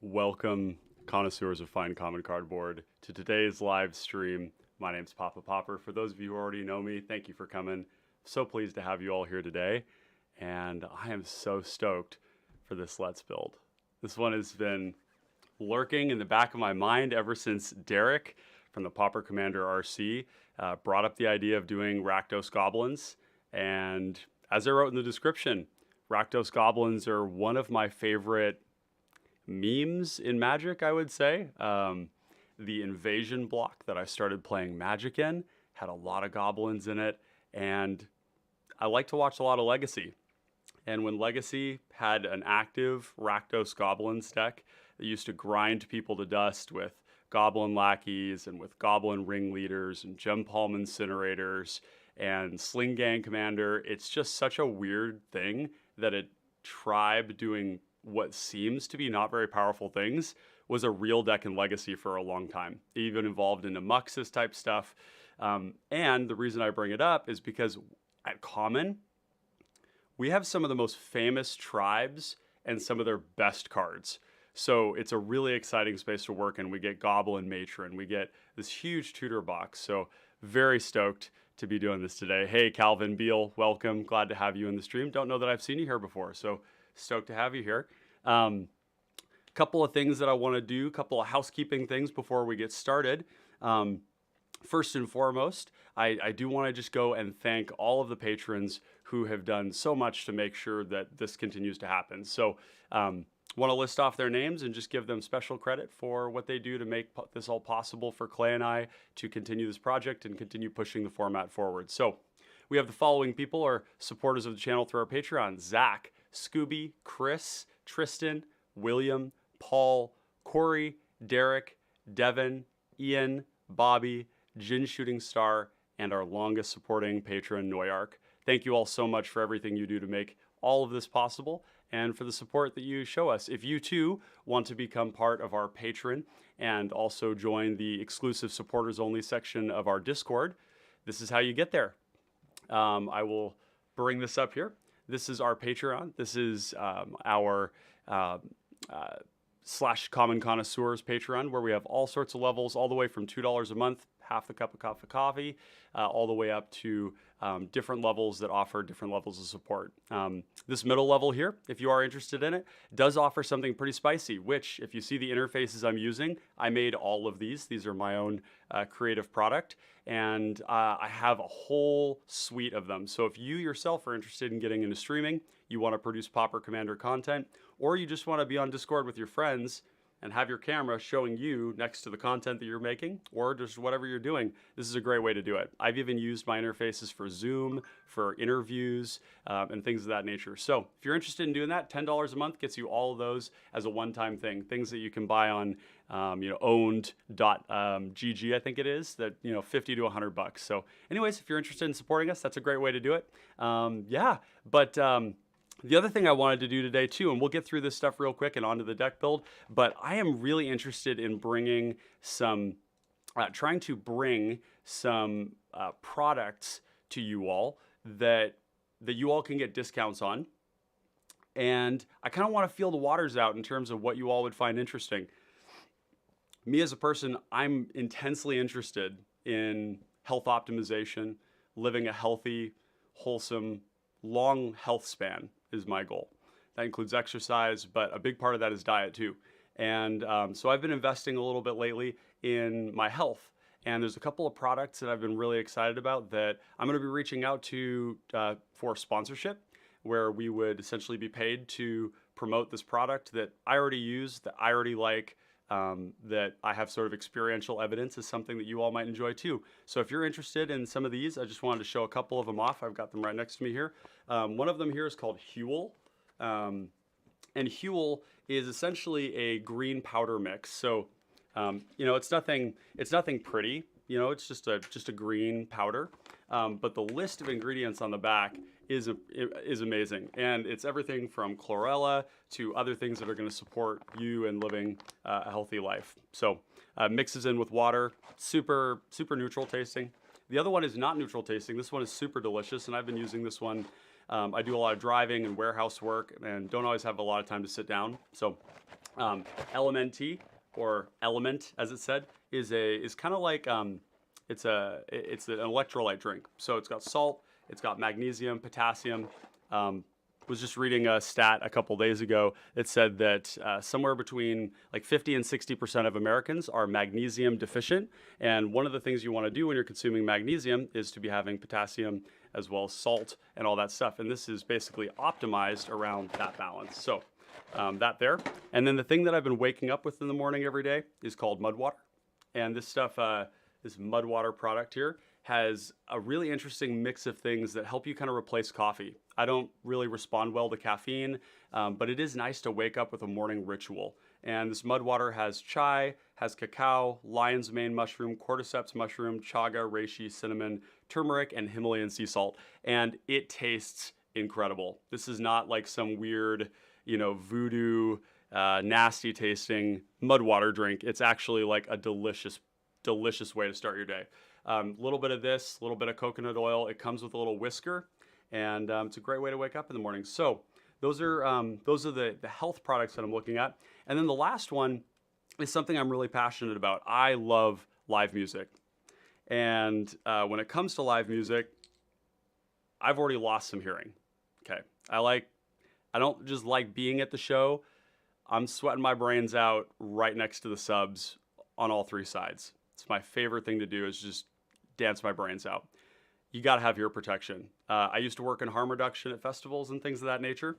Welcome, connoisseurs of fine common cardboard, to today's live stream. My name's Pauper. For those of you who already know me, thank you for coming. So pleased to have you all here today, and I am so stoked for this Let's Build. This one has been lurking in the back of my mind ever since Derek from the Pauper Commander RC brought up the idea of doing Rakdos Goblins, and as I wrote in the description, Rakdos Goblins are one of my favorite memes in Magic, I would say. The invasion block that I started playing Magic in had a lot of goblins in it, and I like to watch a lot of Legacy. And when Legacy had an active Rakdos Goblins deck that used to grind people to dust with Goblin lackeys and with Goblin Ringleaders and Gempalm incinerators and Sling Gang Commander, it's just such a weird thing that a tribe doing what seems to be not very powerful things was a real deck in Legacy for a long time. It even evolved into Muxxus type stuff. And the reason I bring it up is because at Common, we have some of the most famous tribes and some of their best cards. So it's a really exciting space to work in. We get Goblin Matron, we get this huge tutor box. So very stoked to be doing this today. Hey, Calvin Beal, welcome. Glad to have you in the stream. Don't know that I've seen you here before, so stoked to have you here. Couple of things that I want to do, couple of housekeeping things before we get started. First and foremost, I do want to just go and thank all of the patrons who have done so much to make sure that this continues to happen. So want to list off their names and just give them special credit for what they do to make this all possible for Clay and I to continue this project and continue pushing the format forward. So we have the following people are supporters of the channel through our Patreon: Zach, Scooby, Chris, Tristan, William, Paul, Corey, Derek, Devin, Ian, Bobby, Jin Shooting Star, and our longest supporting patron, Noyark. Thank you all so much for everything you do to make all of this possible and for the support that you show us. If you too want to become part of our patron and also join the exclusive supporters only section of our Discord, this is how you get there. I will bring this up here. This is our Patreon. This is our / Common Connoisseurs Patreon, where we have all sorts of levels, all the way from $2 a month, half a cup of coffee, all the way up to different levels that offer different levels of support. This middle level here, if you are interested in it, does offer something pretty spicy, which, if you see the interfaces I'm using, I made all of these. These are my own creative product, and I have a whole suite of them. So if you yourself are interested in getting into streaming, you want to produce Pauper Commander content, or you just want to be on Discord with your friends and have your camera showing you next to the content that you're making, or just whatever you're doing, this is a great way to do it. I've even used my interfaces for Zoom, for interviews, and things of that nature. So if you're interested in doing that, $10 a month gets you all of those as a one-time thing, things that you can buy on owned.gg, I think it is, that, 50 to 100 bucks. So anyways, if you're interested in supporting us, that's a great way to do it. The other thing I wanted to do today too, and we'll get through this stuff real quick and onto the deck build, but I am really interested in bringing some, trying to bring some products to you all that you all can get discounts on. And I kind of want to feel the waters out in terms of what you all would find interesting. Me as a person, I'm intensely interested in health optimization, living a healthy, wholesome, long health span is my goal. That includes exercise, but a big part of that is diet too. And so I've been investing a little bit lately in my health. And there's a couple of products that I've been really excited about that I'm going to be reaching out to for sponsorship, where we would essentially be paid to promote this product that I already use, that I already like, that I have sort of experiential evidence is something that you all might enjoy too. So if you're interested in some of these, I just wanted to show a couple of them off. I've got them right next to me here. One of them here is called Huel. And Huel is essentially a green powder mix. So, it's nothing pretty, it's just a green powder. But the list of ingredients on the back is amazing. And it's everything from chlorella to other things that are going to support you in living a healthy life. So mixes in with water, super neutral tasting. The other one is not neutral tasting. This one is super delicious, and I've been using this one. I do a lot of driving and warehouse work and don't always have a lot of time to sit down. So LMNT, or element as it said, is kind of like it's an electrolyte drink. So it's got salt, it's got magnesium, potassium. Was just reading a stat a couple days ago that said that somewhere between like 50 and 60% of Americans are magnesium deficient. And one of the things you want to do when you're consuming magnesium is to be having potassium as well as salt and all that stuff. And this is basically optimized around that balance. So that there. And then the thing that I've been waking up with in the morning every day is called mud water. And this stuff, this mud water product here, has a really interesting mix of things that help you kind of replace coffee. I don't really respond well to caffeine, but it is nice to wake up with a morning ritual. And this mud water has chai, has cacao, lion's mane mushroom, cordyceps mushroom, chaga, reishi, cinnamon, turmeric, and Himalayan sea salt. And it tastes incredible. This is not like some weird, voodoo, nasty tasting mud water drink. It's actually like a delicious, delicious way to start your day. A little bit of this, a little bit of coconut oil. It comes with a little whisker, and it's a great way to wake up in the morning. So those are the health products that I'm looking at. And then the last one is something I'm really passionate about. I love live music. And when it comes to live music, I've already lost some hearing. Okay. I don't just like being at the show. I'm sweating my brains out right next to the subs on all three sides. It's my favorite thing to do, is just dance my brains out. You got to have ear protection. I used to work in harm reduction at festivals and things of that nature.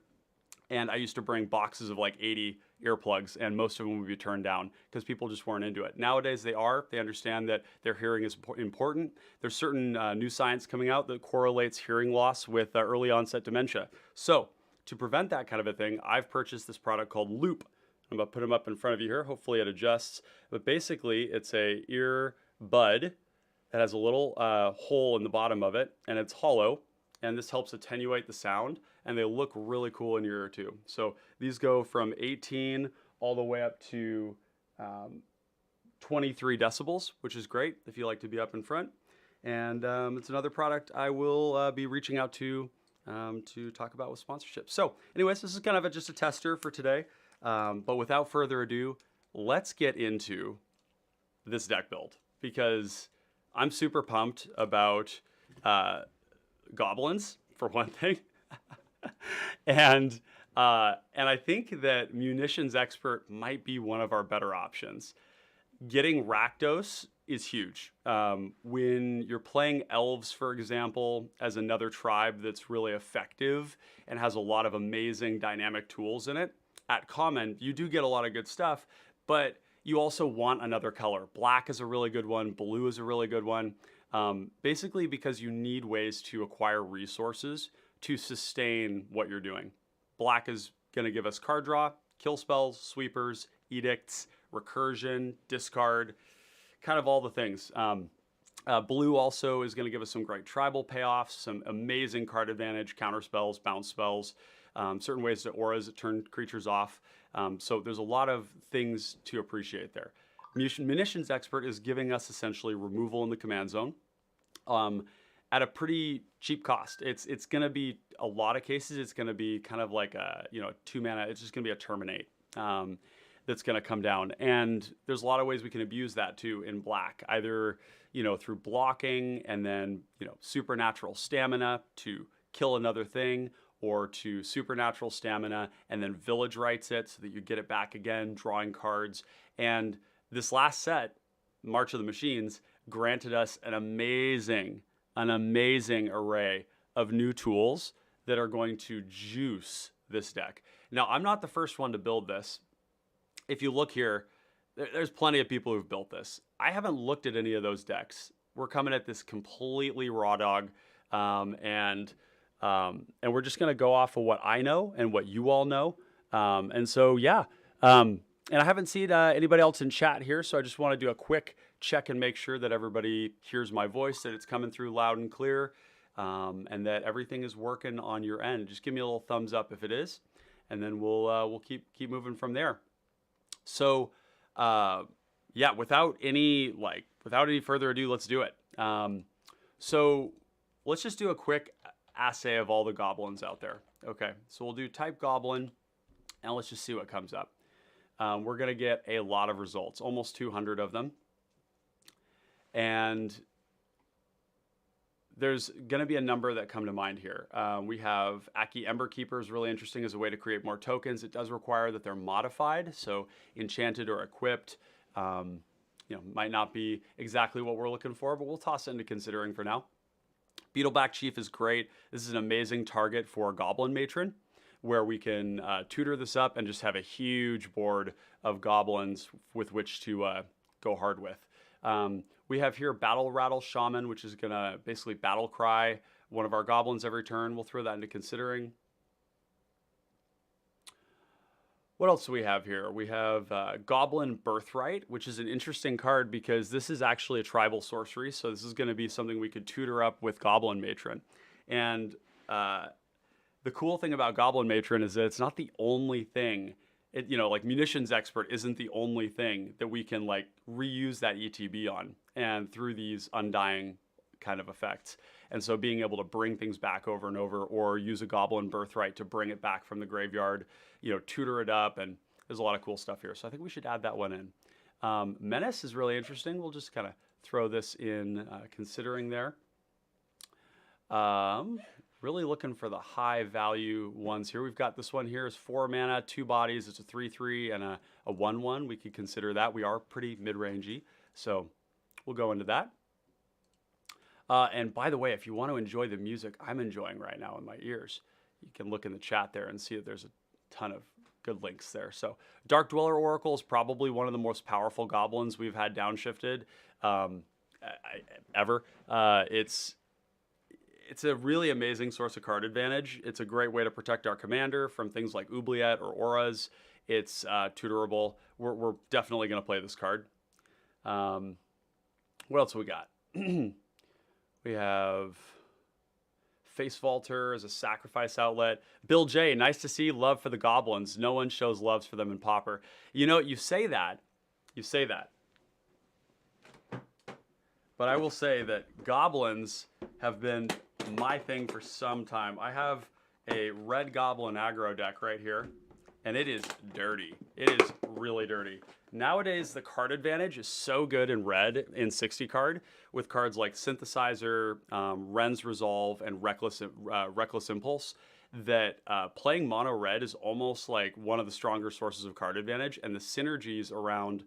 And I used to bring boxes of like 80 earplugs, and most of them would be turned down because people just weren't into it. Nowadays they understand that their hearing is important. There's certain new science coming out that correlates hearing loss with early onset dementia. So to prevent that kind of a thing, I've purchased this product called Loop. I'm going to put them up in front of you here. Hopefully it adjusts. But basically it's a ear bud that has a little hole in the bottom of it, and it's hollow. And this helps attenuate the sound, and they look really cool in your ear too. So these go from 18 all the way up to 23 decibels, which is great if you like to be up in front. And it's another product I will be reaching out to talk about with sponsorship. So anyways, this is kind of just a tester for today. But without further ado, let's get into this deck build, because I'm super pumped about goblins, for one thing. and I think that Munitions Expert might be one of our better options. Getting Rakdos is huge. When you're playing elves, for example, as another tribe that's really effective and has a lot of amazing dynamic tools in it, at common, you do get a lot of good stuff, but you also want another color. Black is a really good one. Blue is a really good one. Basically because you need ways to acquire resources to sustain what you're doing. Black is going to give us card draw, kill spells, sweepers, edicts, recursion, discard, kind of all the things. Blue also is going to give us some great tribal payoffs, some amazing card advantage, counter spells, bounce spells, certain ways to auras that turn creatures off. So there's a lot of things to appreciate there. Munitions Expert is giving us essentially removal in the command zone at a pretty cheap cost. It's going to be, a lot of cases, it's going to be kind of like a 2 mana. It's just going to be a terminate that's going to come down. And there's a lot of ways we can abuse that too in black, either through blocking and then supernatural stamina to kill another thing, or to supernatural stamina and then village rights it so that you get it back again, drawing cards. And this last set, March of the Machines, granted us an amazing array of new tools that are going to juice this deck. Now, I'm not the first one to build this. If you look here, there's plenty of people who've built this. I haven't looked at any of those decks. We're coming at this completely raw dog, and we're just going to go off of what I know and what you all know. And so, yeah. And I haven't seen anybody else in chat here, so I just want to do a quick check and make sure that everybody hears my voice, that it's coming through loud and clear, and that everything is working on your end. Just give me a little thumbs up if it is, and then we'll keep moving from there. So, yeah, without any further ado, let's do it. So let's just do a quick assay of all the goblins out there. Okay, so we'll do type goblin, and let's just see what comes up. we're going to get a lot of results, almost 200 of them. And there's going to be a number that come to mind here. We have Aki Ember Keeper is really interesting as a way to create more tokens. It does require that they're modified, so enchanted or equipped. Might not be exactly what we're looking for, but we'll toss it into considering for now. Beetleback Chief is great. This is an amazing target for Goblin Matron, where we can tutor this up and just have a huge board of goblins with which to go hard with. We have here Battle Rattle Shaman, which is going to basically battle cry one of our goblins every turn. We'll throw that into considering. What else do we have here? We have Goblin Birthright, which is an interesting card because this is actually a tribal sorcery. So this is going to be something we could tutor up with Goblin Matron. And the cool thing about Goblin Matron is that it's not the only thing. Like Munitions Expert isn't the only thing that we can like reuse that ETB on and through these undying kind of effects. And so being able to bring things back over and over, or use a Goblin Birthright to bring it back from the graveyard, tutor it up, and there's a lot of cool stuff here. So I think we should add that one in. Menace is really interesting. We'll just kind of throw this in considering there. Really looking for the high value ones here. We've got this one here is 4 mana, 2 bodies. It's a 3/3 and a 1/1. We could consider that. We are pretty mid-rangey, so we'll go into that. And by the way, if you want to enjoy the music I'm enjoying right now in my ears, you can look in the chat there and see that there's a ton of good links there. So Dark Dweller Oracle is probably one of the most powerful goblins we've had downshifted ever. It's a really amazing source of card advantage. It's a great way to protect our commander from things like oubliette or auras. It's tutorable. We're definitely going to play this card. What else we got? We have Face Vaulter as a sacrifice outlet. Bill J, nice to see love for the goblins. No one shows loves for them in Pauper. You say that. But I will say that goblins have been my thing for some time. I have a red goblin aggro deck right here, and it is dirty. It is really dirty. Nowadays, the card advantage is so good in red in 60 card with cards like Synthesizer, Ren's Resolve, and Reckless Impulse that playing mono red is almost like one of the stronger sources of card advantage, and the synergies around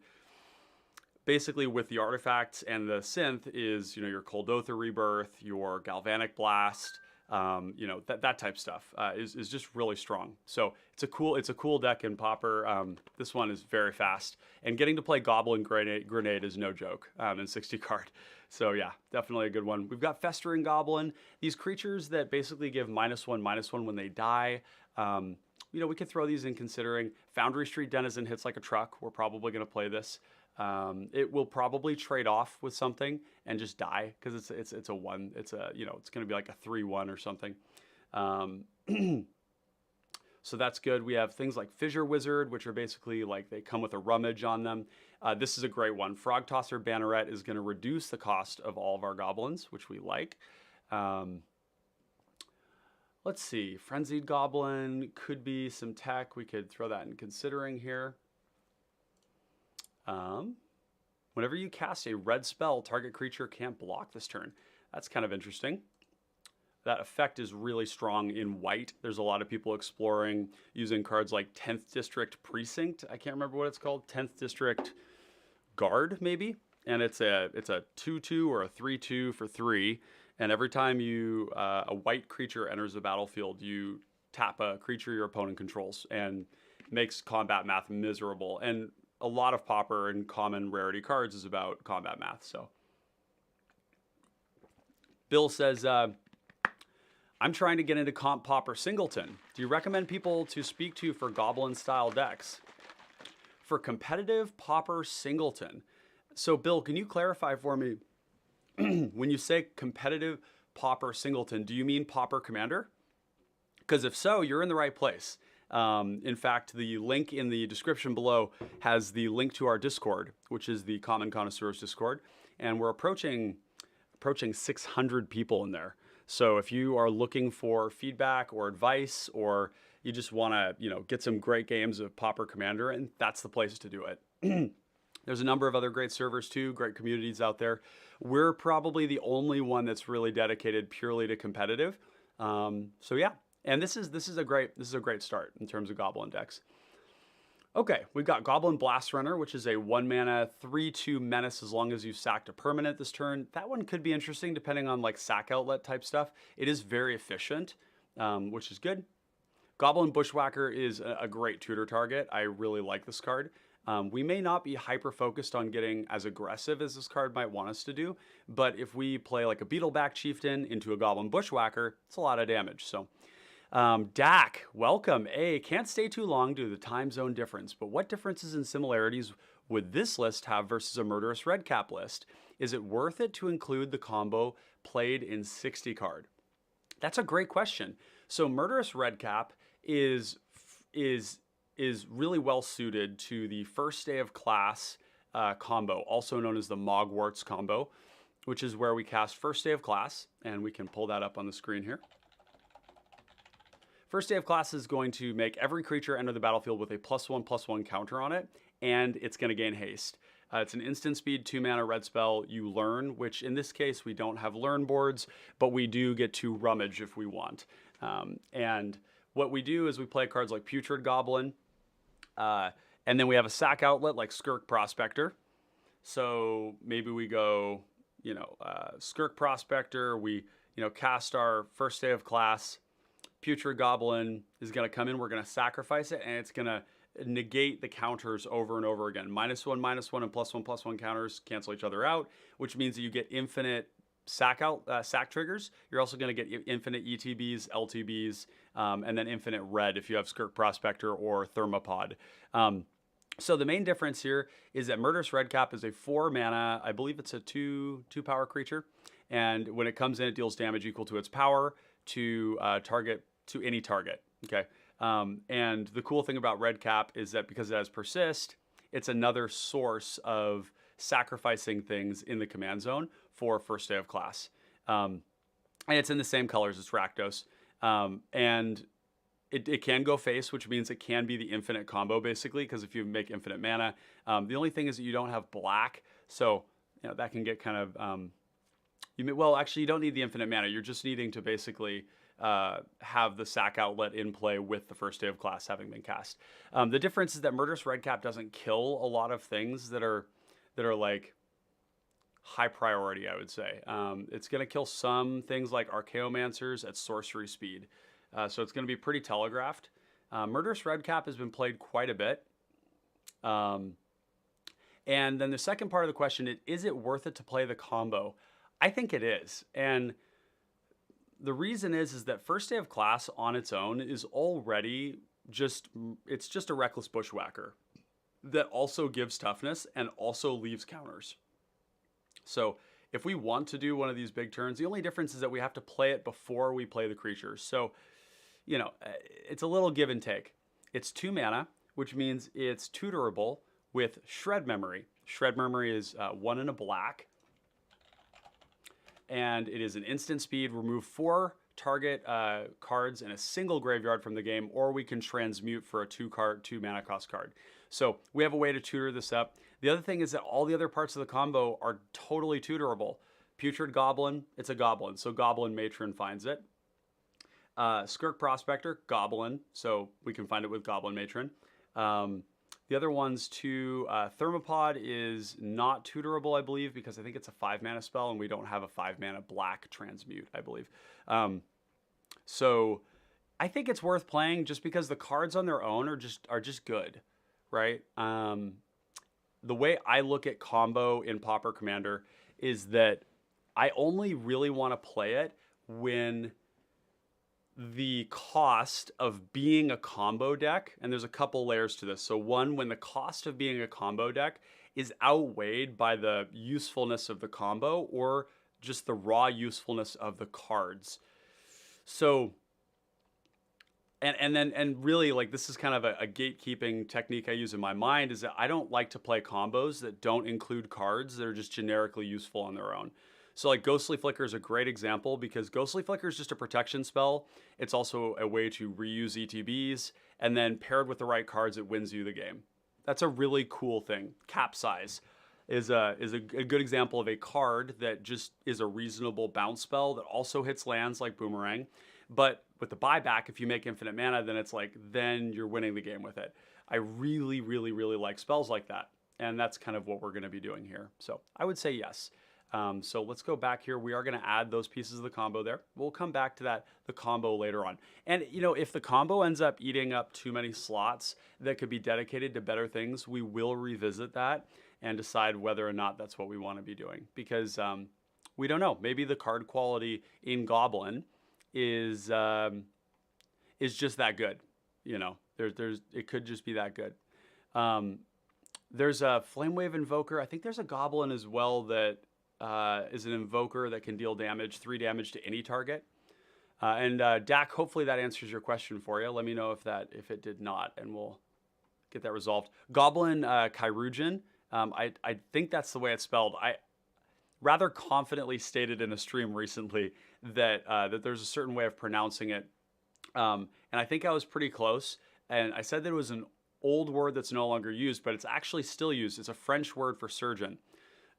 basically with the artifacts and the synth is, your Coldotha Rebirth, your Galvanic Blast, that type stuff is just really strong. So it's a cool deck in Pauper. This one is very fast, and getting to play Goblin Grenade is no joke in 60 card. So yeah, definitely a good one. We've got Festering Goblin. These creatures that basically give -1/-1 when they die. We could throw these in considering. Foundry Street Denizen hits like a truck. We're probably going to play this. It will probably trade off with something and just die because it's a 1. It's going to be like a 3/1 or something. So that's good. We have things like Fissure Wizard, which are basically like they come with a rummage on them. This is a great one. Frog Tosser Banneret is going to reduce the cost of all of our goblins, which we like. Let's see. Frenzied Goblin could be some tech. We could throw that in considering here. Whenever you cast a red spell, target creature can't block this turn. That's kind of interesting. That effect is really strong in white. There's a lot of people exploring using cards like 10th District Precinct. I can't remember what it's called. 10th District Guard, maybe? And it's a 2/2 or a 3/2 for 3. And every time a white creature enters the battlefield, you tap a creature your opponent controls and makes combat math miserable. And a lot of Pauper and common rarity cards is about combat math. So Bill says, I'm trying to get into comp Pauper Singleton. Do you recommend people to speak to for Goblin style decks? For competitive Pauper Singleton. So Bill, can you clarify for me, when you say competitive Pauper Singleton, do you mean Pauper Commander? Because if so, you're in the right place. In fact, the link in the description below has the link to our Discord, which is the Common Connoisseurs Discord, and we're approaching 600 people in there. So if you are looking for feedback or advice, or you just want to, get some great games of Pauper Commander, and that's the place to do it. There's a number of other great servers too, great communities out there. We're probably the only one that's really dedicated purely to competitive. So yeah, and this is a great start in terms of Goblin decks. Okay, we've got Goblin Blast Runner, which is a 1-mana 3/2 menace as long as you sacked a permanent this turn. That one could be interesting depending on like sack outlet type stuff. It is very efficient, which is good. Goblin Bushwacker is a great tutor target. I really like this card. We may not be hyper focused on getting as aggressive as this card might want us to do, but if we play like a Beetleback Chieftain into a Goblin Bushwacker, it's a lot of damage. So, Dak, welcome. Can't stay too long due to the time zone difference, but what differences and similarities would this list have versus a Murderous Redcap list? Is it worth it to include the combo played in 60 card? That's a great question. So Murderous Redcap is really well suited to the First Day of Class combo, also known as the Mogwarts combo, which is where we cast First Day of Class, and we can pull that up on the screen here. First Day of Class is going to make every creature enter the battlefield with a +1/+1 counter on it, and it's going to gain haste. It's an instant speed 2-mana red spell. You learn, which in this case we don't have learn boards, but we do get to rummage if we want. And what we do is we play cards like Putrid Goblin, and then we have a sack outlet like Skirk Prospector. So maybe we go, Skirk Prospector, we, cast our First Day of Class. Putrid Goblin is going to come in, we're going to sacrifice it, and it's going to negate the counters over and over again. -1/-1 and +1/+1 counters cancel each other out, which means that you get infinite sack triggers. You're also going to get infinite ETBs, LTBs, and then infinite red if you have Skirk Prospector or Thermopod. So the main difference here is that Murderous Redcap is a 4-mana, I believe it's a 2-power creature, and when it comes in, it deals damage equal to its power to any target. Okay. And the cool thing about Redcap is that because it has Persist, it's another source of sacrificing things in the command zone for First Day of Class. And it's in the same colors as Rakdos. And it can go face, which means it can be the infinite combo, basically, because if you make infinite mana, the only thing is that you don't have black. So, that can get kind of... actually, you don't need the infinite mana. You're just needing to basically... have the sack outlet in play with the First Day of Class having been cast. The difference is that Murderous Redcap doesn't kill a lot of things that are like high priority, I would say. It's going to kill some things like Archaeomancers at sorcery speed. So it's going to be pretty telegraphed. Murderous Redcap has been played quite a bit. And then the second part of the question is it worth it to play the combo? I think it is. And the reason is that First Day of Class on its own is already it's just a Reckless Bushwhacker that also gives toughness and also leaves counters. So if we want to do one of these big turns, the only difference is that we have to play it before we play the creatures. So, it's a little give and take. It's 2 mana, which means it's tutorable with Shred Memory. Shred Memory is 1 and a black. And it is an instant speed, remove 4 target cards in a single graveyard from the game, or we can transmute for a 2 mana cost card. So we have a way to tutor this up. The other thing is that all the other parts of the combo are totally tutorable. Putrid Goblin, it's a Goblin, so Goblin Matron finds it. Skirk Prospector, Goblin, so we can find it with Goblin Matron. The other ones too, Thermopod is not tutorable, I believe, because I think it's a 5-mana spell and we don't have a 5-mana black transmute, I believe. So I think it's worth playing just because the cards on their own are just good, right? The way I look at combo in Pauper Commander is that I only really want to play it when the cost of being a combo deck, and there's a couple layers to this. So one, when the cost of being a combo deck is outweighed by the usefulness of the combo or just the raw usefulness of the cards. So, and really, like, this is kind of a gatekeeping technique I use in my mind, is that I don't like to play combos that don't include cards that are just generically useful on their own. So like Ghostly Flicker is a great example because Ghostly Flicker is just a protection spell. It's also a way to reuse ETBs, and then paired with the right cards, it wins you the game. That's a really cool thing. Capsize is a good example of a card that just is a reasonable bounce spell that also hits lands like Boomerang. But with the buyback, if you make infinite mana, then it's like, then you're winning the game with it. I really, really, really like spells like that. And that's kind of what we're going to be doing here. So I would say yes. So let's go back here. We are going to add those pieces of the combo there. We'll come back to the combo later on. And, you know, if the combo ends up eating up too many slots that could be dedicated to better things, we will revisit that and decide whether or not that's what we want to be doing. Because we don't know. Maybe the card quality in Goblin is just that good. You know, it could just be that good. There's a Flamewave Invoker. I think there's a Goblin as well that is an Invoker that can deal damage, 3 damage to any target. And Dak, hopefully that answers your question for you. Let me know if it did not, and we'll get that resolved. Goblin Kairujin. I think that's the way it's spelled. I rather confidently stated in a stream recently that that there's a certain way of pronouncing it, and I think I was pretty close. And I said that it was an old word that's no longer used, but it's actually still used. It's a French word for surgeon,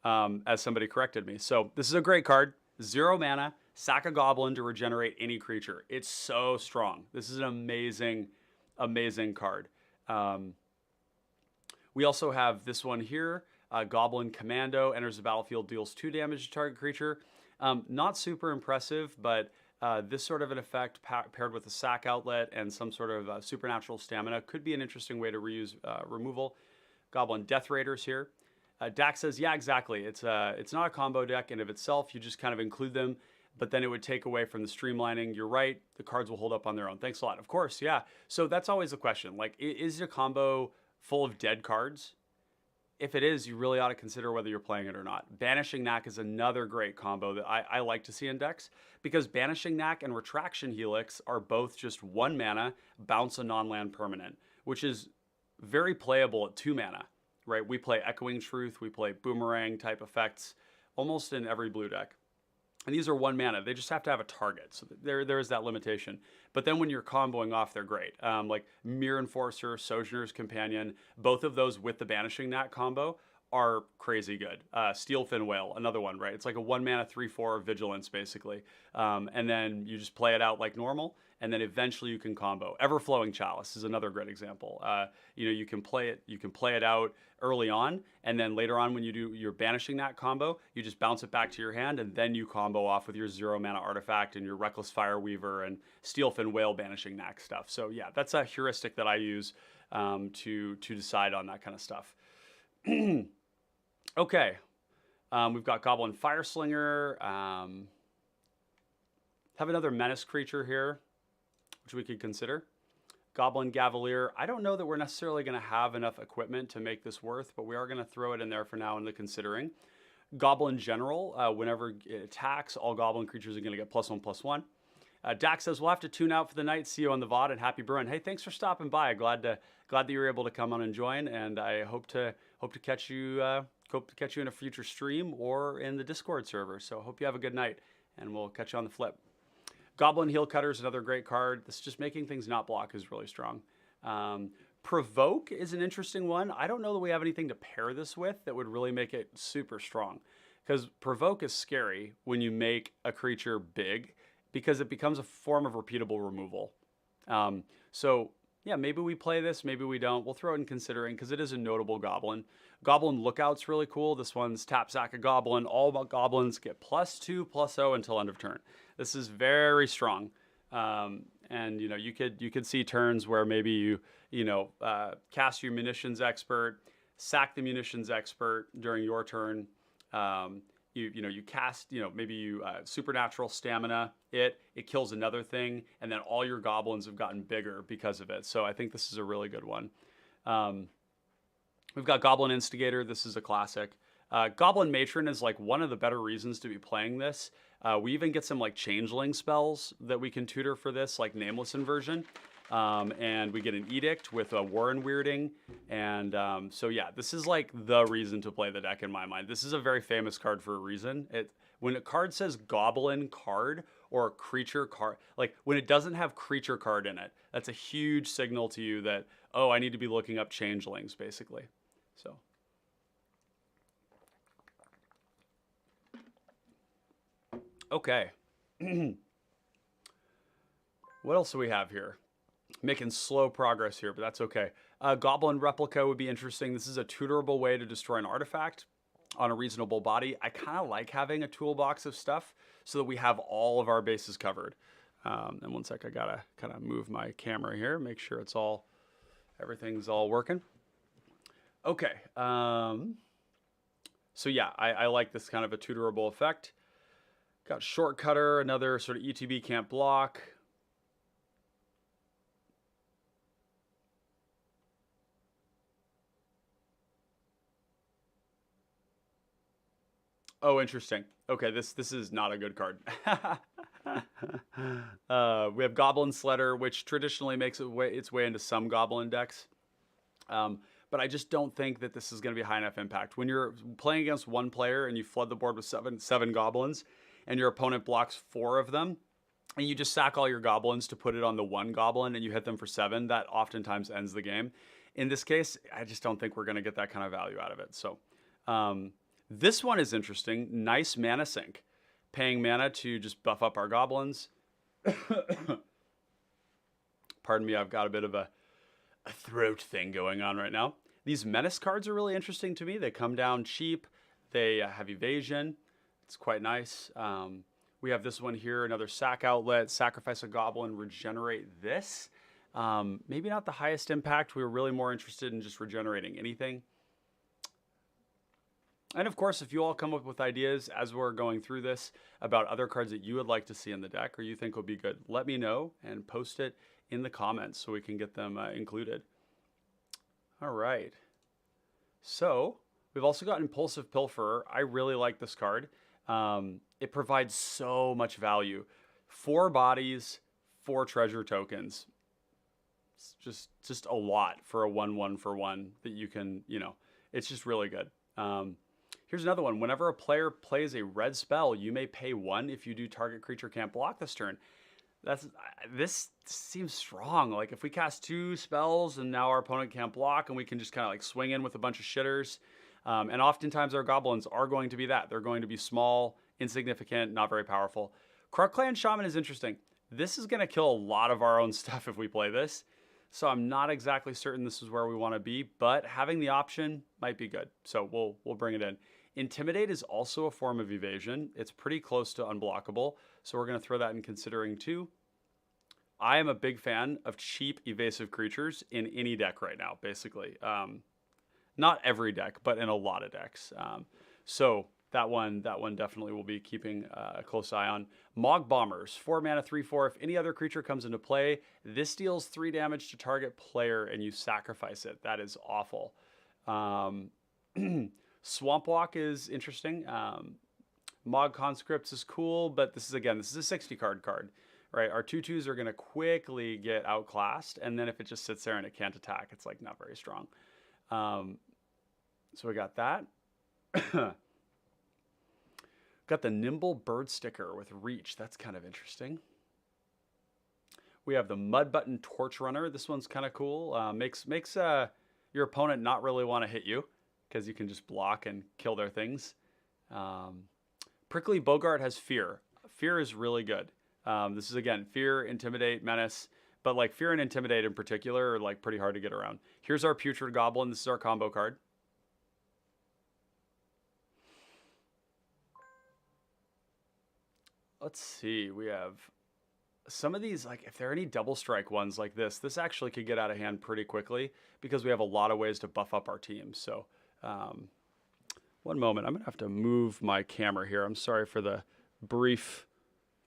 as somebody corrected me. So this is a great card. 0 mana, sack a goblin to regenerate any creature. It's so strong. This is an amazing, amazing card. We also have this one here. Goblin Commando enters the battlefield, deals 2 damage to target creature. Not super impressive, but this sort of an effect paired with a sack outlet and some sort of supernatural stamina could be an interesting way to reuse removal. Goblin Death Raiders here. Dak says, yeah, exactly. It's not a combo deck in of itself. You just kind of include them, but then it would take away from the streamlining. You're right. The cards will hold up on their own. Thanks a lot. Of course, yeah. So that's always the question. Like, is your combo full of dead cards? If it is, you really ought to consider whether you're playing it or not. Banishing Knack is another great combo that I like to see in decks because Banishing Knack and Retraction Helix are both just 1 mana, bounce a non-land permanent, which is very playable at 2 mana, right? We play Echoing Truth, we play Boomerang type effects almost in every blue deck. And these are 1 mana. They just have to have a target. So there is that limitation. But then when you're comboing off, they're great. Like Mirror Enforcer, Sojourner's Companion, both of those with the Banishing Knack combo are crazy good. Steelfin Whale, another one, right? It's like a 1 mana 3/4 Vigilance, basically. And then you just play it out like normal, and then eventually you can combo. Everflowing Chalice is another great example. You know, you can play it out early on, and then later on when you do your Banishing Knack combo, you just bounce it back to your hand, and then you combo off with your 0 mana artifact and your Reckless Fireweaver and Steelfin Whale Banishing Knack stuff. So yeah, that's a heuristic that I use to decide on that kind of stuff. Okay, we've got Goblin Fireslinger. Have another menace creature here, which we could consider. Goblin Gavalier. I don't know that we're necessarily going to have enough equipment to make this worth, but we are going to throw it in there for now in the considering. Goblin General. Whenever it attacks, all goblin creatures are going to get +1/+1. Dak says, we'll have to tune out for the night. See you on the VOD, and happy brewing. Hey, thanks for stopping by. Glad that you were able to come on and join, and I hope to catch you in a future stream or in the Discord server. So hope you have a good night, and we'll catch you on the flip. Goblin Heel Cutter is another great card. This just making things not block is really strong. Provoke is an interesting one. I don't know that we have anything to pair this with that would really make it super strong, because Provoke is scary when you make a creature big, because it becomes a form of repeatable removal. So yeah, maybe we play this, maybe we don't. We'll throw it in considering because it is a notable goblin. Goblin Lookout's really cool. This one's tap sack a goblin. All goblins get +2/+0 until end of turn. This is very strong. And you know, you could see turns where maybe you cast your Munitions Expert, sack the Munitions Expert during your turn. You cast, maybe you supernatural stamina it kills another thing, and then all your goblins have gotten bigger because of it. So I think this is a really good one. We've got Goblin Instigator. This is a classic. Goblin Matron is like one of the better reasons to be playing this. We even get some like changeling spells that we can tutor for this, like Nameless Inversion. And we get an Edict with a Warren Weirding. And so yeah, this is like the reason to play the deck in my mind. This is a very famous card for a reason. When a card says Goblin card or creature card, like when it doesn't have creature card in it, that's a huge signal to you that, oh, I need to be looking up changelings, basically. So. Okay. What else do we have here? Making slow progress here, but that's okay. Goblin Replica would be interesting. This is a tutorable way to destroy an artifact on a reasonable body. I kind of like having a toolbox of stuff so that we have all of our bases covered. And one sec, I gotta kind of move my camera here, make sure everything's all working. Okay. So yeah, I like this kind of a tutorable effect. Got Shortcutter, another sort of ETB can't block. Oh, interesting. Okay, this is not a good card. We have Goblin Sledder, which traditionally makes its way into some Goblin decks. But I just don't think that this is going to be high enough impact. When you're playing against one player and you flood the board with seven Goblins, and your opponent blocks 4 of them, and you just sack all your Goblins to put it on the one Goblin and you hit them for 7, that oftentimes ends the game. In this case, I just don't think we're going to get that kind of value out of it. So this one is interesting. Nice mana sink. Paying mana to just buff up our Goblins. Pardon me, I've got a bit of a throat thing going on right now. These Menace cards are really interesting to me. They come down cheap. They have evasion. It's quite nice. We have this one here, another sack outlet. Sacrifice a Goblin, regenerate this. Maybe not the highest impact. We were really more interested in just regenerating anything. And of course, if you all come up with ideas as we're going through this about other cards that you would like to see in the deck or you think would be good, let me know and post it in the comments so we can get them included. All right. So we've also got Impulsive Pilferer. I really like this card. It provides so much value. 4 bodies, 4 treasure tokens. It's just a lot for a 1/1 for 1 that you can, it's just really good. Here's another one. Whenever a player plays a red spell, you may pay 1 if you do target creature can't block this turn. This seems strong. Like if we cast 2 spells and now our opponent can't block and we can just kind of like swing in with a bunch of shitters. And oftentimes our Goblins are going to be that. They're going to be small, insignificant, not very powerful. Kruk Clan Shaman is interesting. This is going to kill a lot of our own stuff if we play this. So I'm not exactly certain this is where we want to be, but having the option might be good. So we'll bring it in. Intimidate is also a form of evasion. It's pretty close to unblockable. So we're going to throw that in considering too. I am a big fan of cheap evasive creatures in any deck right now, basically. Not every deck, but in a lot of decks. So that one definitely will be keeping a close eye on. Mog Bombers, 4 mana, 3/4. If any other creature comes into play, this deals 3 damage to target player and you sacrifice it. That is awful. Swamp Walk is interesting. Mog Conscripts is cool, but this is a 60 card, right? Our 2/2s are going to quickly get outclassed, and then if it just sits there and it can't attack, it's like not very strong. So we got that. Got the Nimble Bird Sticker with Reach. That's kind of interesting. We have the Mud Button Torch Runner. This one's kind of cool. Makes your opponent not really want to hit you because you can just block and kill their things. Prickly Bogart has Fear. Fear is really good. This is, again, Fear, Intimidate, Menace. But like Fear and Intimidate in particular are like pretty hard to get around. Here's our Putrid Goblin. This is our combo card. Let's see. We have some of these, like if there are any double strike ones like this actually could get out of hand pretty quickly because we have a lot of ways to buff up our team. So one moment. I'm going to have to move my camera here. I'm sorry for the brief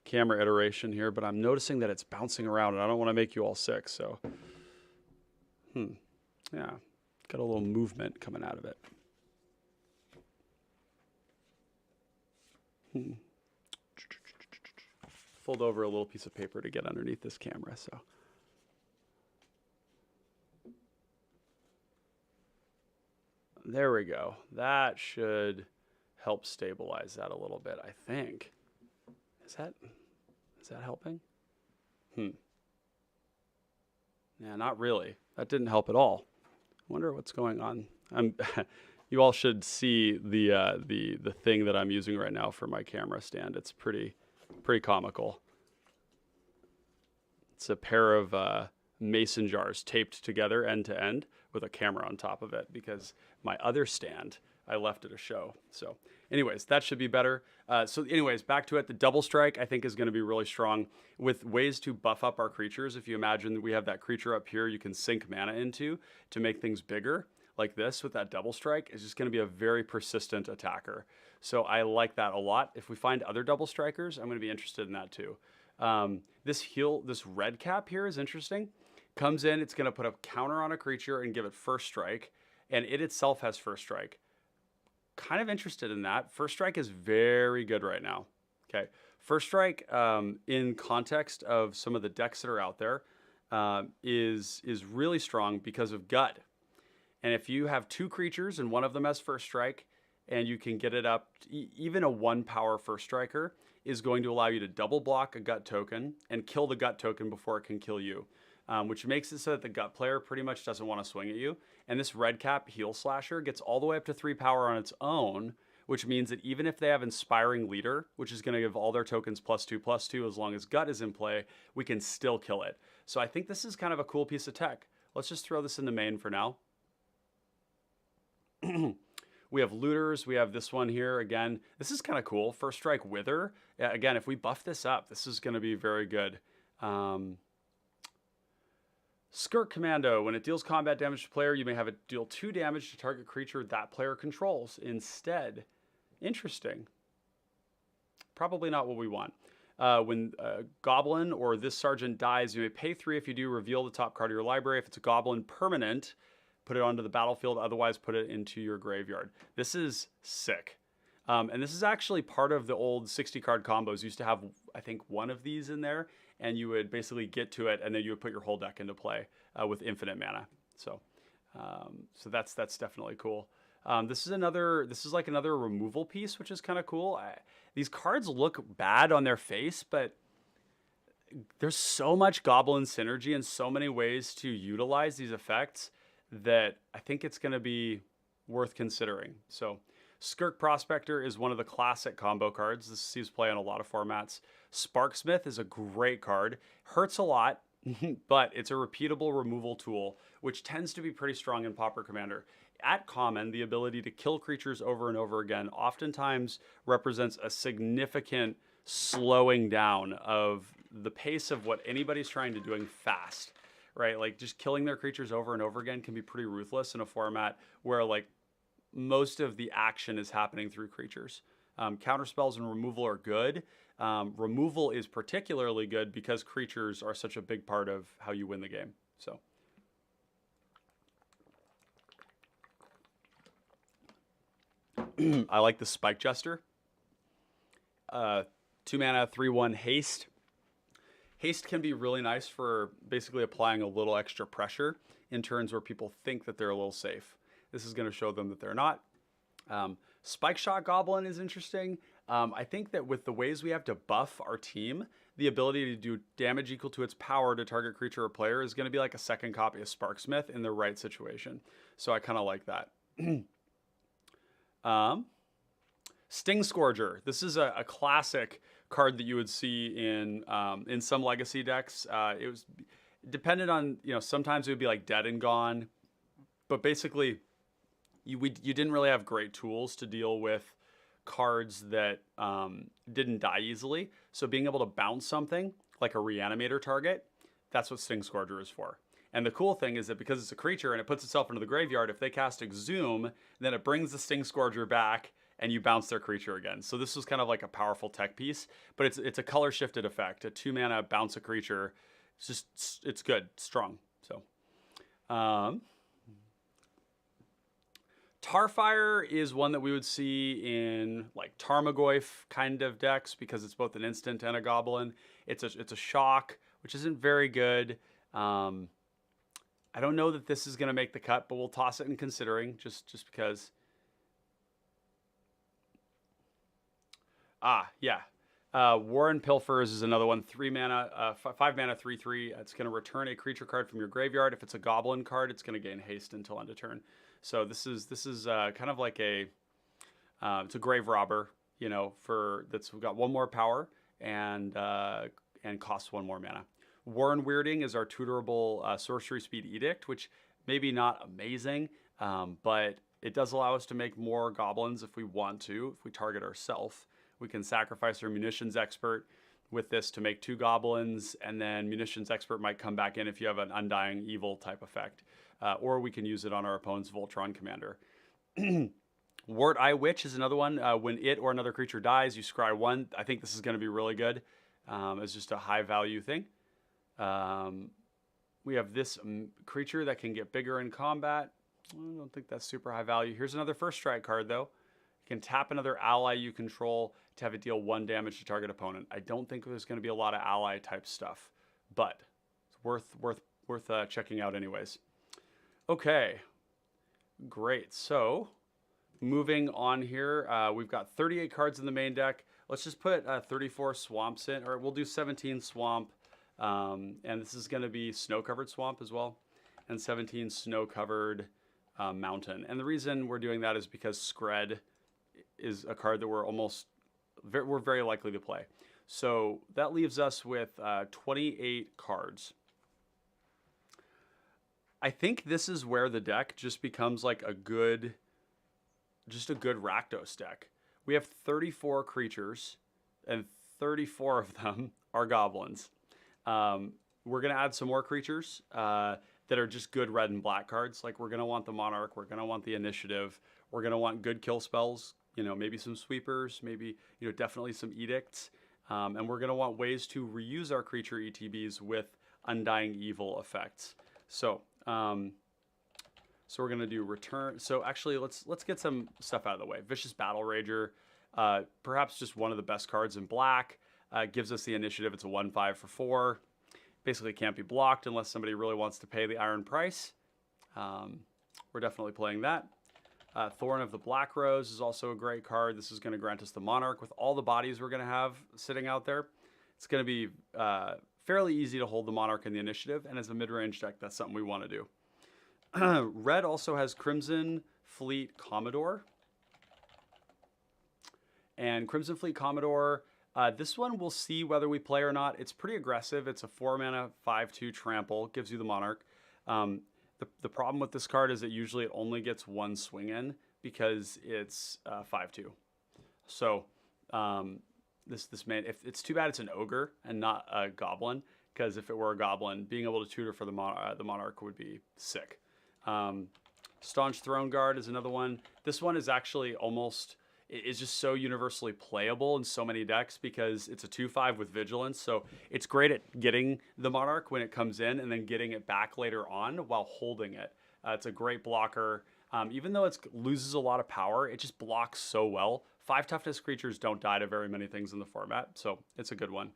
camera iteration here, but I'm noticing that it's bouncing around and I don't want to make you all sick. So, yeah, got a little movement coming out of it. Fold over a little piece of paper to get underneath this camera. So, There we go. That should help stabilize that a little bit, I think. Is that helping? Yeah, not really. That didn't help at all. I wonder what's going on. You all should see the thing that I'm using right now for my camera stand. It's pretty comical. It's a pair of mason jars taped together end to end with a camera on top of it, because my other stand I left at a show. So anyways, that should be better. So anyways, back to it. The double strike I think is going to be really strong with ways to buff up our creatures. If you imagine that we have that creature up here you can sink mana into to make things bigger, like this with that double strike, is just going to be a very persistent attacker. So I like that a lot. If we find other double strikers, I'm going to be interested in that too. This red cap here is interesting. Comes in, it's going to put a counter on a creature and give it first strike, and it itself has first strike. Kind of interested in that. First strike is very good right now. Okay, first strike in context of some of the decks that are out there is really strong because of gut. And if you have two creatures and one of them has first strike, and you can get it up, even a 1-power first striker is going to allow you to double block a gut token and kill the gut token before it can kill you, which makes it so that the gut player pretty much doesn't want to swing at you. And this red cap heal slasher gets all the way up to 3 power on its own, which means that even if they have Inspiring Leader, which is going to give all their tokens +2/+2, as long as gut is in play, we can still kill it. So I think this is kind of a cool piece of tech. Let's just throw this in the main for now. We have looters. We have this one here. Again, this is kind of cool. First strike wither. Again, if we buff this up, this is going to be very good. Skirt Commando. When it deals combat damage to player, you may have it deal 2 damage to target creature that player controls instead. Interesting. Probably not what we want. When a goblin or this sergeant dies, you may pay 3. If you do, reveal the top card of your library. If it's a goblin permanent, put it onto the battlefield, otherwise put it into your graveyard. This is sick. And this is actually part of the old 60-card combos. Used to have, I think, one of these in there, and you would basically get to it, and then you would put your whole deck into play with infinite mana. So that's definitely cool. This is like another removal piece, which is kind of cool. These cards look bad on their face, but there's so much goblin synergy and so many ways to utilize these effects that I think it's going to be worth considering. So Skirk Prospector is one of the classic combo cards. This sees play on a lot of formats. Sparksmith is a great card. Hurts a lot, but it's a repeatable removal tool, which tends to be pretty strong in Pauper Commander. At common, the ability to kill creatures over and over again oftentimes represents a significant slowing down of the pace of what anybody's trying to doing fast. Right, like just killing their creatures over and over again can be pretty ruthless in a format where like most of the action is happening through creatures. Counterspells and removal are good. Removal is particularly good because creatures are such a big part of how you win the game. So, I like the Spike Jester. 2 mana, 3/1 haste. Haste can be really nice for basically applying a little extra pressure in turns where people think that they're a little safe. This is going to show them that they're not. Spike Shot Goblin is interesting. I think that with the ways we have to buff our team, the ability to do damage equal to its power to target creature or player is going to be like a second copy of Sparksmith in the right situation. So I kind of like that. Sting Scourger. This is a classic card that you would see in some legacy decks. It was dependent on, sometimes it would be like Dead and Gone, but basically you didn't really have great tools to deal with cards that didn't die easily. So being able to bounce something like a Reanimator target, that's what Sting Scourger is for. And the cool thing is that because it's a creature and it puts itself into the graveyard, if they cast Exhume, then it brings the Sting Scourger back and you bounce their creature again. So this was kind of like a powerful tech piece, but it's a color shifted effect. A 2 mana bounce a creature. It's good, strong. So, Tarfire is one that we would see in like Tarmogoyf kind of decks because it's both an instant and a goblin. It's a shock, which isn't very good. I don't know that this is going to make the cut, but we'll toss it in considering just because. Yeah. Warren Pilfers is another one. 3 mana, 5 mana, 3/3. It's going to return a creature card from your graveyard. If it's a goblin card, it's going to gain haste until end of turn. So this is kind of like a it's a grave robber, you know, that's got 1 more power and costs 1 more mana. Warren Weirding is our tutorable sorcery speed edict, which maybe not amazing, but it does allow us to make more goblins if we want to, if we target ourselves. We can sacrifice our Munitions Expert with this to make 2 goblins, and then Munitions Expert might come back in if you have an Undying Evil type effect. Or we can use it on our opponent's Voltron Commander. Wart Eye Witch is another one. When it or another creature dies, you scry 1. I think this is going to be really good. It's just a high value thing. We have this creature that can get bigger in combat. I don't think that's super high value. Here's another first strike card, though. You can tap another ally you control to have it deal 1 damage to target opponent. I don't think there's going to be a lot of ally type stuff, but it's worth checking out anyways. Okay, great. So moving on here, we've got 38 cards in the main deck. Let's just put 34 swamps in, or we'll do 17 swamp, and this is going to be snow-covered swamp as well, and 17 snow-covered mountain. And the reason we're doing that is because Skred is a card that we're very likely to play. So that leaves us with 28 cards. I think this is where the deck just becomes like a good Rakdos deck. We have 34 creatures, and 34 of them are goblins. We're going to add some more creatures that are just good red and black cards. Like, we're going to want the Monarch, we're going to want the Initiative, we're going to want good kill spells, you know, maybe some sweepers, maybe, you know, definitely some edicts. And we're going to want ways to reuse our creature ETBs with Undying Evil effects. So we're going to do return. So actually, let's get some stuff out of the way. Vicious Battle Rager, perhaps just one of the best cards in black. Gives us the initiative. It's a 1/5 for 4. Basically can't be blocked unless somebody really wants to pay the iron price. We're definitely playing that. Thorn of the Black Rose is also a great card. This is going to grant us the Monarch with all the bodies we're going to have sitting out there. It's going to be fairly easy to hold the Monarch in the initiative, and as a mid-range deck, that's something we want to do. Red also has Crimson Fleet Commodore. And Crimson Fleet Commodore, this one we'll see whether we play or not. It's pretty aggressive. It's a 4 mana 5/2 trample, gives you the Monarch. The problem with this card is that usually it only gets 1 swing in because it's 5/2. So this man, if it's too bad it's an ogre and not a goblin, because if it were a goblin, being able to tutor for the Monarch would be sick. Staunch Throne Guard is another one. This one is actually it's just so universally playable in so many decks because it's a 2/5 with Vigilance. So it's great at getting the Monarch when it comes in and then getting it back later on while holding it. It's a great blocker. Even though it loses a lot of power, it just blocks so well. 5 toughness creatures don't die to very many things in the format, so it's a good one.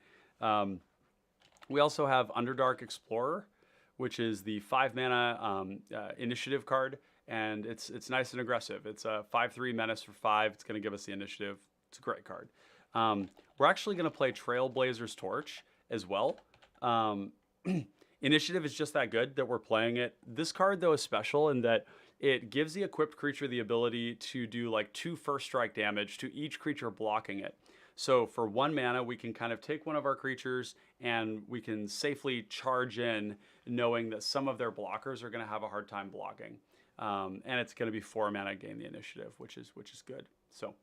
We also have Underdark Explorer, which is the 5 mana initiative card. And it's nice and aggressive. It's a 5/3 menace for 5. It's going to give us the initiative. It's a great card. We're actually going to play Trailblazer's Torch as well. Initiative is just that good that we're playing it. This card, though, is special in that it gives the equipped creature the ability to do like 2 first strike damage to each creature blocking it. So for 1 mana, we can kind of take one of our creatures and we can safely charge in knowing that some of their blockers are going to have a hard time blocking. And it's going to be 4 mana gain the initiative, which is good. So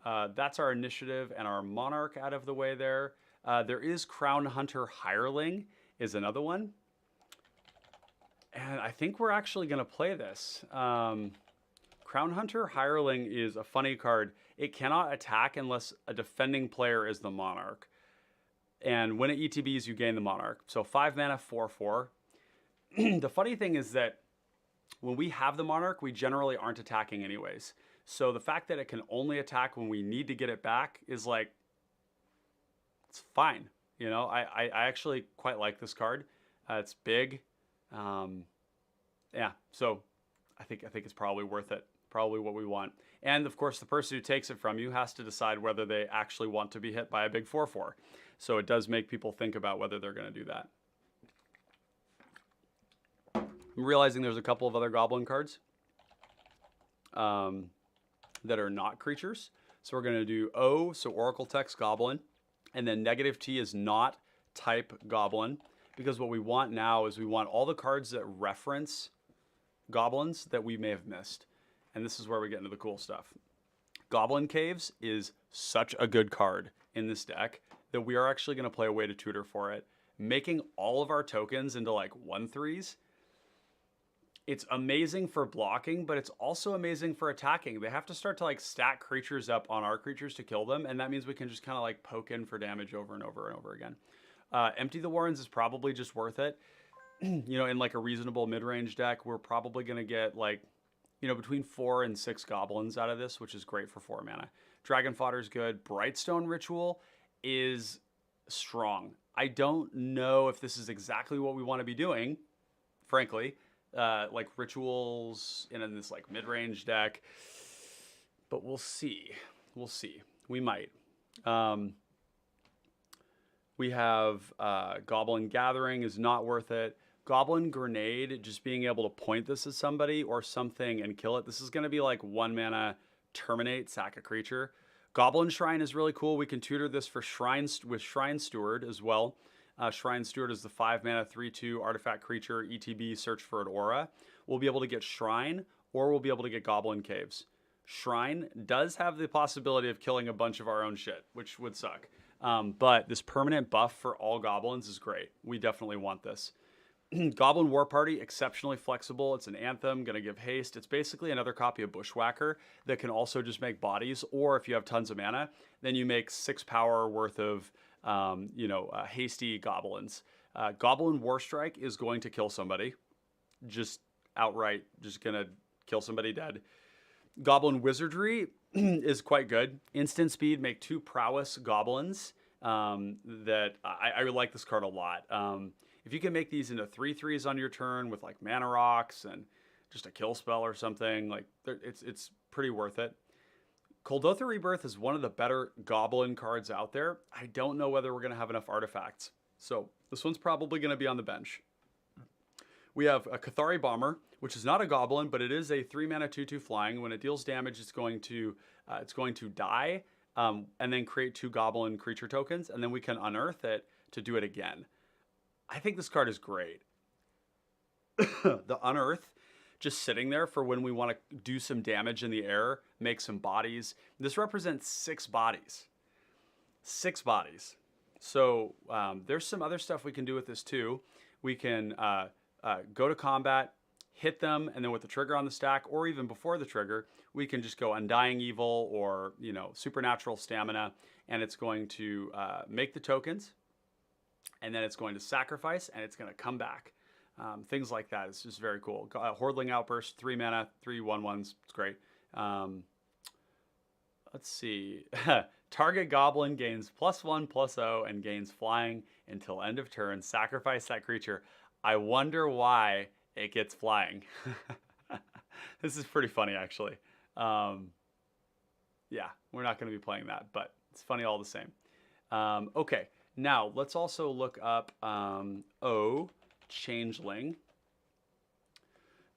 that's our initiative and our Monarch out of the way there. There is Crown Hunter Hireling is another one. And I think we're actually going to play this. Crown Hunter Hireling is a funny card. It cannot attack unless a defending player is the Monarch. And when it ETBs, you gain the Monarch. So 5 mana, 4/4. The funny thing is that when we have the Monarch, we generally aren't attacking anyways. So the fact that it can only attack when we need to get it back is like, it's fine. You know, I actually quite like this card. It's big. yeah, so I think it's probably worth it. Probably what we want. And of course, the person who takes it from you has to decide whether they actually want to be hit by a big 4/4. So it does make people think about whether they're going to do that. I'm realizing there's a couple of other goblin cards that are not creatures. So we're going to do O, so Oracle Text Goblin, and then -T is not type Goblin, because what we want now is we want all the cards that reference goblins that we may have missed. And this is where we get into the cool stuff. Goblin Caves is such a good card in this deck that we are actually going to play a way to tutor for it, making all of our tokens into like 1/3s. It's amazing for blocking, but it's also amazing for attacking. They have to start to like stack creatures up on our creatures to kill them, and that means we can just kind of like poke in for damage over and over and over again. Empty the Warrens is probably just worth it. You know, in like a reasonable mid-range deck, we're probably going to get like, you know, between 4 and 6 goblins out of this, which is great for 4 mana. Dragon Fodder is good. Brightstone Ritual is strong. I don't know if this is exactly what we want to be doing, frankly. Like rituals in this like mid-range deck, but we'll see. We'll see. We might. We have Goblin Gathering is not worth it. Goblin Grenade, just being able to point this at somebody or something and kill it. This is going to be like 1 mana, terminate, sack a creature. Goblin Shrine is really cool. We can tutor this for with Shrine Steward as well. Shrine Steward is the 5 mana, 3/2 artifact creature, ETB, search for an aura. We'll be able to get Shrine, or we'll be able to get Goblin Caves. Shrine does have the possibility of killing a bunch of our own shit, which would suck. But this permanent buff for all goblins is great. We definitely want this. Goblin War Party, exceptionally flexible. It's an anthem, going to give haste. It's basically another copy of Bushwacker that can also just make bodies, or if you have tons of mana, then you make 6 power worth of hasty goblins. Goblin Warstrike is going to kill somebody. Just outright, just going to kill somebody dead. Goblin Wizardry is quite good. Instant speed, make 2 prowess goblins. That I like this card a lot. If you can make these into 3/3s on your turn with like mana rocks and just a kill spell or something, like it's pretty worth it. Kuldotha Rebirth is one of the better goblin cards out there. I don't know whether we're going to have enough artifacts, so this one's probably going to be on the bench. We have a Cathari Bomber, which is not a goblin, but it is a 3 mana 2/2 flying. When it deals damage, it's going to die and then create 2 goblin creature tokens, and then we can unearth it to do it again. I think this card is great. The Unearth, just sitting there for when we want to do some damage in the air, make some bodies. This represents 6 bodies. 6 bodies. So there's some other stuff we can do with this too. We can go to combat, hit them, and then with the trigger on the stack, or even before the trigger, we can just go Undying Evil or Supernatural Stamina, and it's going to make the tokens, and then it's going to sacrifice, and it's going to come back. Things like that. It's just very cool. Hordling Outburst, 3 mana, 3 1/1s. It's great. Let's see. Target goblin gains +1/+0 and gains flying until end of turn. Sacrifice that creature. I wonder why it gets flying. This is pretty funny, actually. Yeah, we're not going to be playing that, but it's funny all the same. Okay, now let's also look up Changeling,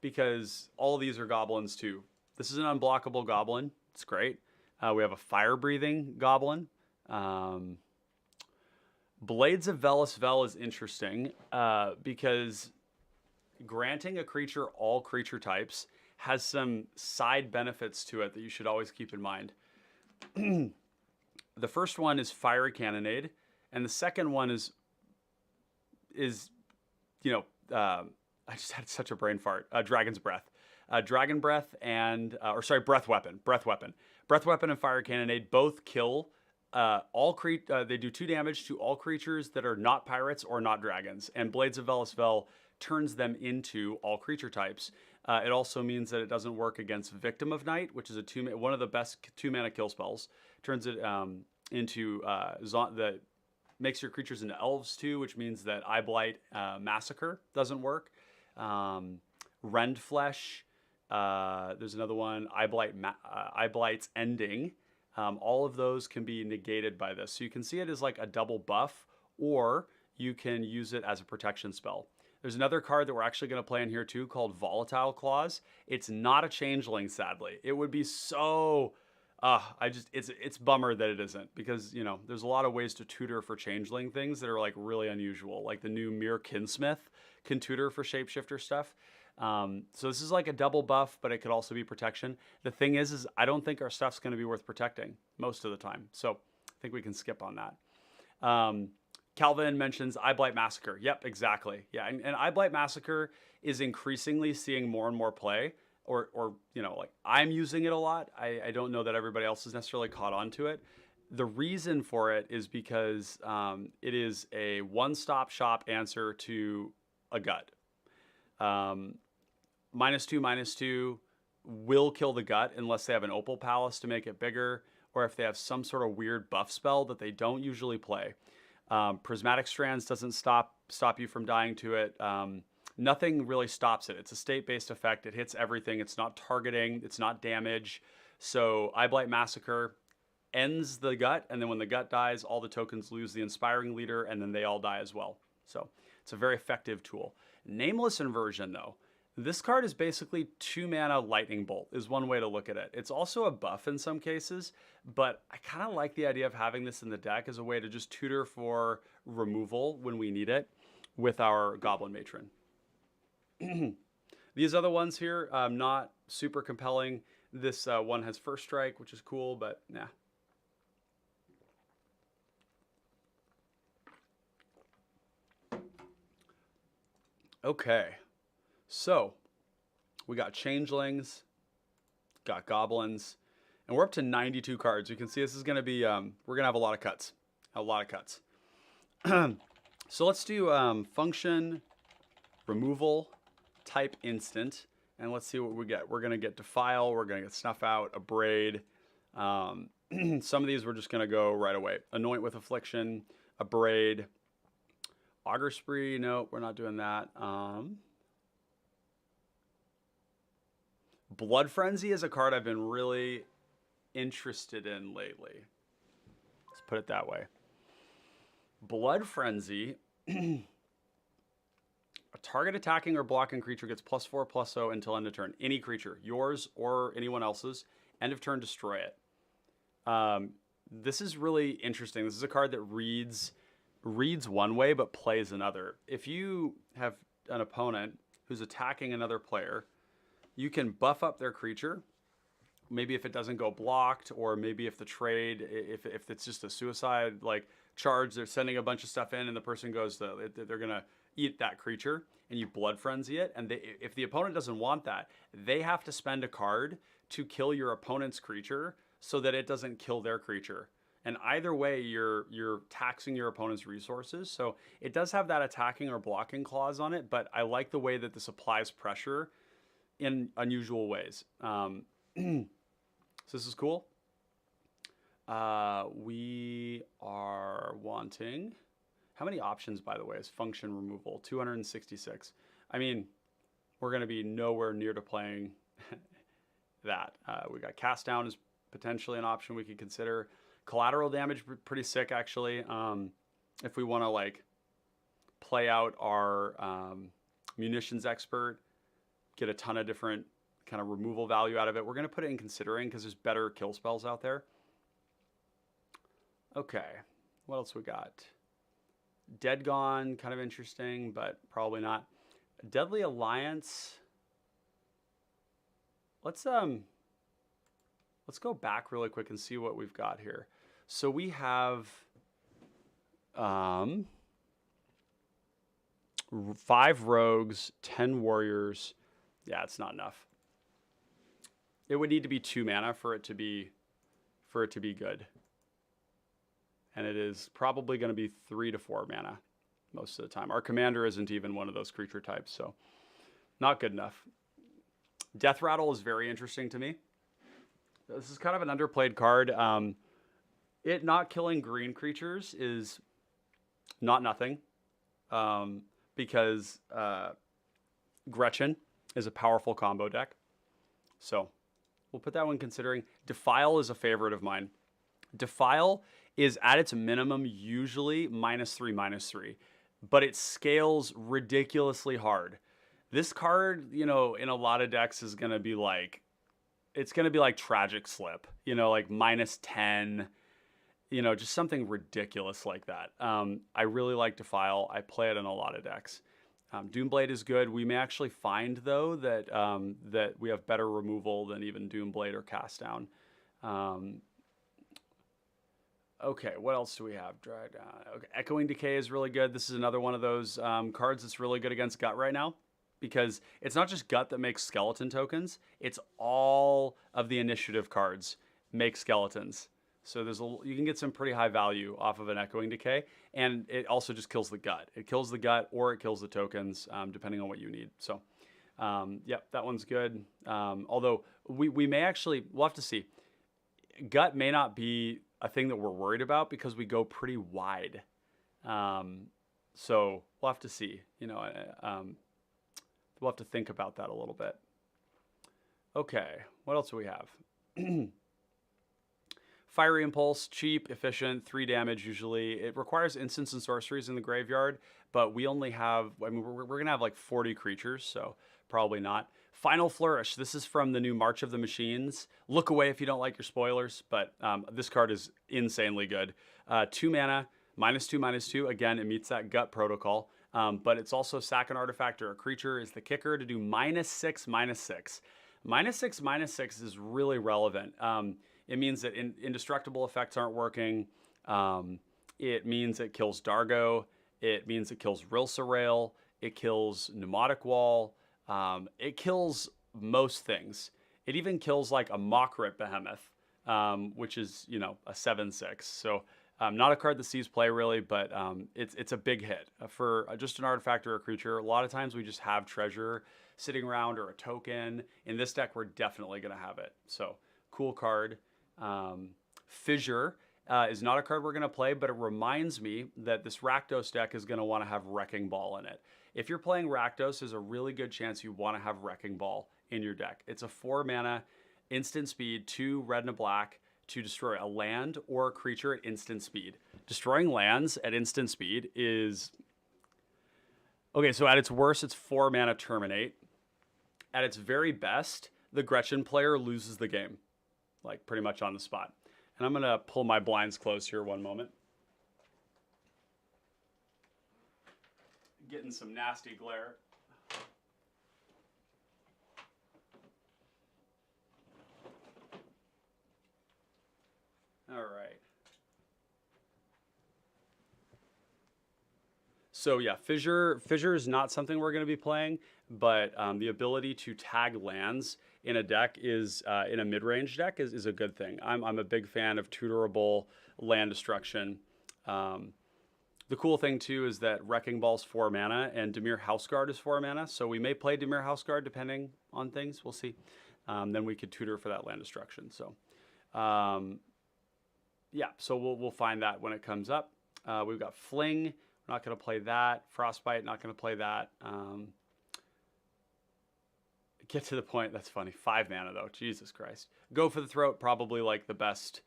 because all of these are goblins too. This is an unblockable goblin. It's great. We have a fire-breathing goblin. Blades of Velasvel is interesting because granting a creature all creature types has some side benefits to it that you should always keep in mind. The first one is Fiery Cannonade, and the second one is I just had such a brain fart. Dragon's Breath. Dragon Breath and, Breath Weapon. Breath Weapon and Fire Cannonade both kill they do 2 damage to all creatures that are not pirates or not dragons. And Blades of Velasvel turns them into all creature types. It also means that it doesn't work against Victim of Night, which is one of the best 2 mana kill spells. Turns it into that makes your creatures into elves too, which means that Eye Blight Massacre doesn't work. Rendflesh. There's another one, Eyeblight's Ending. All of those can be negated by this. So you can see it as like a double buff, or you can use it as a protection spell. There's another card that we're actually going to play in here too called Volatile Claws. It's not a changeling, sadly. It would be so... it's bummer that it isn't, because, you know, there's a lot of ways to tutor for changeling things that are like really unusual. Like the new Mere Kinsmith can tutor for shapeshifter stuff. So this is like a double buff, but it could also be protection. The thing is I don't think our stuff's going to be worth protecting most of the time. So I think we can skip on that. Calvin mentions Eyeblight Massacre. Yep, exactly. Yeah, and Eyeblight Massacre is increasingly seeing more and more play. Or you know, like I'm using it a lot. I don't know that everybody else has necessarily caught on to it. The reason for it is because it is a one-stop shop answer to a gut. -2/-2 will kill the gut unless they have an Opal Palace to make it bigger, or if they have some sort of weird buff spell that they don't usually play. Prismatic Strands doesn't stop you from dying to it. Nothing really stops it. It's a state-based effect. It hits everything. It's not targeting. It's not damage. So Eyeblight Massacre ends the gut, and then when the gut dies, all the tokens lose the Inspiring Leader, and then they all die as well. So it's a very effective tool. Nameless Inversion, though. This card is basically 2-mana Lightning Bolt, is one way to look at it. It's also a buff in some cases, but I kind of like the idea of having this in the deck as a way to just tutor for removal when we need it with our Goblin Matron. These other ones here, not super compelling. This one has First Strike, which is cool, but nah. Okay, so we got Changelings, got Goblins, and we're up to 92 cards. You can see this is going to be, we're going to have a lot of cuts. So let's do function, removal, type instant, and let's see what we get. We're going to get Defile, we're going to get Snuff Out, Abrade. Some of these we're just going to go right away. Anoint with Affliction, Abrade, Augur Spree, no, we're not doing that. Blood Frenzy is a card I've been really interested in lately. Let's put it that way. Blood Frenzy, a target attacking or blocking creature gets +4/+0 until end of turn. Any creature, yours or anyone else's, end of turn, destroy it. This is really interesting. This is a card that reads one way but plays another. If you have an opponent who's attacking another player, you can buff up their creature. Maybe if it doesn't go blocked, or maybe if the trade, if it's just a suicide like charge, they're sending a bunch of stuff in and the person goes, they're gonna eat that creature, and you Blood Frenzy it. And if the opponent doesn't want that, they have to spend a card to kill your opponent's creature so that it doesn't kill their creature. And either way, you're taxing your opponent's resources. So it does have that attacking or blocking clause on it, but I like the way that this applies pressure in unusual ways. So this is cool. We are wanting... How many options, by the way, is function removal? 266. I mean, we're going to be nowhere near to playing that. We got Cast Down is potentially an option we could consider. Collateral Damage, pretty sick, actually. If we want to, like, play out our Munitions Expert, get a ton of different kind of removal value out of it, we're going to put it in considering because there's better kill spells out there. Okay, what else we got? Dead Gone, kind of interesting, but probably not. Deadly Alliance. Let's go back really quick and see what we've got here. So we have 5 rogues, 10 warriors. Yeah, it's not enough. It would need to be 2 mana for it to be good. And it is probably going to be 3 to 4 mana most of the time. Our commander isn't even one of those creature types, so not good enough. Death Rattle is very interesting to me. This is kind of an underplayed card. It not killing green creatures is not nothing, because Gretchen is a powerful combo deck. So we'll put that one considering. Defile is a favorite of mine. Defile is at its minimum usually -3/-3, but it scales ridiculously hard. This card, you know, in a lot of decks is going to be like, it's going to be like Tragic Slip, you know, like -10, you know, just something ridiculous like that. I really like Defile. I play it in a lot of decks. Doomblade is good. We may actually find, though, that that we have better removal than even Doomblade or Cast Down. Okay, what else do we have? Okay, Echoing Decay is really good. This is another one of those cards that's really good against Gut right now, because it's not just Gut that makes skeleton tokens. It's all of the initiative cards make skeletons. So you can get some pretty high value off of an Echoing Decay, and it also just kills the Gut. It kills the Gut or it kills the tokens, depending on what you need. So, yep, that one's good. Although we may actually, we'll have to see. Gut may not be a thing that we're worried about because we go pretty wide. So we'll have to see. You know, we'll have to think about that a little bit. Okay, what else do we have? Fiery Impulse, cheap, efficient, 3 damage usually. It requires instants and sorceries in the graveyard, but we only have, I mean, we're going to have like 40 creatures, so probably not. Final Flourish. This is from the new March of the Machines. Look away if you don't like your spoilers, but this card is insanely good. 2 mana, -2/-2. Again, it meets that Gut protocol, but it's also sack an artifact or a creature is the kicker to do -6/-6. -6/-6 is really relevant. It means that indestructible effects aren't working. It means it kills Dargo. It means it kills Rilsarail. It kills Pneumatic Wall. It kills most things. It even kills like a Mockrit Behemoth, which is, you know, a 7/6. So not a card that sees play really, but it's a big hit for just an artifact or a creature. A lot of times we just have treasure sitting around or a token. In this deck, we're definitely going to have it. So cool card. Fissure is not a card we're going to play, but it reminds me that this Rakdos deck is going to want to have Wrecking Ball in it. If you're playing Rakdos, there's a really good chance you want to have Wrecking Ball in your deck. It's a 4 mana, instant speed, 2 red and a black to destroy a land or a creature at instant speed. Destroying lands at instant speed is... Okay, so at its worst, it's 4 mana Terminate. At its very best, the Gretchen player loses the game, like pretty much on the spot. And I'm going to pull my blinds close here one moment. Getting some nasty glare. All right. So yeah, Fissure is not something we're going to be playing, but the ability to tag lands in a deck is, in a mid-range deck, is a good thing. I'm a big fan of tutorable land destruction. The cool thing too is that Wrecking Ball's 4 mana and Dimir Houseguard is 4 mana, so we may play Dimir Houseguard depending on things. We'll see. Then we could tutor for that land destruction. So, yeah, so we'll find that when it comes up. We've got Fling. We're not going to play that. Frostbite. Not going to play that. Get to the point. That's funny. 5 mana though. Jesus Christ. Go for the Throat. Probably like the best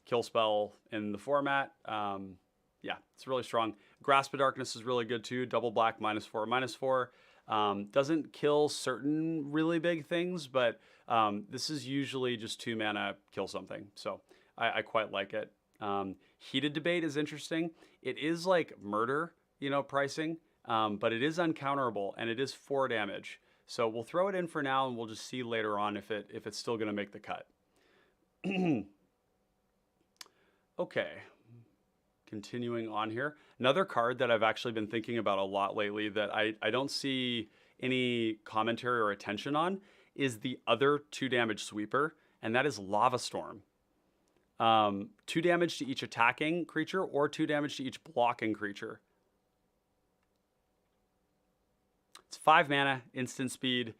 kill spell in the format. Yeah, it's really strong. Grasp of Darkness is really good too. Double black, -4/-4. Doesn't kill certain really big things, but this is usually just 2 mana, kill something. So I quite like it. Heated Debate is interesting. It is like murder, you know, pricing, but it is uncounterable and it is 4 damage. So we'll throw it in for now and we'll just see later on if it's still going to make the cut. Okay. Continuing on here, another card that I've actually been thinking about a lot lately that I don't see any commentary or attention on is the other 2 damage sweeper, and that is Lava Storm. 2 damage to each attacking creature or 2 damage to each blocking creature. It's 5 mana, instant speed.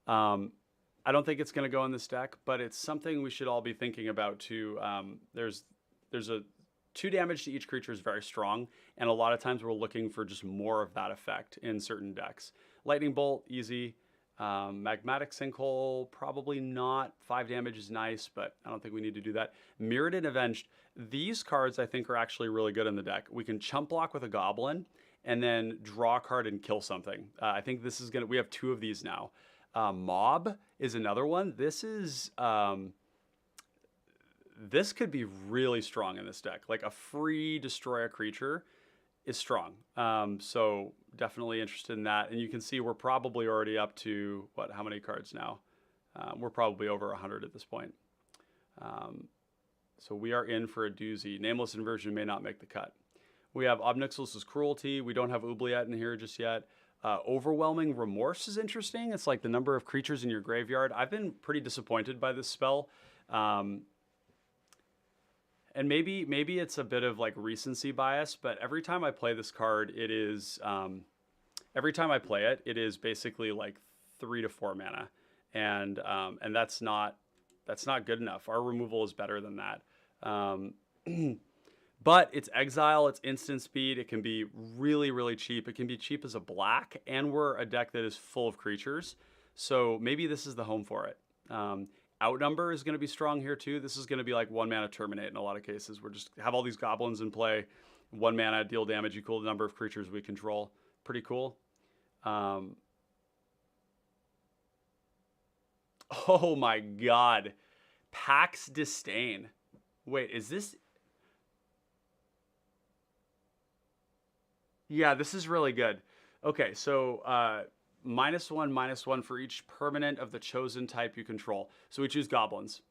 I don't think it's going to go in this deck, but it's something we should all be thinking about too. There's a 2 damage to each creature is very strong, and a lot of times we're looking for just more of that effect in certain decks. Lightning Bolt, easy. Magmatic Sinkhole, probably not. 5 damage is nice, but I don't think we need to do that. Mirrored and Avenged. These cards I think are actually really good in the deck. We can chump block with a Goblin and then draw a card and kill something. I think this is gonna, we have 2 of these now. Mob is another one. This is, this could be really strong in this deck. Like a free destroy a creature is strong. So definitely interested in that. And you can see we're probably already up to, what, how many cards now? We're probably over 100 at this point. So we are in for a doozy. Nameless Inversion may not make the cut. We have Obnixilus's Cruelty. We don't have Oubliette in here just yet. Overwhelming Remorse is interesting. It's like the number of creatures in your graveyard. I've been pretty disappointed by this spell. And maybe it's a bit of like recency bias, but every time I play this card, it is every time I play it, it is basically like 3 to 4 mana, and that's not good enough. Our removal is better than that. But it's exile, it's instant speed. It can be really, really cheap. It can be cheap as a black, and we're a deck that is full of creatures, so maybe this is the home for it. Outnumber is going to be strong here too. This is going to be like 1 mana Terminate in a lot of cases. We're just have all these goblins in play. 1 mana, deal damage, equal the number of creatures we control. Pretty cool. Oh my god. Pax Disdain. Wait, is this... Yeah, this is really good. Okay, so... -1/-1 for each permanent of the chosen type you control. So we choose goblins.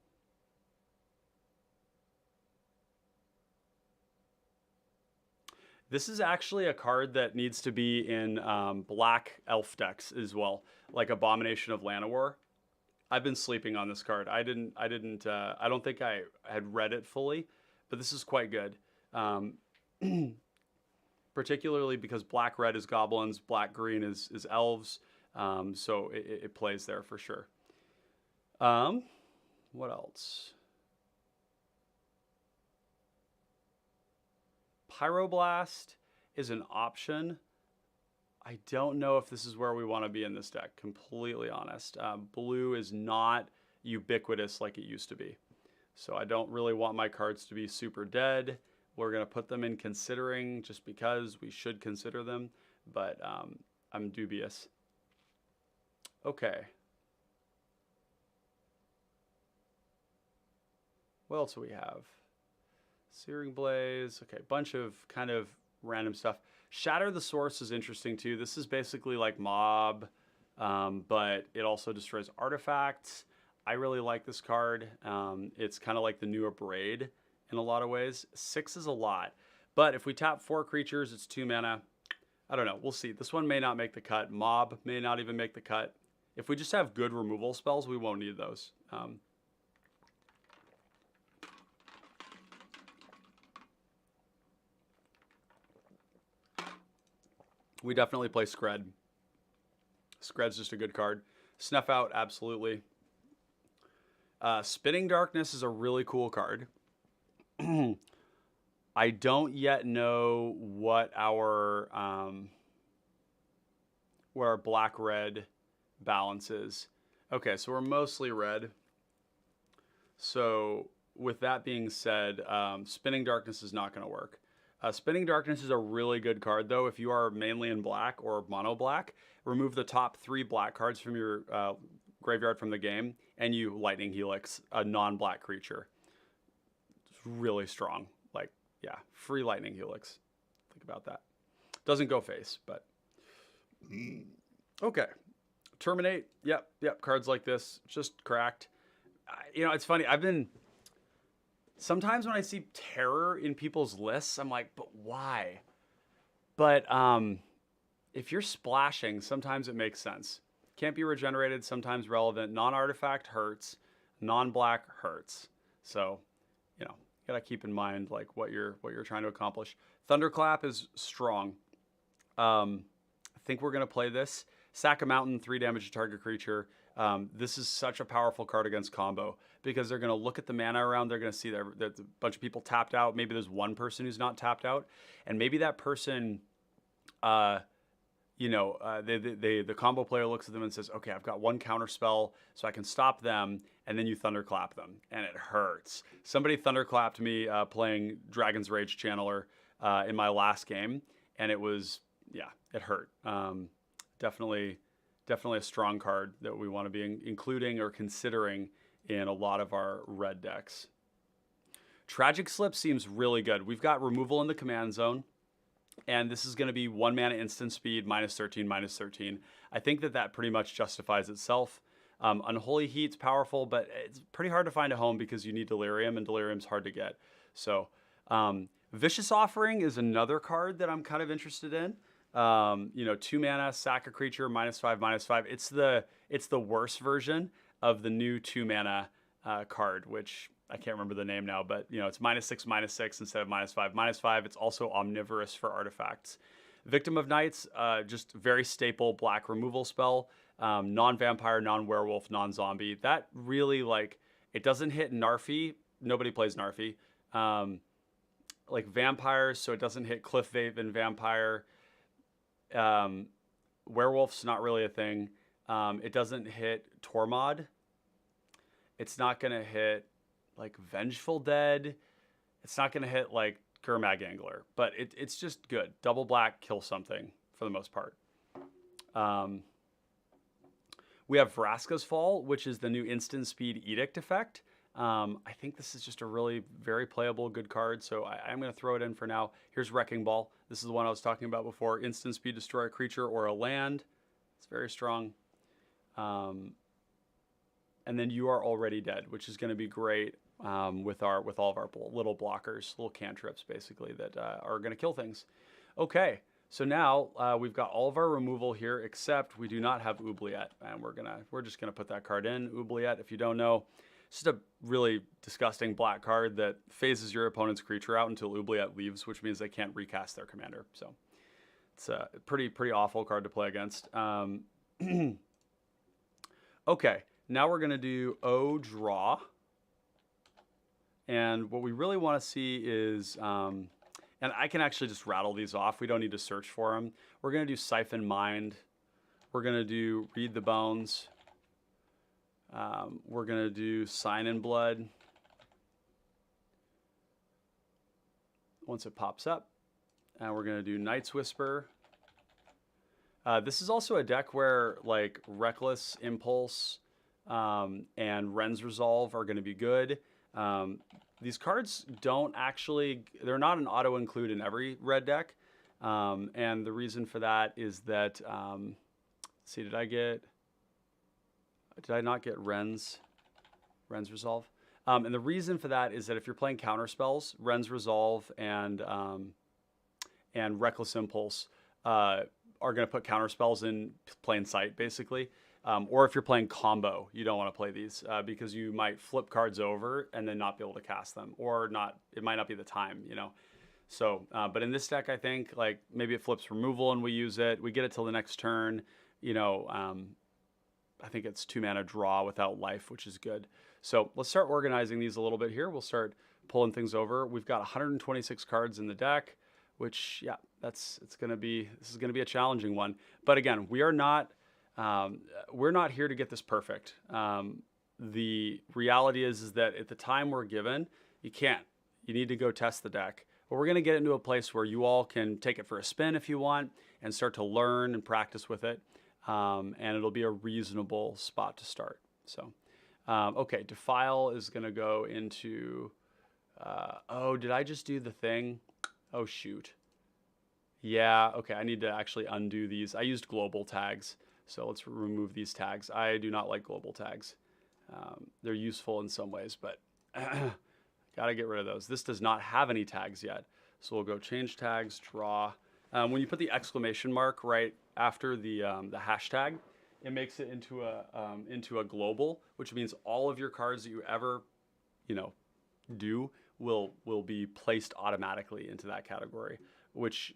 This is actually a card that needs to be in black elf decks as well, like Abomination of Llanowar. I've been sleeping on this card. I don't think I had read it fully, but this is quite good. Particularly because black-red is goblins, black-green is elves, so it plays there for sure. What else? Pyroblast is an option. I don't know if this is where we want to be in this deck, completely honest. Blue is not ubiquitous like it used to be, so I don't really want my cards to be super dead. We're going to put them in considering just because we should consider them, but I'm dubious. Okay. What else do we have? Searing Blaze. Okay, bunch of kind of random stuff. Shatter the Source is interesting too. This is basically like Mob, but it also destroys artifacts. I really like this card. It's kind of like the new Abrade in a lot of ways. 6 is a lot, but if we tap 4 creatures, it's 2 mana. I don't know. We'll see. This one may not make the cut. Mob may not even make the cut. If we just have good removal spells, we won't need those. We definitely play Skred. Skred's just a good card. Snuff Out, absolutely. Spinning Darkness is a really cool card. I don't yet know what our black-red balance is. Okay, so we're mostly red. So with that being said, Spinning Darkness is not going to work. Spinning Darkness is a really good card, though. If you are mainly in black or mono black, remove the top 3 black cards from your graveyard from the game, and you Lightning Helix a non-black creature. It's really strong. Like, yeah, free Lightning Helix. Think about that. Doesn't go face, but okay. Terminate. Yep. Cards like this just cracked. You know, it's funny. Sometimes when I see terror in people's lists, I'm like, but why? But if you're splashing, sometimes it makes sense. Can't be regenerated, sometimes relevant. Non-artifact hurts. Non-black hurts. So, you know, you gotta keep in mind like what you're trying to accomplish. Thunderclap is strong. I think we're gonna play this. Sack a mountain, 3 damage to target creature. This is such a powerful card against combo because they're going to look at the mana around. They're going to see that there's a bunch of people tapped out. Maybe there's one person who's not tapped out. And maybe that person the combo player looks at them and says, okay, I've got one counter spell, so I can stop them, and then you thunderclap them, and it hurts. Somebody thunderclapped me playing Dragon's Rage Channeler in my last game, and it was, yeah, it hurt. Definitely a strong card that we want to be including or considering in a lot of our red decks. Tragic Slip seems really good. We've got removal in the command zone, and this is going to be 1 mana instant speed, -13, -13. I think that pretty much justifies itself. Unholy Heat's powerful, but it's pretty hard to find a home because you need Delirium, and Delirium's hard to get. So Vicious Offering is another card that I'm kind of interested in. 2 mana, sack a creature, -5/-5. It's the worst version of the new 2 mana card, which I can't remember the name now, but it's -6/-6 instead of -5/-5. It's also omnivorous for artifacts. Victim of Nights, just very staple black removal spell. Non-vampire, non-werewolf, non-zombie. That really, it doesn't hit Narfi. Nobody plays Narfi. Like vampires, so it doesn't hit Cliffhaven Vampire. Werewolf's not really a thing. It doesn't hit Tormod. It's not going to hit Vengeful Dead. It's not going to hit Gurmag Angler, but it's just good. Double black, kill something for the most part. We have Vraska's Fall, which is the new instant speed edict effect. I think this is just a really very playable good card, so I'm going to throw it in for now. Here's Wrecking Ball. This is the one I was talking about before. Instant speed, destroy a creature or a land. It's very strong. And then You Are Already Dead, which is going to be great with all of our little blockers, little cantrips, basically, that are going to kill things. Okay, so now we've got all of our removal here, except we do not have Oubliette, and we're just gonna put that card in. Oubliette, if you don't know, it's just a really disgusting black card that phases your opponent's creature out until Oubliette leaves, which means they can't recast their commander. So it's a pretty awful card to play against. Okay, now we're gonna do Draw. And what we really want to see is, and I can actually just rattle these off. We don't need to search for them. We're going to do Siphon Mind. We're going to do Read the Bones. We're going to do Sign in Blood. Once it pops up. And we're going to do Night's Whisper. This is also a deck where Reckless Impulse and Ren's Resolve are going to be good. These cards they're not an auto include in every red deck. And the reason for that is that, let's see, did I not get Ren's Resolve? And the reason for that is that if you're playing counter spells, Ren's Resolve and Reckless Impulse, are going to put counter spells in plain sight, basically. Or if you're playing combo, you don't want to play these because you might flip cards over and then not be able to cast them, or it might not be the time, So, but in this deck, I think maybe it flips removal and we use it. We get it till the next turn. I think it's 2 mana draw without life, which is good. So let's start organizing these a little bit here. We'll start pulling things over. We've got 126 cards in the deck, which this is going to be a challenging one. But again, we're not here to get this perfect. The reality is that at the time we're given, you can't. You need to go test the deck. But we're going to get into a place where you all can take it for a spin if you want and start to learn and practice with it. And it'll be a reasonable spot to start. So, okay, Defile is going to go into... did I just do the thing? Oh, shoot. Yeah, okay, I need to actually undo these. I used global tags. So let's remove these tags. I do not like global tags. They're useful in some ways, but gotta get rid of those. This does not have any tags yet. So we'll go change tags, draw. When you put the exclamation mark right after the hashtag, it makes it into a global, which means all of your cards that you ever, do will be placed automatically into that category, which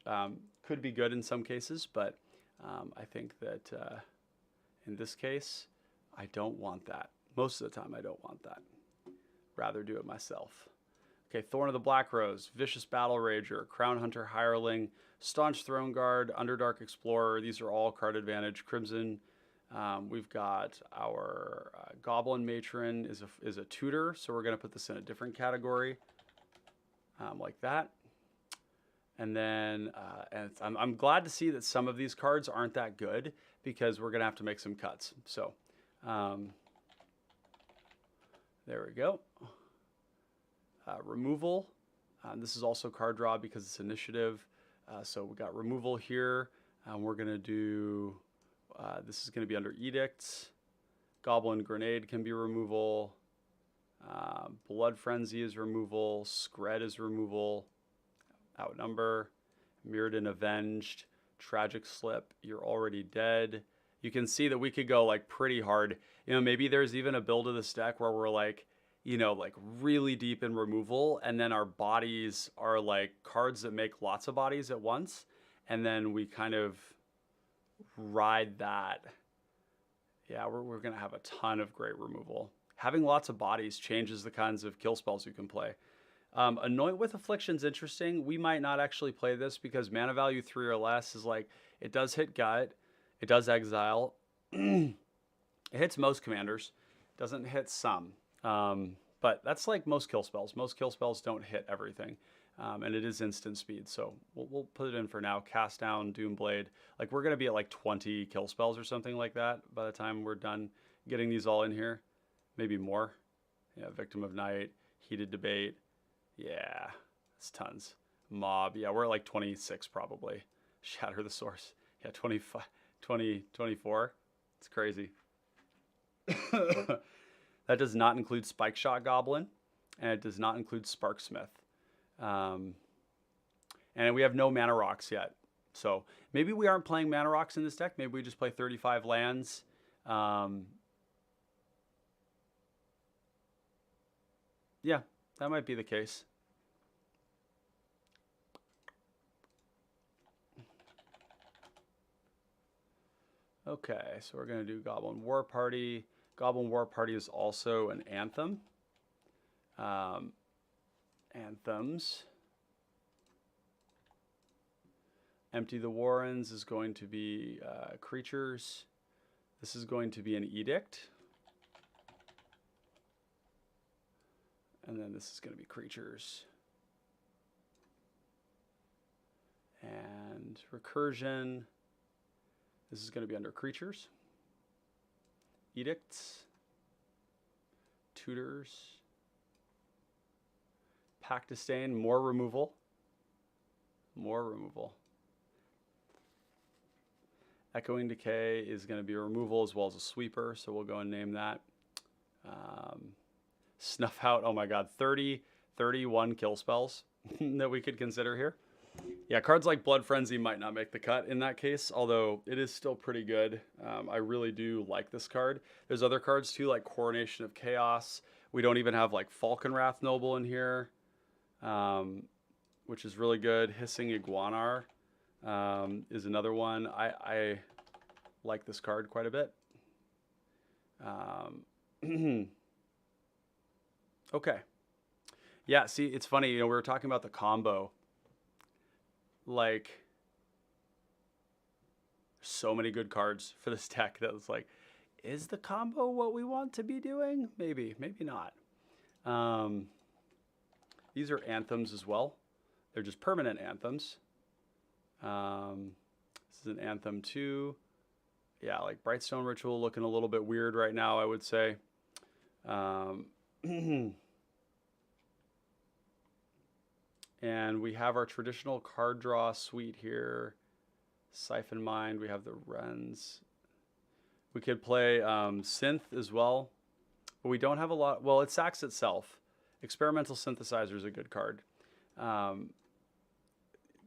could be good in some cases, but I think that in this case, I don't want that. Most of the time, I don't want that. Rather do it myself. Okay, Thorn of the Black Rose, Vicious Battle Rager, Crown Hunter Hireling, Staunch Throne Guard, Underdark Explorer. These are all card advantage. Crimson. We've got our Goblin Matron is a tutor, so we're going to put this in a different category, like that. And then I'm glad to see that some of these cards aren't that good because we're going to have to make some cuts. So there we go. Removal. This is also card draw because it's initiative. So we got removal here. We're going to do, this is going to be under edicts. Goblin Grenade can be removal. Blood Frenzy is removal. Scred is removal. Outnumber. Mirrodin Avenged. Tragic Slip. You're already dead. You can see that we could go like pretty hard. You know, maybe there's even a build of this deck where we're like, you know, like really deep in removal, and then our bodies are like cards that make lots of bodies at once, and then we kind of ride that. Yeah, we're gonna have a ton of great removal. Having lots of bodies changes the kinds of kill spells you can play. Anoint with Affliction's interesting. We might not actually play this because mana value 3 or less is like, it does hit gut, it does exile, it hits most commanders, doesn't hit some. But that's like most kill spells. Most kill spells don't hit everything. And it is instant speed. So we'll put it in for now. Cast Down, Doomblade. Like we're going to be at like 20 kill spells or something like that by the time we're done getting these all in here. Maybe more. Yeah, Victim of Night, Heated Debate. Yeah, it's tons. Mob. Yeah, we're at like 26 probably. Shatter the Source. Yeah, 25, 20, 24. It's crazy. That does not include Spike Shot Goblin, and it does not include Sparksmith. And we have no Mana Rocks yet. So maybe we aren't playing Mana Rocks in this deck. Maybe we just play 35 lands. Yeah, that might be the case. Okay, so we're going to do Goblin War Party. Goblin War Party is also an anthem. Anthems. Empty the Warrens is going to be creatures. This is going to be an edict. And then this is going to be creatures. And recursion. This is going to be under creatures. Edicts, tutors, Pact Disdain, more removal, Echoing Decay is going to be a removal as well as a sweeper, so we'll go and name that. Snuff Out, oh my god, 31 kill spells that we could consider here. Yeah, cards like Blood Frenzy might not make the cut in that case, although it is still pretty good. I really do like this card. There's other cards too, like Coronation of Chaos. We don't even have like Falconwrath Noble in here, which is really good. Hissing Iguanar is another one. I like this card quite a bit. Okay. Yeah, see, it's funny, you know, we were talking about the combo. Like, so many good cards for this deck that was like, is the combo what we want to be doing? Maybe, maybe not. These are anthems as well. They're just permanent anthems. This is an anthem too. Yeah, like Brightstone Ritual looking a little bit weird right now, I would say. And we have our traditional card draw suite here. Siphon Mind, we have the Wrens. We could play Synth as well, but we don't have a lot. Well, it sacks itself. Experimental Synthesizer is a good card.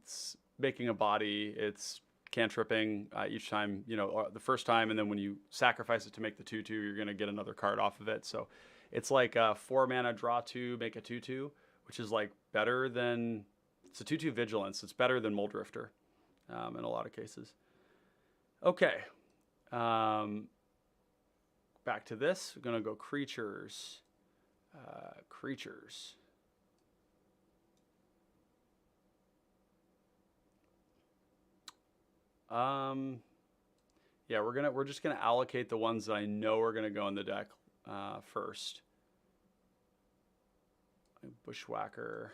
It's making a body, it's cantripping each time, you know, the first time, and then when you sacrifice it to make the 2/2, you're going to get another card off of it. So it's like 4 mana, draw 2, make a 2/2. Which is like better than, it's a 2/2 Vigilance. It's better than Muldrifter in a lot of cases. Okay. Back to this. We're going to go creatures. Creatures. Yeah, we're just gonna allocate the ones that I know are gonna go in the deck first. Bushwacker,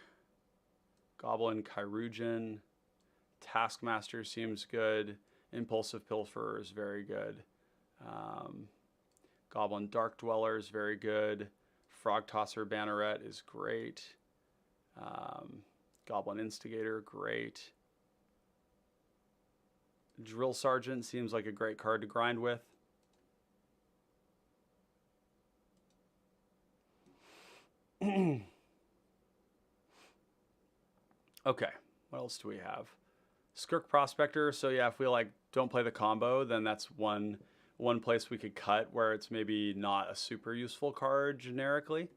Goblin Chirurgeon, Taskmaster seems good. Impulsive Pilferer is very good. Goblin Dark Dweller is very good. Frog Tosser Banneret is great. Goblin Instigator, great. Drill Sergeant seems like a great card to grind with. Okay, what else do we have? Skirk Prospector. So yeah, if we like don't play the combo, then that's one place we could cut where it's maybe not a super useful card generically.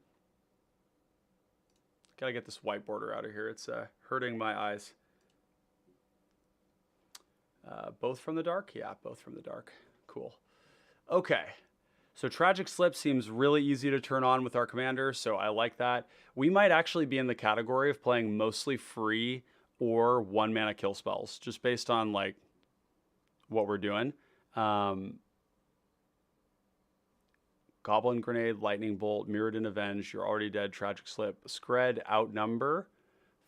Gotta get this white border out of here. It's hurting my eyes. Both from the dark? Yeah, both from the dark. Cool. Okay. So Tragic Slip seems really easy to turn on with our commander, so I like that. We might actually be in the category of playing mostly free or 1 mana kill spells, just based on like what we're doing. Goblin Grenade, Lightning Bolt, Mirrodin Avenge, You're Already Dead, Tragic Slip, Scred, Outnumber,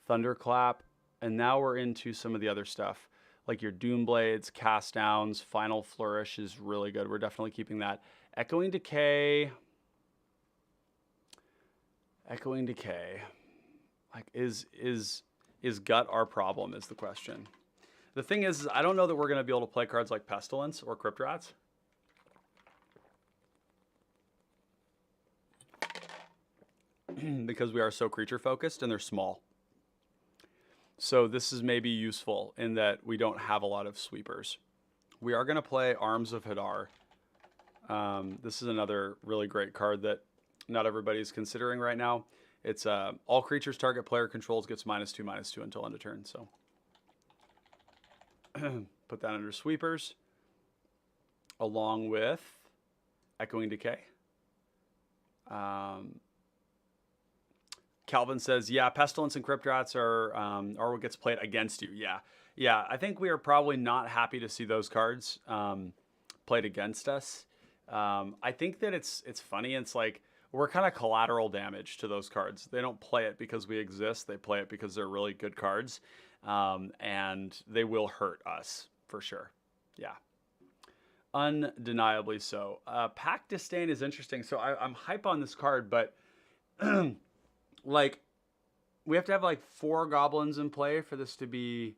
Thunderclap, and now we're into some of the other stuff. Like your Doomblades, Cast Downs, Final Flourish is really good. We're definitely keeping that. Echoing Decay. Like is gut our problem is the question. The thing is I don't know that we're going to be able to play cards like Pestilence or Crypt Rats. Because we are so creature focused and they're small. So this is maybe useful in that we don't have a lot of sweepers. We are going to play Arms of Hadar. This is another really great card that not everybody's considering right now. It's all creatures target player controls gets -2/-2 until end of turn. So put that under sweepers along with Echoing Decay. Calvin says, yeah, Pestilence and Crypt Rats are what gets played against you. Yeah. I think we are probably not happy to see those cards played against us. I think that it's funny. It's like we're kind of collateral damage to those cards. They don't play it because we exist. They play it because they're really good cards, and they will hurt us for sure. Yeah, undeniably so. Pack Disdain is interesting. So I'm hype on this card, but like we have to have like 4 goblins in play for this to be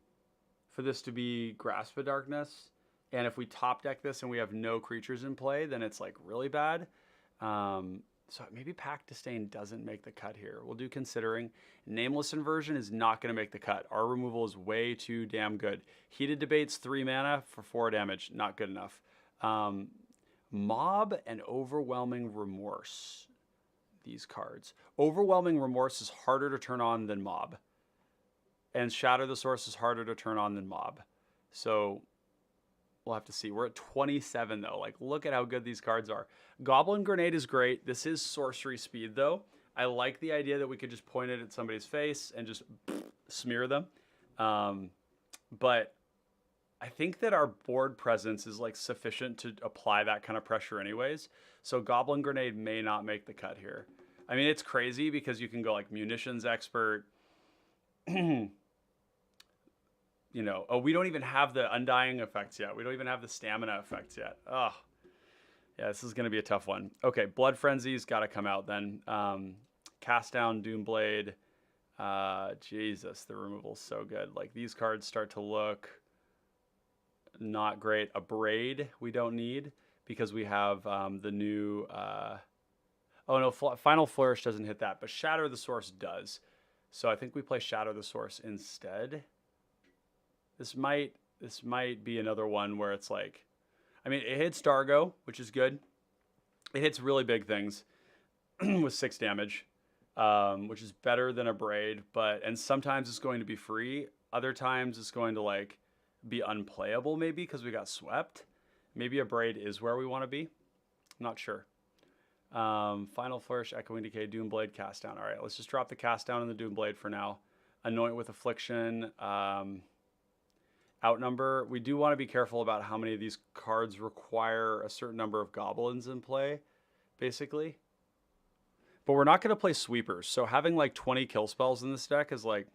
Grasp of Darkness. And if we top deck this and we have no creatures in play, then it's like really bad. So maybe Pack Disdain doesn't make the cut here. We'll do Considering. Nameless Inversion is not going to make the cut. Our removal is way too damn good. Heated Debates, 3 mana for 4 damage. Not good enough. Mob and Overwhelming Remorse. These cards. Overwhelming Remorse is harder to turn on than Mob. And Shatter the Source is harder to turn on than Mob. So we'll have to see. We're at 27 though. Like look at how good these cards are. Goblin Grenade is great. This is sorcery speed though. I like the idea that we could just point it at somebody's face and just smear them. But I think that our board presence is like sufficient to apply that kind of pressure anyways. So Goblin Grenade may not make the cut here. I mean, it's crazy because you can go like Munitions Expert. You know, oh, we don't even have the Undying effects yet. We don't even have the Stamina effects yet. Oh, yeah, this is going to be a tough one. Okay, Blood Frenzy's got to come out then. Cast Down, Doomblade. Jesus, the removal's so good. Like, these cards start to look not great. A Braid we don't need because we have the new... oh, no, Final Flourish doesn't hit that, but Shatter the Source does. So I think we play Shatter the Source instead. This might be another one where it's like, I mean, it hits Dargo, which is good. It hits really big things with 6 damage, which is better than a Braid. And sometimes it's going to be free. Other times it's going to like be unplayable maybe because we got swept. Maybe a Braid is where we want to be. I'm not sure. Final Flourish, Echoing Decay, Doomblade, Cast Down. All right, let's just drop the Cast Down and the Doomblade for now. Anoint with Affliction. outnumber. We do want to be careful about how many of these cards require a certain number of goblins in play, basically. But we're not going to play sweepers, so having like 20 kill spells in this deck is like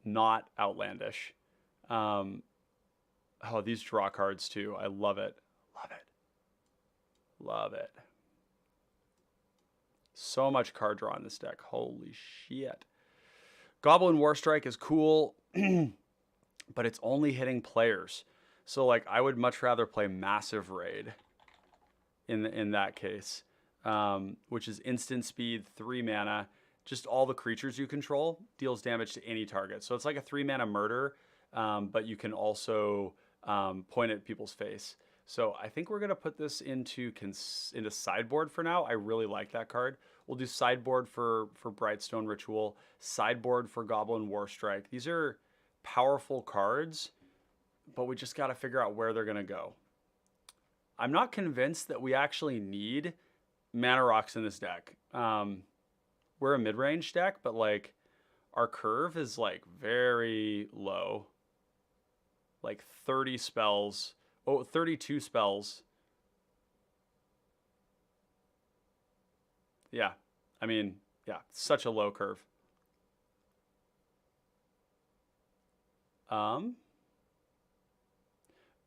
not outlandish. Oh, these draw cards too. I love it. Love it. Love it. So much card draw in this deck. Holy shit. Goblin Warstrike is cool, but it's only hitting players. So like I would much rather play Massive Raid in that case, which is instant speed, 3 mana. Just all the creatures you control deals damage to any target. So it's like a 3 mana murder, but you can also point at people's face. So I think we're going to put this into sideboard for now. I really like that card. We'll do sideboard for Brightstone Ritual, sideboard for Goblin Warstrike. These are powerful cards, but we just got to figure out where they're going to go. I'm not convinced that we actually need mana rocks in this deck. We're a mid-range deck, but like our curve is like very low. Like 30 spells. Oh, 32 spells. Yeah. I mean, yeah, such a low curve.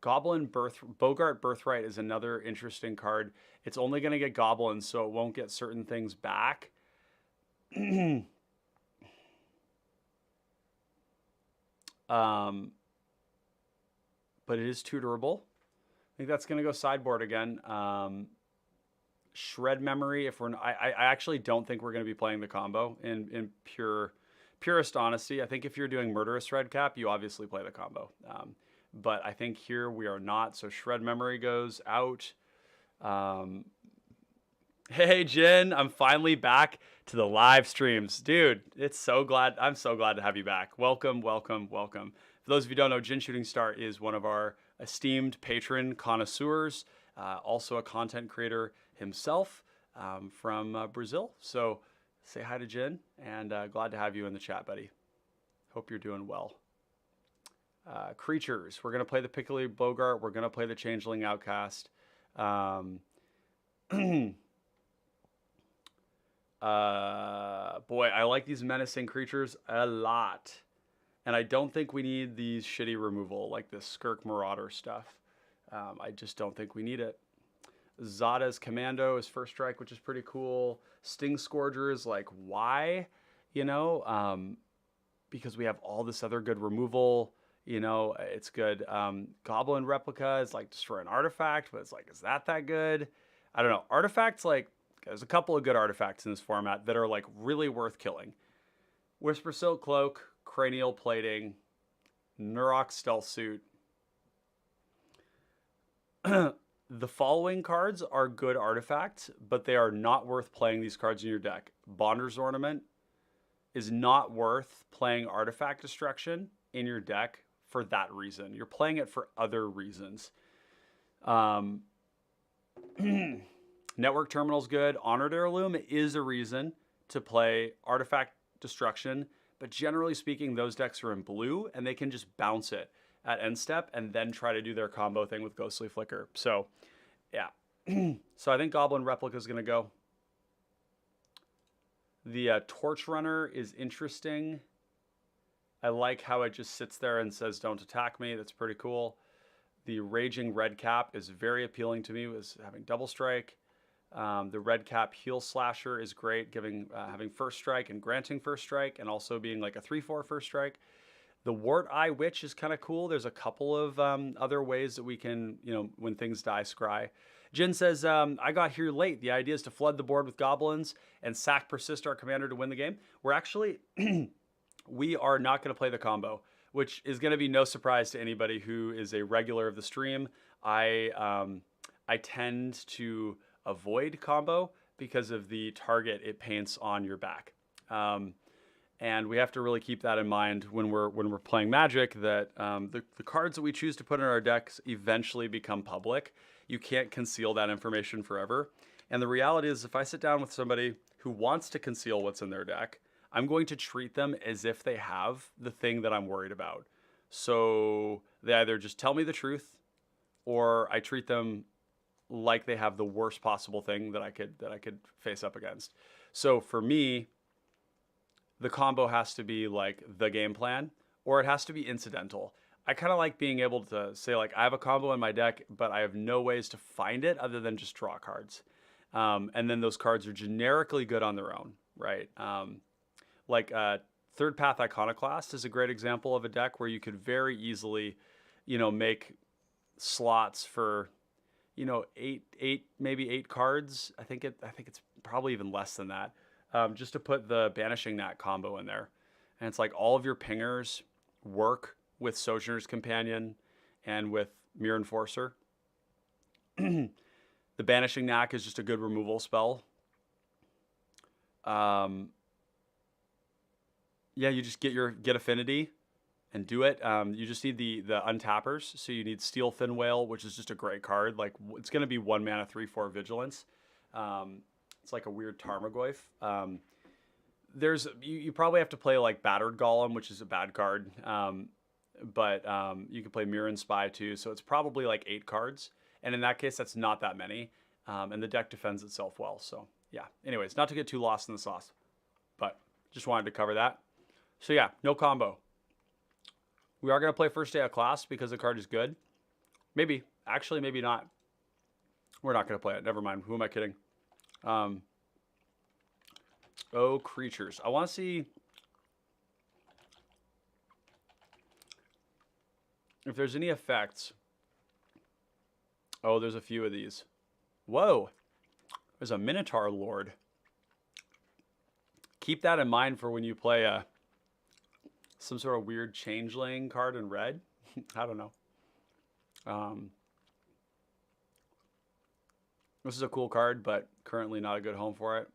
Bogart Birthright is another interesting card. It's only going to get goblins, so it won't get certain things back. But it is tutorable. I think that's going to go sideboard again. Shred Memory. If we're, I actually don't think we're going to be playing the combo in purest honesty. I think if you're doing Murderous Redcap, you obviously play the combo. But I think here we are not. So Shred Memory goes out. Hey, Jen, I'm finally back to the live streams. Dude, I'm so glad to have you back. Welcome, welcome, welcome. For those of you who don't know, Jen Shooting Star is one of our esteemed patron connoisseurs, also a content creator himself from Brazil. So say hi to Jen, and glad to have you in the chat, buddy. Hope you're doing well. Creatures. We're going to play the Piccoli Bogart. We're going to play the Changeling Outcast. Boy, I like these menacing creatures a lot. And I don't think we need these shitty removal, like this Skirk Marauder stuff. I just don't think we need it. Zada's Commando is first strike, which is pretty cool. Sting Scourger is like, why? You know, because we have all this other good removal. You know, it's good. Goblin Replica is like destroy an artifact, but it's like, is that good? I don't know. Artifacts, like, there's a couple of good artifacts in this format that are like really worth killing. Whisper Silk Cloak, Cranial Plating, Nurok Stealth Suit. The following cards are good artifacts, but they are not worth playing these cards in your deck. Bonder's Ornament is not worth playing Artifact Destruction in your deck for that reason. You're playing it for other reasons. Network Terminal's good. Honored Heirloom is a reason to play Artifact Destruction, but generally speaking, those decks are in blue, and they can just bounce it at end step and then try to do their combo thing with Ghostly Flicker. So, yeah. So I think Goblin Replica is going to go. The Torch Runner is interesting. I like how it just sits there and says, don't attack me. That's pretty cool. The Raging Redcap is very appealing to me, as having double strike. The Redcap Heel Slasher is great, having first strike and granting first strike, and also being like a 3/4 first strike. The Wart Eye Witch is kind of cool. There's a couple of other ways that we can, you know, when things die, scry. Jin says, I got here late. The idea is to flood the board with goblins and sack Persist, our commander, to win the game. We're actually, we are not going to play the combo, which is going to be no surprise to anybody who is a regular of the stream. I tend to avoid combo because of the target it paints on your back. And we have to really keep that in mind when we're playing Magic, that the cards that we choose to put in our decks eventually become public. You can't conceal that information forever. And the reality is, if I sit down with somebody who wants to conceal what's in their deck, I'm going to treat them as if they have the thing that I'm worried about. So they either just tell me the truth, or I treat them like they have the worst possible thing that I could face up against. So for me, the combo has to be like the game plan, or it has to be incidental. I kind of like being able to say, like, I have a combo in my deck, but I have no ways to find it other than just draw cards. And then those cards are generically good on their own, right? Like Third Path Iconoclast is a great example of a deck where you could very easily, make slots for, maybe eight cards. I think it's probably even less than that. Just to put the Banishing Gnat combo in there. And it's like all of your pingers work with Sojourner's Companion and with Mirror Enforcer. The Banishing Gnat is just a good removal spell. Yeah, you just get Affinity and do it. You just need the untappers. So you need Steel Fin Whale, which is just a great card. Like, it's going to be 1 mana, 3/4 Vigilance. It's like a weird Tarmogoyf. You probably have to play like Battered Golem, which is a bad card. But you can play Mirror and Spy too. So it's probably like 8 cards. And in that case, that's not that many. And the deck defends itself well. So yeah, anyways, not to get too lost in the sauce, but just wanted to cover that. So yeah, no combo. We are going to play First Day of Class because the card is good. Maybe. Actually, maybe not. We're not going to play it. Never mind. Who am I kidding? Oh, creatures. I want to see if there's any effects. Oh, there's a few of these. Whoa. There's a Minotaur Lord. Keep that in mind for when you play some sort of weird changeling card in red. I don't know. This is a cool card, but currently not a good home for it.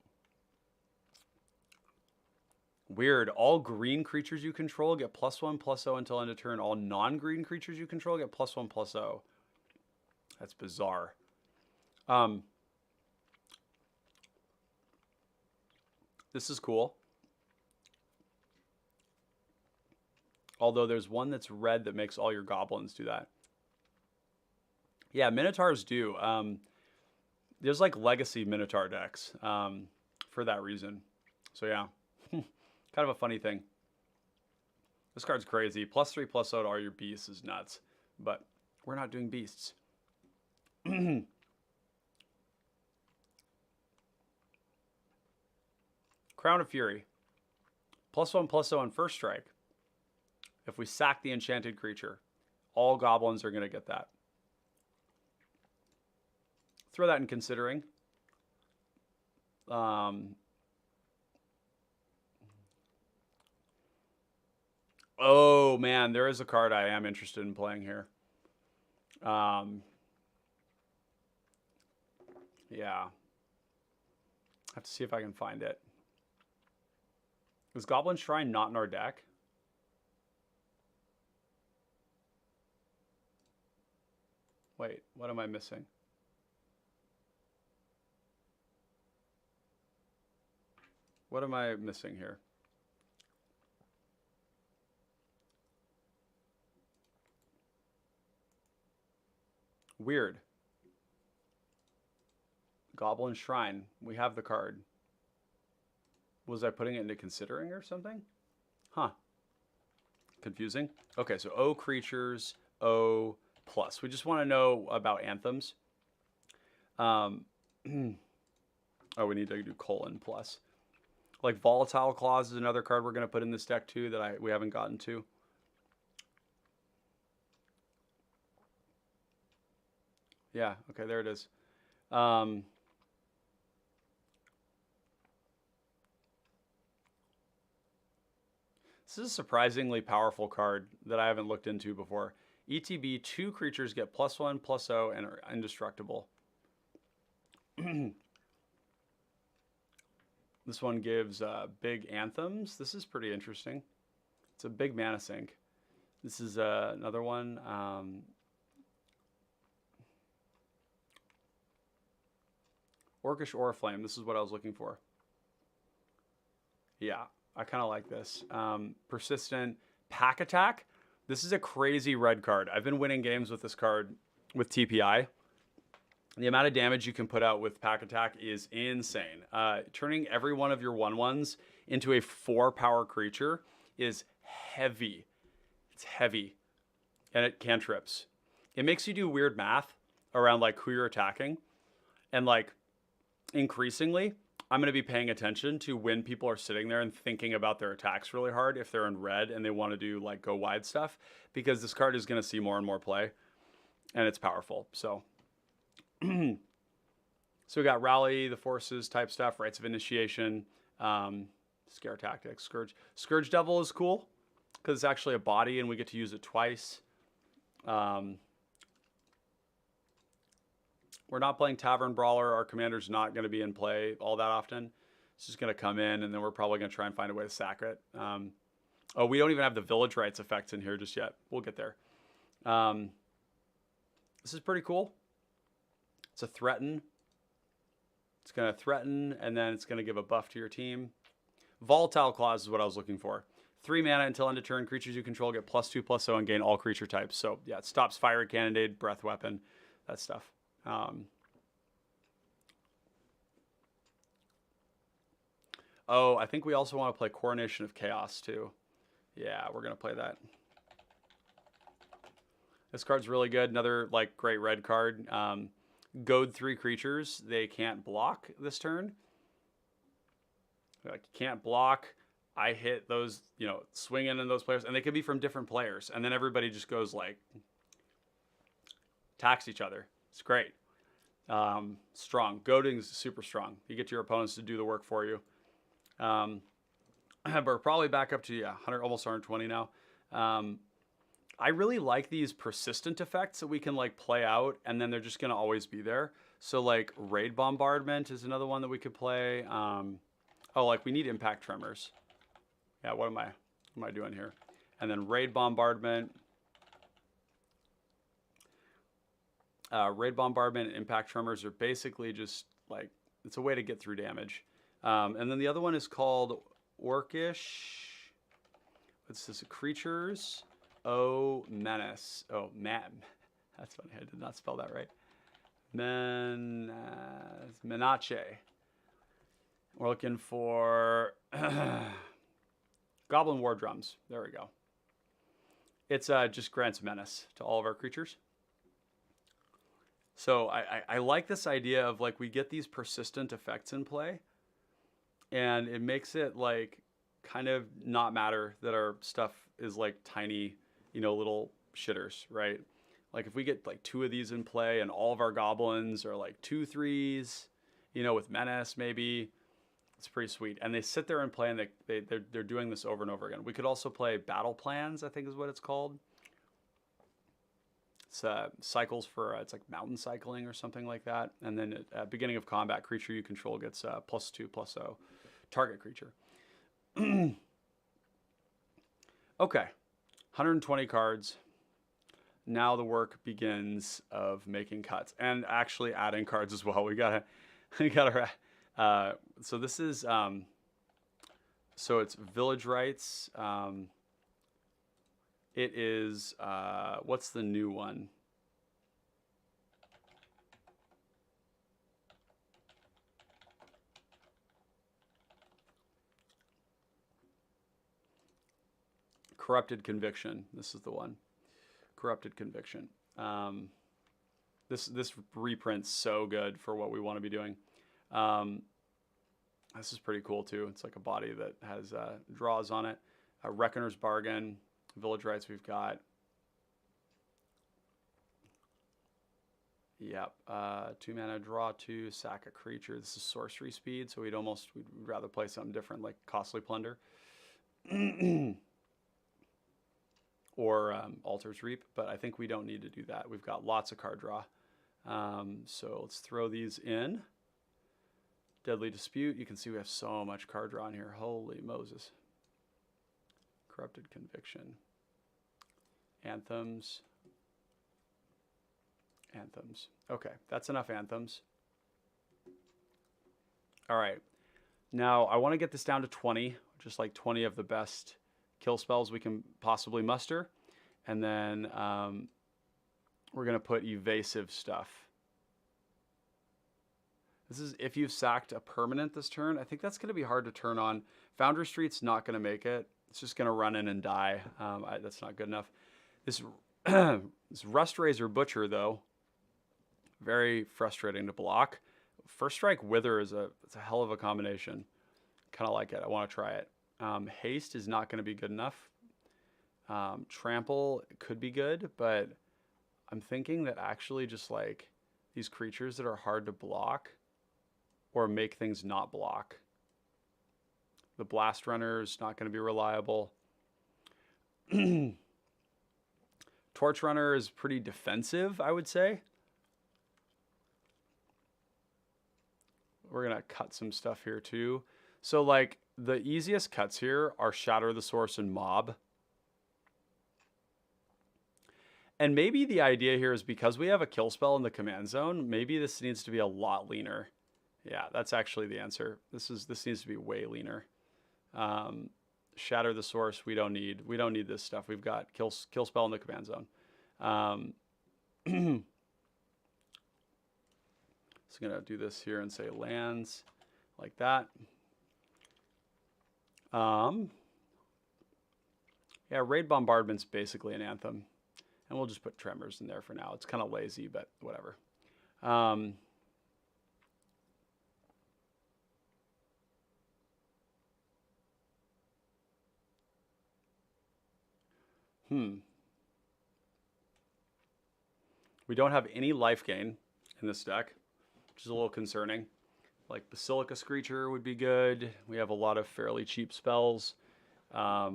Weird. All green creatures you control get +1/+0 until end of turn. All non-green creatures you control get +1/+0. That's bizarre. This is cool. Although there's one that's red that makes all your goblins do that. Yeah, Minotaurs do. There's like legacy Minotaur decks for that reason. So yeah, kind of a funny thing. This card's crazy. +3/+0 to all your beasts is nuts. But we're not doing beasts. Crown of Fury. +1/+0 on first strike. If we sack the enchanted creature, all goblins are going to get that. Throw that in considering. Oh, man, there is a card I am interested in playing here. Yeah. I have to see if I can find it. Is Goblin Shrine not in our deck? Wait, what am I missing? What am I missing here? Weird. Goblin Shrine. We have the card. Was I putting it into considering or something? Huh. Confusing. Okay, so O creatures, O plus. We just want to know about anthems. Oh, we need to do colon plus. Like Volatile Clause is another card we're going to put in this deck too that we haven't gotten to. Yeah, okay, there it is. This is a surprisingly powerful card that I haven't looked into before. ETB, 2 creatures get +1/+0 and are indestructible. This one gives big anthems. This is pretty interesting. It's a big mana sink. This is another one. Orcish Oriflame. This is what I was looking for. Yeah, I kind of like this. Persistent Pack Attack. This is a crazy red card. I've been winning games with this card with TPI. The amount of damage you can put out with pack attack is insane. Turning every one of your 1/1s into a 4-power creature is heavy. It's heavy. And it cantrips. It makes you do weird math around like who you're attacking. And like increasingly, I'm going to be paying attention to when people are sitting there and thinking about their attacks really hard if they're in red and they want to do like go wide stuff, because this card is going to see more and more play and it's powerful. So so we got rally the forces type stuff, rites of initiation, scare tactics, scourge devil is cool because it's actually a body and we get to use it twice. We're not playing Tavern Brawler. Our commander's not going to be in play all that often. It's just going to come in, and then we're probably going to try and find a way to sack it. Oh, we don't even have the Village Rights effects in here just yet. We'll get there. This is pretty cool. It's a threaten. It's going to threaten, and then it's going to give a buff to your team. Volatile Clause is what I was looking for. 3 mana until end of turn. Creatures you control get +2/+0 and gain all creature types. So, yeah, it stops Fiery Cannonade, Breath Weapon, that stuff. Oh, I think we also want to play Coronation of Chaos, too. Yeah, we're going to play that. This card's really good. Another, like, great red card. Goad 3 creatures. They can't block this turn. Like, can't block. I hit those, you know, swinging in those players. And they could be from different players. And then everybody just goes, like, attacks each other. It's great. Strong. Goading's super strong. You get your opponents to do the work for you. But we're probably back up to, 100, almost 120 now. I really like these persistent effects that we can like play out and then they're just going to always be there. So like Raid Bombardment is another one that we could play. Oh, like we need Impact Tremors. Yeah, what am I doing here? And then Raid Bombardment. Raid Bombardment and Impact Tremors are basically just like, it's a way to get through damage. And then the other one is called Orcish. What's this? Creatures. Oh, Menace. Oh, that's funny. I did not spell that right. Menace. We're looking for Goblin War Drums. There we go. It's just grants menace to all of our creatures. So I like this idea of like we get these persistent effects in play. And it makes it like kind of not matter that our stuff is like tiny, you know, little shitters, right? Like if we get like 2 of these in play and all of our goblins are like 2/3s, you know, with menace maybe, it's pretty sweet. And they sit there and play and they're doing this over and over again. We could also play Battle Plans, I think is what it's called. It's cycles for, it's like mountain cycling or something like that. And then at beginning of combat, creature you control gets +2/+0. Target creature. Okay, 120 cards. Now the work begins of making cuts and actually adding cards as well. We gotta, so this is, so it's Village Rights. It is, what's the new one? Corrupted Conviction. This is the one. Corrupted Conviction. This reprint's so good for what we want to be doing. This is pretty cool too. It's like a body that has draws on it. Reckoner's Bargain. Village Rights we've got. Yep. 2 mana, draw 2, sack a creature. This is sorcery speed, so we'd rather play something different like Costly Plunder. Or Altar's Reap, but I think we don't need to do that. We've got lots of card draw. So let's throw these in. Deadly Dispute. You can see we have so much card draw in here. Holy Moses. Corrupted Conviction. Anthems. Anthems. Okay, that's enough anthems. All right. Now, I want to get this down to 20, just like 20 of the best kill spells we can possibly muster. And then we're going to put evasive stuff. This is if you've sacked a permanent this turn. I think that's going to be hard to turn on. Foundry Street's not going to make it. It's just going to run in and die. That's not good enough. This, this Rust Razor Butcher, though, very frustrating to block. First Strike Wither is it's a hell of a combination. Kind of like it. I want to try it. Haste is not going to be good enough. Trample could be good, but I'm thinking that actually just like these creatures that are hard to block or make things not block. The Blast Runner is not going to be reliable. Torch Runner is pretty defensive, I would say. We're going to cut some stuff here too. So like the easiest cuts here are Shatter the Source and Mob. And maybe the idea here is because we have a kill spell in the command zone, maybe this needs to be a lot leaner. Yeah, that's actually the answer. This needs to be way leaner. Shatter the Source, we don't need this stuff. We've got kill spell in the command zone. Just gonna do this here and say lands like that. Yeah, Raid Bombardment's basically an Anthem. And we'll just put Tremors in there for now. It's kind of lazy, but whatever. We don't have any life gain in this deck, which is a little concerning. Like Basilica Screecher would be good. We have a lot of fairly cheap spells. Yeah,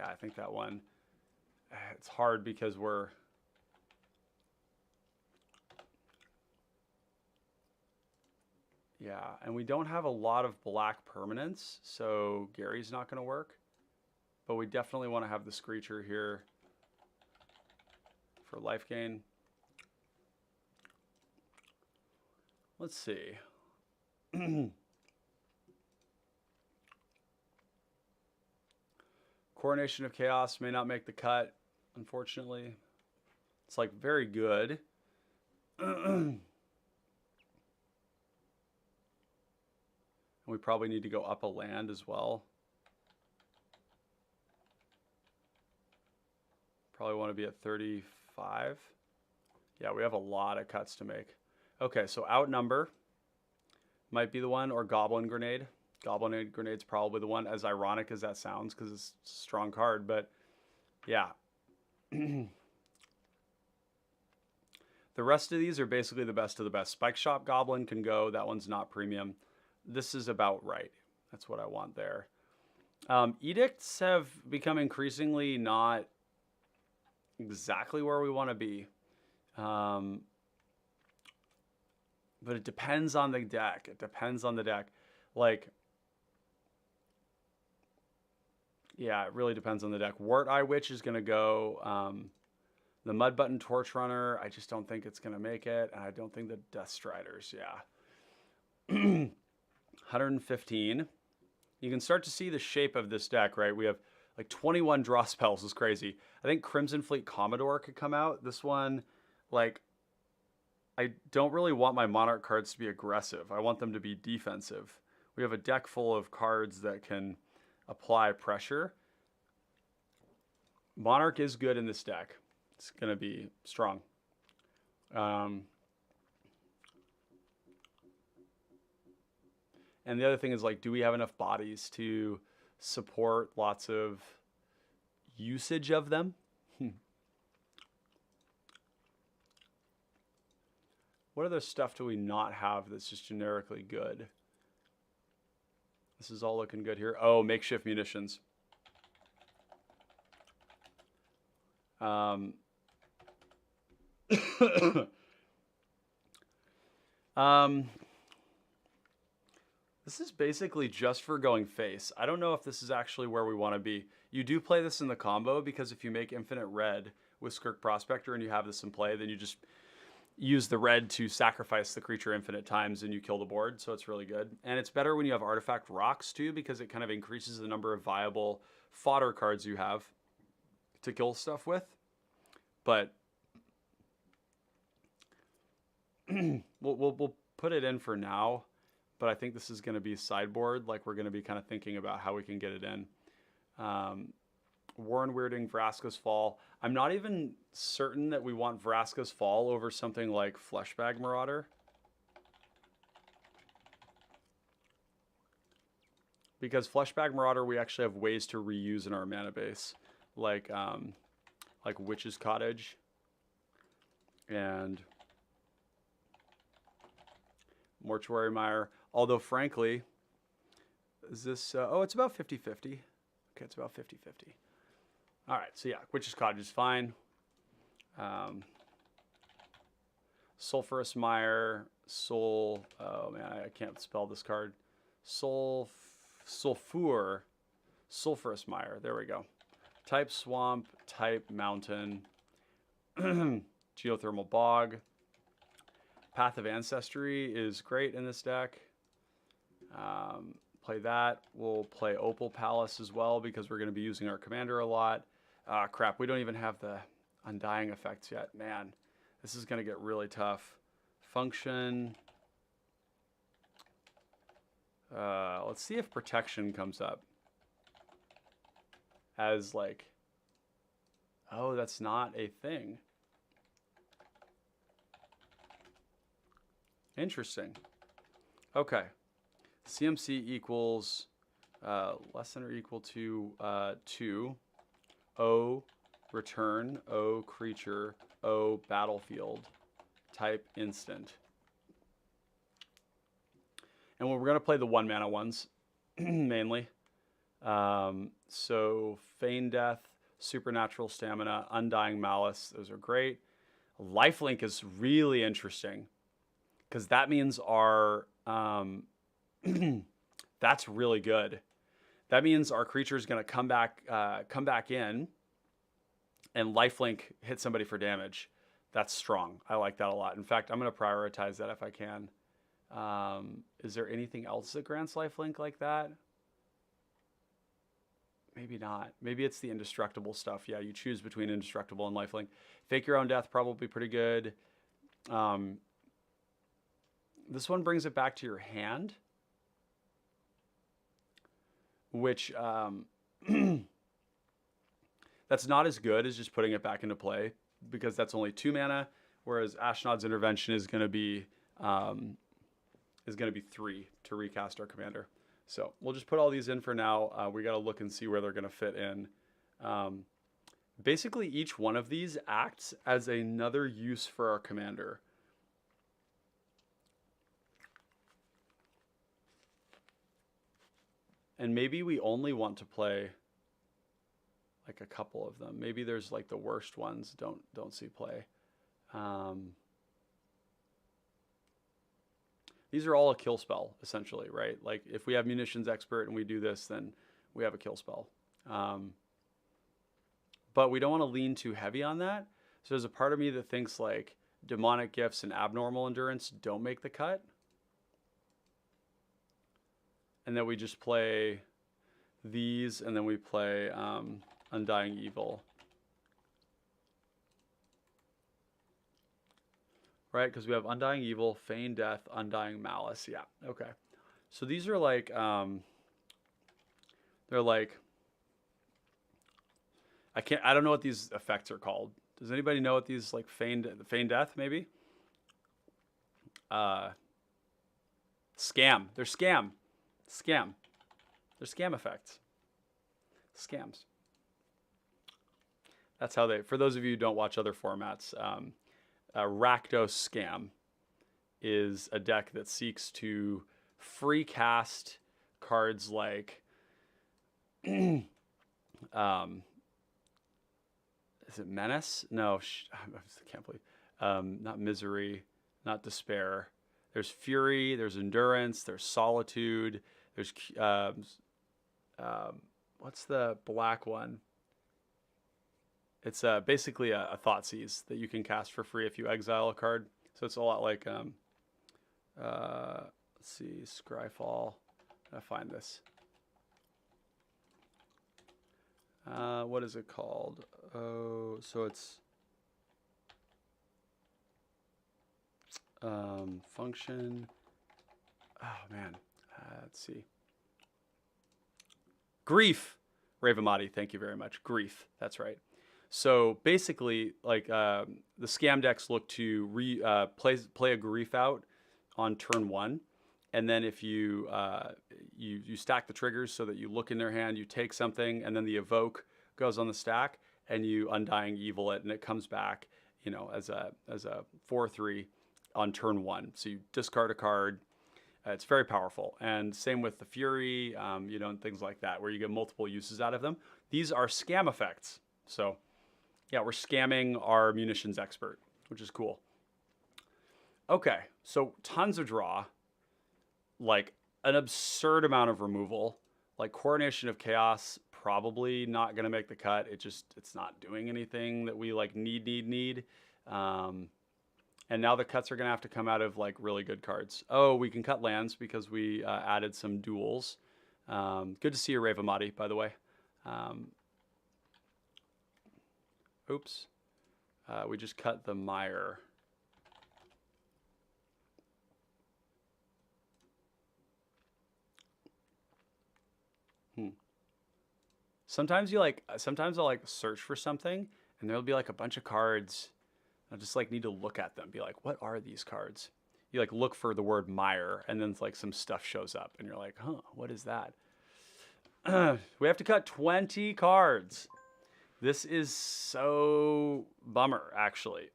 I think that one. It's hard because we're... Yeah, and we don't have a lot of black permanents, so Gary's not going to work. But we definitely want to have the Screecher here for life gain. Let's see. Coronation of Chaos may not make the cut, unfortunately. It's like very good. And we probably need to go up a land as well. Probably want to be at 35. Yeah, we have a lot of cuts to make. Okay, so Outnumber might be the one, or Goblin Grenade. Goblin Grenade's probably the one, as ironic as that sounds, because it's a strong card, but yeah. The rest of these are basically the best of the best. Spike Shop Goblin can go. That one's not premium. This is about right. That's what I want there. Edicts have become increasingly not exactly where we want to be. But it depends on the deck. It depends on the deck. Like, yeah, it really depends on the deck. Wart Eye Witch is going to go. The Mud Button Torch Runner, I just don't think it's going to make it. And I don't think the Death Striders, yeah. 115. You can start to see the shape of this deck, right? We have like 21 draw spells is crazy. I think Crimson Fleet Commodore could come out. This one, like, I don't really want my Monarch cards to be aggressive. I want them to be defensive. We have a deck full of cards that can apply pressure. Monarch is good in this deck. It's going to be strong. And the other thing is, like, do we have enough bodies to support lots of usage of them? What other stuff do we not have that's just generically good? This is all looking good here. Oh, Makeshift Munitions. This is basically just for going face. I don't know if this is actually where we want to be. You do play this in the combo because if you make Infinite Red with Skirk Prospector and you have this in play, then you just use the red to sacrifice the creature infinite times and you kill the board, so it's really good. And it's better when you have Artifact Rocks too, because it kind of increases the number of viable fodder cards you have to kill stuff with. But we'll put it in for now. But I think this is going to be sideboard. Like, we're going to be kind of thinking about how we can get it in. Warren Weirding, Vraska's Fall. I'm not even certain that we want Vraska's Fall over something like Fleshbag Marauder. Because Fleshbag Marauder, we actually have ways to reuse in our mana base. Like Witch's Cottage. And Mortuary Mire. Although, frankly, is this... oh, it's about 50-50. Okay, it's about 50-50. All right, so yeah, Witch's Cottage is fine. Sulphurous Mire, oh man, I can't spell this card. Sulphurous Mire, there we go. Type Swamp, type Mountain, Geothermal Bog. Path of Ancestry is great in this deck. Play that. We'll play Opal Palace as well because we're going to be using our commander a lot. Crap, we don't even have the Undying effects yet. Man, this is going to get really tough. Function. Let's see if Protection comes up. As like... Oh, that's not a thing. Interesting. Okay. CMC equals less than or equal to 2. O return, O creature, O battlefield, type instant. And we're going to play the 1 mana ones mainly. So Feign Death, Supernatural Stamina, Undying Malice, those are great. Lifelink is really interesting because that means our that's really good. That means our creature is going to come back in and lifelink hit somebody for damage. That's strong. I like that a lot. In fact, I'm going to prioritize that if I can. Is there anything else that grants lifelink like that? Maybe not. Maybe it's the indestructible stuff. Yeah, you choose between indestructible and lifelink. Fake Your Own Death, probably pretty good. This one brings it back to your hand, which that's not as good as just putting it back into play because that's only 2 mana, whereas Ashnod's Intervention is going to be 3 to recast our commander. So we'll just put all these in for now. We got to look and see where they're going to fit in. Basically, each one of these acts as another use for our commander. And maybe we only want to play like a couple of them. Maybe there's like the worst ones don't see play. These are all a kill spell, essentially, right? Like, if we have Munitions Expert and we do this, then we have a kill spell. But we don't want to lean too heavy on that. So there's a part of me that thinks, like, Demonic Gifts and Abnormal Endurance don't make the cut. And then we just play these, and then we play Undying Evil. Right, because we have Undying Evil, Feign Death, Undying Malice. Yeah, okay. So these are like, they're like, I don't know what these effects are called. Does anybody know what these, like, Feign Death, maybe? Scam. They're scam. Scam. They're scam effects. Scams. That's how they, for those of you who don't watch other formats, Rakdos Scam is a deck that seeks to free cast cards like is it Menace? No, I can't believe. Not Misery, not Despair. There's Fury, there's Endurance, there's Solitude, there's what's the black one? It's basically a Thoughtseize that you can cast for free if you exile a card. So it's a lot like, let's see, Scryfall. I find this. what is it called? Oh, so it's function. Oh man, let's see. Grief, Ravamati, thank you very much. Grief, that's right. So basically, like the scam decks look to play a grief out on turn 1, and then if you you stack the triggers so that you look in their hand, you take something, and then the evoke goes on the stack, and you Undying Evil it, and it comes back, you know, as a 4/3 on turn 1. So you discard a card. It's very powerful, and same with the Fury, you know, and things like that, where you get multiple uses out of them. These are scam effects, so yeah, we're scamming our Munitions Expert, which is cool. Okay, so tons of draw, like an absurd amount of removal, like Coronation of Chaos, probably not gonna make the cut. It's not doing anything that we like need. And now the cuts are gonna have to come out of like really good cards. Oh, we can cut lands because we added some duels. Good to see you, Ravamati, by the way. Oops. We just cut the mire. Sometimes I'll like search for something and there'll be like a bunch of cards. I just like need to look at them, be like, what are these cards? You like look for the word mire, and then like some stuff shows up and you're like, huh, what is that? We have to cut 20 cards. This is so bummer, actually.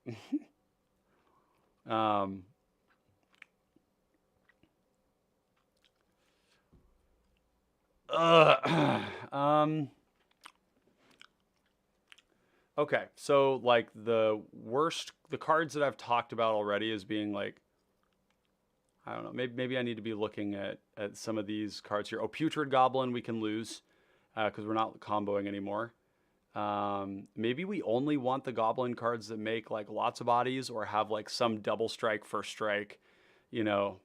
Okay, so like the cards that I've talked about already as being like, I don't know, maybe I need to be looking at some of these cards here. Oh, Putrid Goblin we can lose because we're not comboing anymore. Maybe we only want the Goblin cards that make like lots of bodies or have like some double strike, first strike, you know.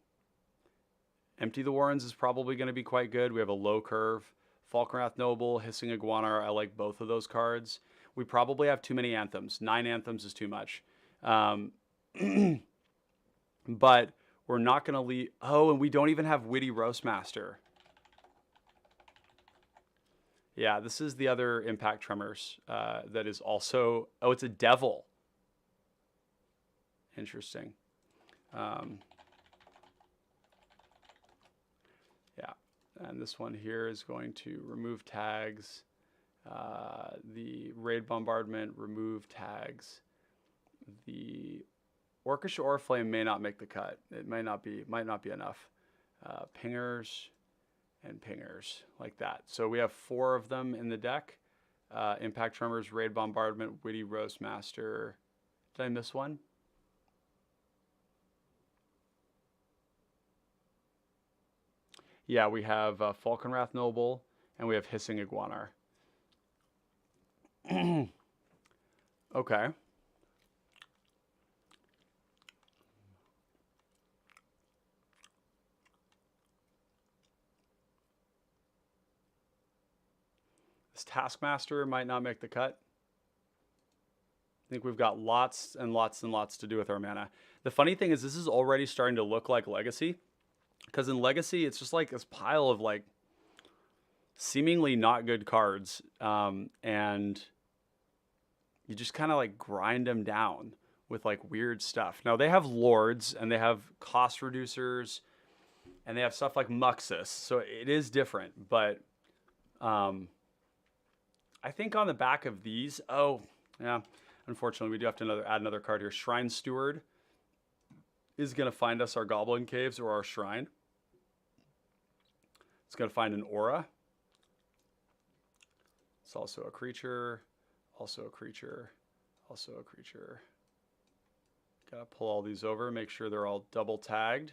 Empty the Warrens is probably going to be quite good. We have a low curve. Falkenrath Noble, Hissing Iguana, I like both of those cards. We probably have too many anthems. 9 anthems is too much. But we're not going to leave. Oh, and we don't even have Witty Roastmaster. Yeah, this is the other Impact Tremors that is also... Oh, it's a Devil. Interesting. Yeah, and this one here is going to remove tags. The Raid Bombardment, remove tags. The Orcish Oriflame may not make the cut. It might not be enough. Pingers and pingers like that. So we have 4 of them in the deck. Impact Tremors, Raid Bombardment, Witty Roastmaster. Did I miss one? Yeah, we have Falkenrath Noble, and we have Hissing Iguana. Okay. This Taskmaster might not make the cut. I think we've got lots and lots and lots to do with our mana. The funny thing is this is already starting to look like Legacy. Because in Legacy, it's just like this pile of like seemingly not good cards. And you just kind of like grind them down with like weird stuff. Now they have Lords and they have cost reducers and they have stuff like Muxxus. So it is different. But I think on the back of these, oh, yeah, unfortunately we do have to add another card here. Shrine Steward is going to find us our Goblin Caves or our Shrine. It's going to find an Aura. It's also a creature, also a creature, also a creature. Got to pull all these over, make sure they're all double tagged.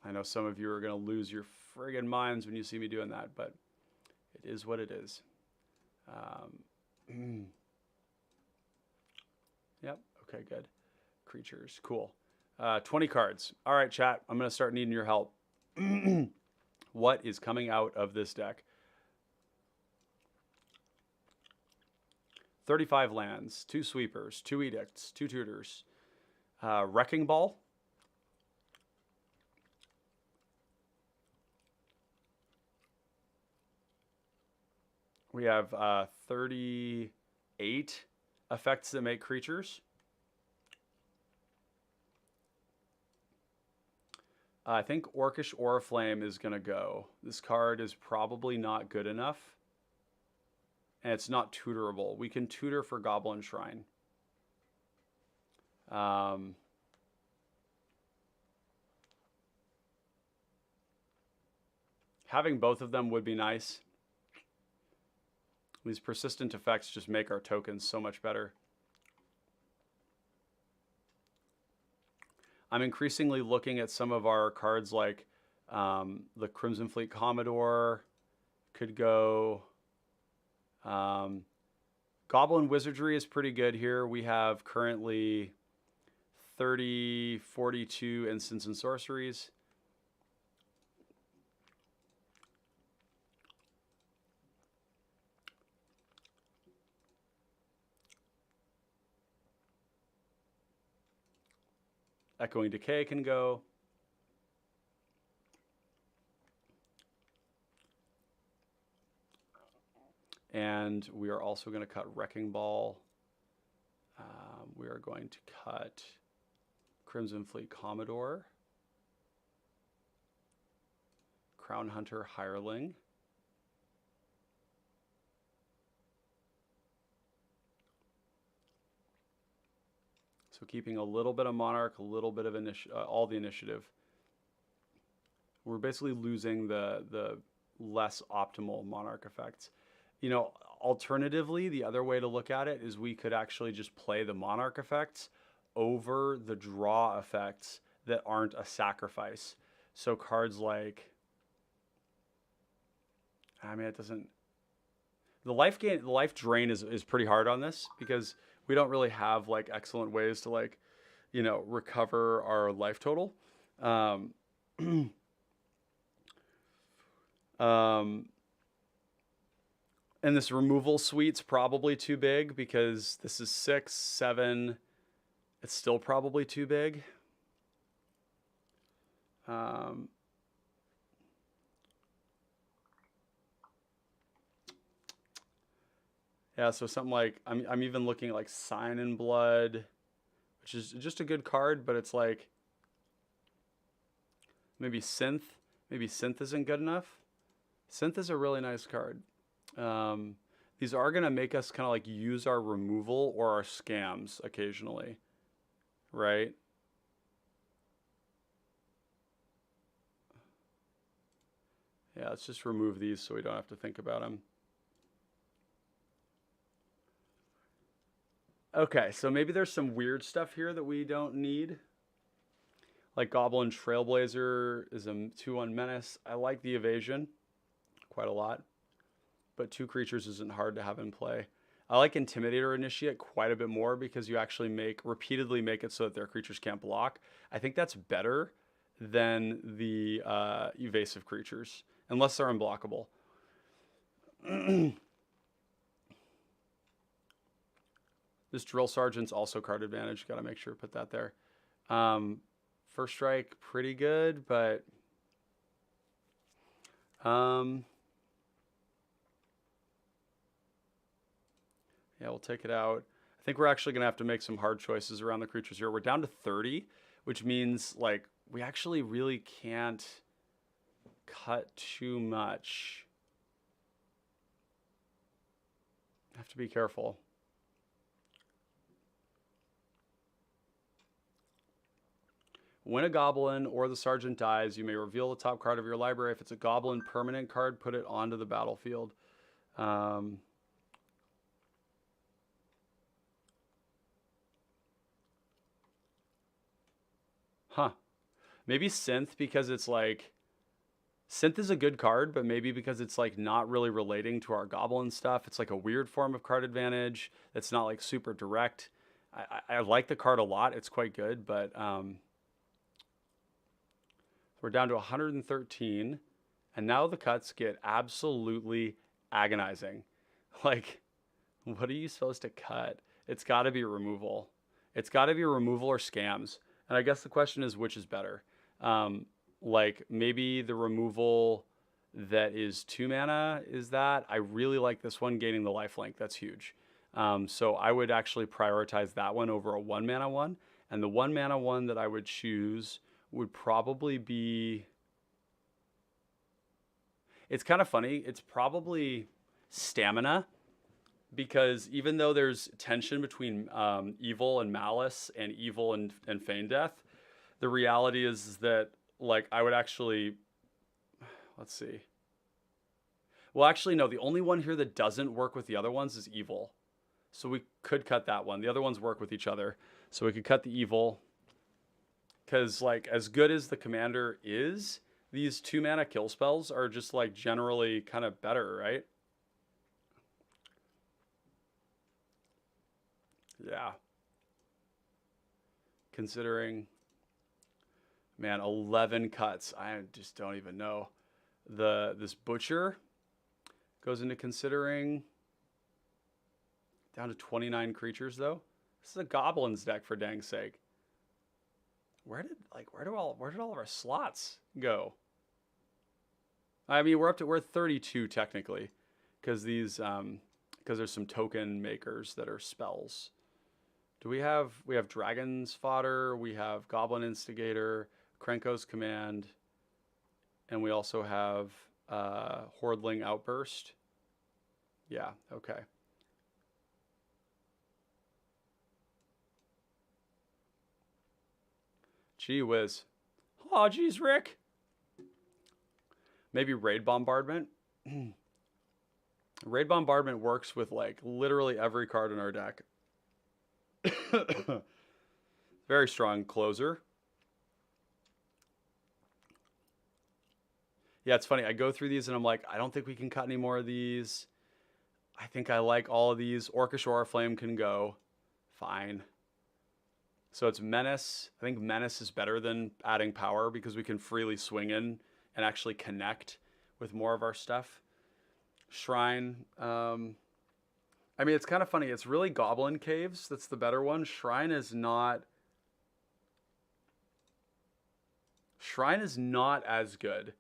I know some of you are going to lose your friggin' minds when you see me doing that, but it is what it is. Yep, okay, good. Creatures, cool. 20 cards. All right, chat, I'm going to start needing your help. What is coming out of this deck? 35 lands, 2 sweepers, 2 edicts, 2 tutors, Wrecking Ball. We have 38 effects that make creatures. I think Orcish Oriflame is going to go. This card is probably not good enough. And it's not tutorable. We can tutor for Goblin Shrine. Having both of them would be nice. These persistent effects just make our tokens so much better. I'm increasingly looking at some of our cards like the Crimson Fleet Commodore could go. Goblin Wizardry is pretty good here. We have currently 42 instants and sorceries. Echoing Decay can go. And we are also going to cut Wrecking Ball. We are going to cut Crimson Fleet Commodore, Crown Hunter Hireling, so keeping a little bit of Monarch, a little bit of all the initiative. We're basically losing the less optimal Monarch effects. You know, alternatively, the other way to look at it is we could actually just play the Monarch effects over the draw effects that aren't a sacrifice. So cards like, I mean, it doesn't, the life drain is pretty hard on this because we don't really have like excellent ways to like, you know, recover our life total. And this removal suite's probably too big because this is 6, 7. It's still probably too big. Yeah, so something like, I'm even looking at like Sign in Blood, which is just a good card, but it's like maybe Synth. Maybe Synth isn't good enough. Synth is a really nice card. These are going to make us kind of like use our removal or our scams occasionally, right? Yeah, let's just remove these so we don't have to think about them. Okay, so maybe there's some weird stuff here that we don't need. Like Goblin Trailblazer is a 2/1 menace. I like the evasion quite a lot, but 2 creatures isn't hard to have in play. I like Intimidator Initiate quite a bit more because you actually repeatedly make it so that their creatures can't block. I think that's better than the evasive creatures, unless they're unblockable. This Drill Sergeant's also card advantage. Got to make sure to put that there. First Strike, pretty good, but yeah, we'll take it out. I think we're actually going to have to make some hard choices around the creatures here. We're down to 30, which means like we actually really can't cut too much. Have to be careful. When a goblin or the sergeant dies, you may reveal the top card of your library. If it's a goblin permanent card, put it onto the battlefield. Huh. Maybe Synth because it's like... Synth is a good card, but maybe because it's like not really relating to our goblin stuff. It's like a weird form of card advantage. It's not like super direct. I like the card a lot. It's quite good, but... We're down to 113, and now the cuts get absolutely agonizing. Like, What are you supposed to cut? It's got to be removal. It's got to be removal or scams. And I guess the question is, which is better? Like maybe the removal that is 2 mana is that. I really like this one, gaining the lifelink. That's huge. So I would actually prioritize that one over a 1 mana one. And the 1 mana one that I would choose would probably be... It's kind of funny. It's probably stamina, because even though there's tension between evil and malice and evil and feign death, the reality is that, like, I would actually... Let's see. Well, actually, no. The only one here that doesn't work with the other ones is evil. So we could cut that one. The other ones work with each other. So we could cut the evil. Because, like, as good as the commander is, these 2 mana kill spells are just, like, generally kind of better, right? Yeah. Considering, man, 11 cuts. I just don't even know. This butcher goes into considering. Down to 29 creatures though. This is a goblins deck, for dang sake. Where did all of our slots go? I mean, we're 32 technically, because these because there's some token makers that are spells. Do we have Dragon's Fodder, we have Goblin Instigator, Krenko's Command, and we also have Hordling Outburst. Yeah, okay. Gee whiz. Oh, geez, Rick. Maybe Raid Bombardment. Raid Bombardment works with, like, literally every card in our deck. Very strong closer. Yeah, it's funny. I go through these and I'm like, I don't think we can cut any more of these. I think I like all of these. Orcish Oriflame can go. Fine. So it's Menace. I think Menace is better than adding power, because we can freely swing in and actually connect with more of our stuff. Shrine. I mean, it's kind of funny. It's really Goblin Caves that's the better one. Shrine is not as good.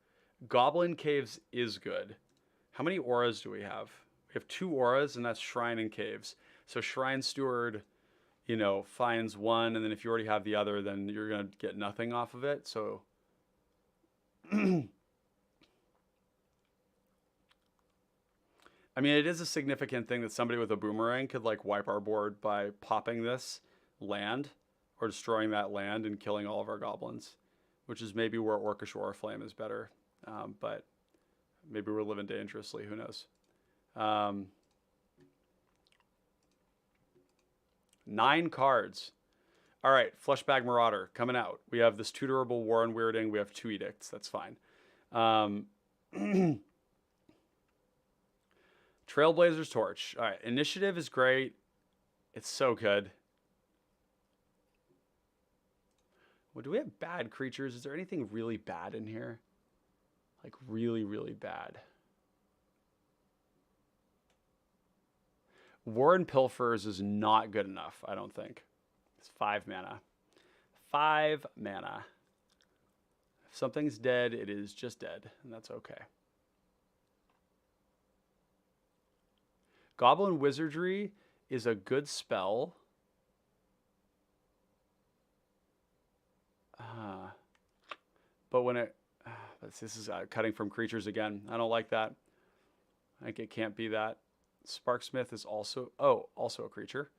Goblin Caves is good. How many auras do we have? We have 2 auras, and that's Shrine and Caves. So Shrine Steward, you know, finds one, and then if you already have the other, then you're going to get nothing off of it. So I mean, it is a significant thing that somebody with a boomerang could, like, wipe our board by popping this land or destroying that land and killing all of our goblins, which is maybe where Orcish Oriflame is better. But maybe we're living dangerously. Who knows? 9 cards. All right, Fleshbag Marauder coming out. We have this tutorable Warren Weirding. We have 2 edicts. That's fine. Trailblazer's Torch. All right, initiative is great. It's so good. Well, do we have bad creatures? Is there anything really bad in here? Like, really, really bad. Warren Pilfers is not good enough, I don't think. It's 5 mana. 5 mana. If something's dead, it is just dead, and that's okay. Goblin Wizardry is a good spell. But when it... this is cutting from creatures again. I don't like that. I think it can't be that. Sparksmith is also... Oh, also a creature.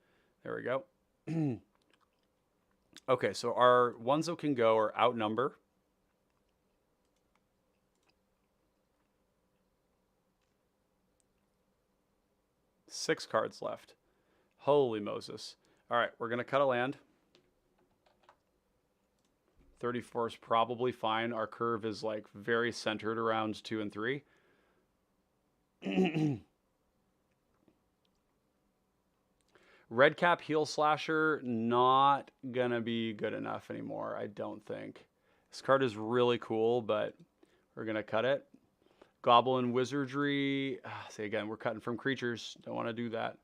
There we go. Okay, so our ones that can go are Outnumber. Six cards left. Holy Moses. All right, we're going to cut a land. 34 is probably fine. Our curve is, like, very centered around 2 and 3. Redcap Heel Slasher, not going to be good enough anymore, I don't think. This card is really cool, but we're going to cut it. Goblin Wizardry. See, again, we're cutting from creatures. Don't want to do that.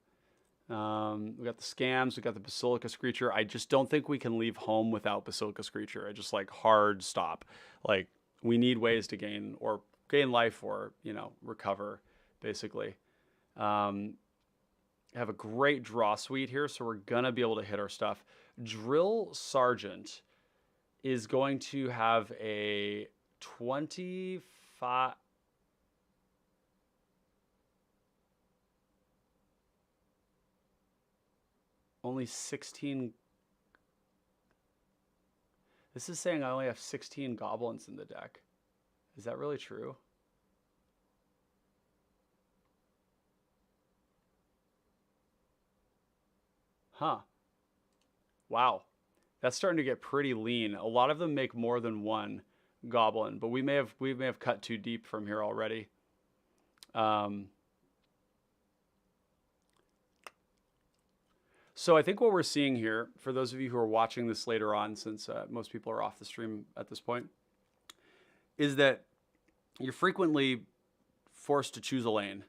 We got the scams. We got the Basilica Screecher. I just don't think we can leave home without Basilica Screecher. I just like hard stop. Like we need ways to gain life or, you know, recover basically. Have a great draw suite here, so we're gonna be able to hit our stuff. Drill Sergeant is going to have a 25. Only 16. This is saying I only have 16 goblins in the deck. Is that really true? Huh. Wow. That's starting to get pretty lean. A lot of them make more than one goblin, but we may have cut too deep from here already. So I think what we're seeing here, for those of you who are watching this later on, since most people are off the stream at this point, is that you're frequently forced to choose a lane,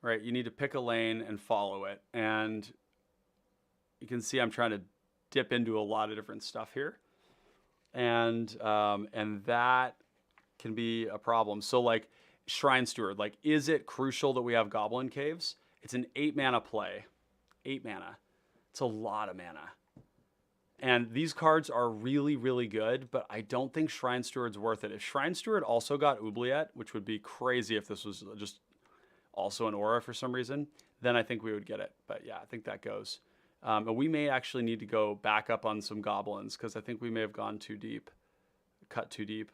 right? You need to pick a lane and follow it. And you can see I'm trying to dip into a lot of different stuff here. And that can be a problem. So like Shrine Steward, like, is it crucial that we have Goblin Caves? It's an 8 mana play. 8 mana. It's a lot of mana. And these cards are really, really good, but I don't think Shrine Steward's worth it. If Shrine Steward also got Oubliette, which would be crazy if this was just also an aura for some reason, then I think we would get it. But yeah, I think that goes. And we may actually need to go back up on some goblins because I think we may have gone too deep, cut too deep.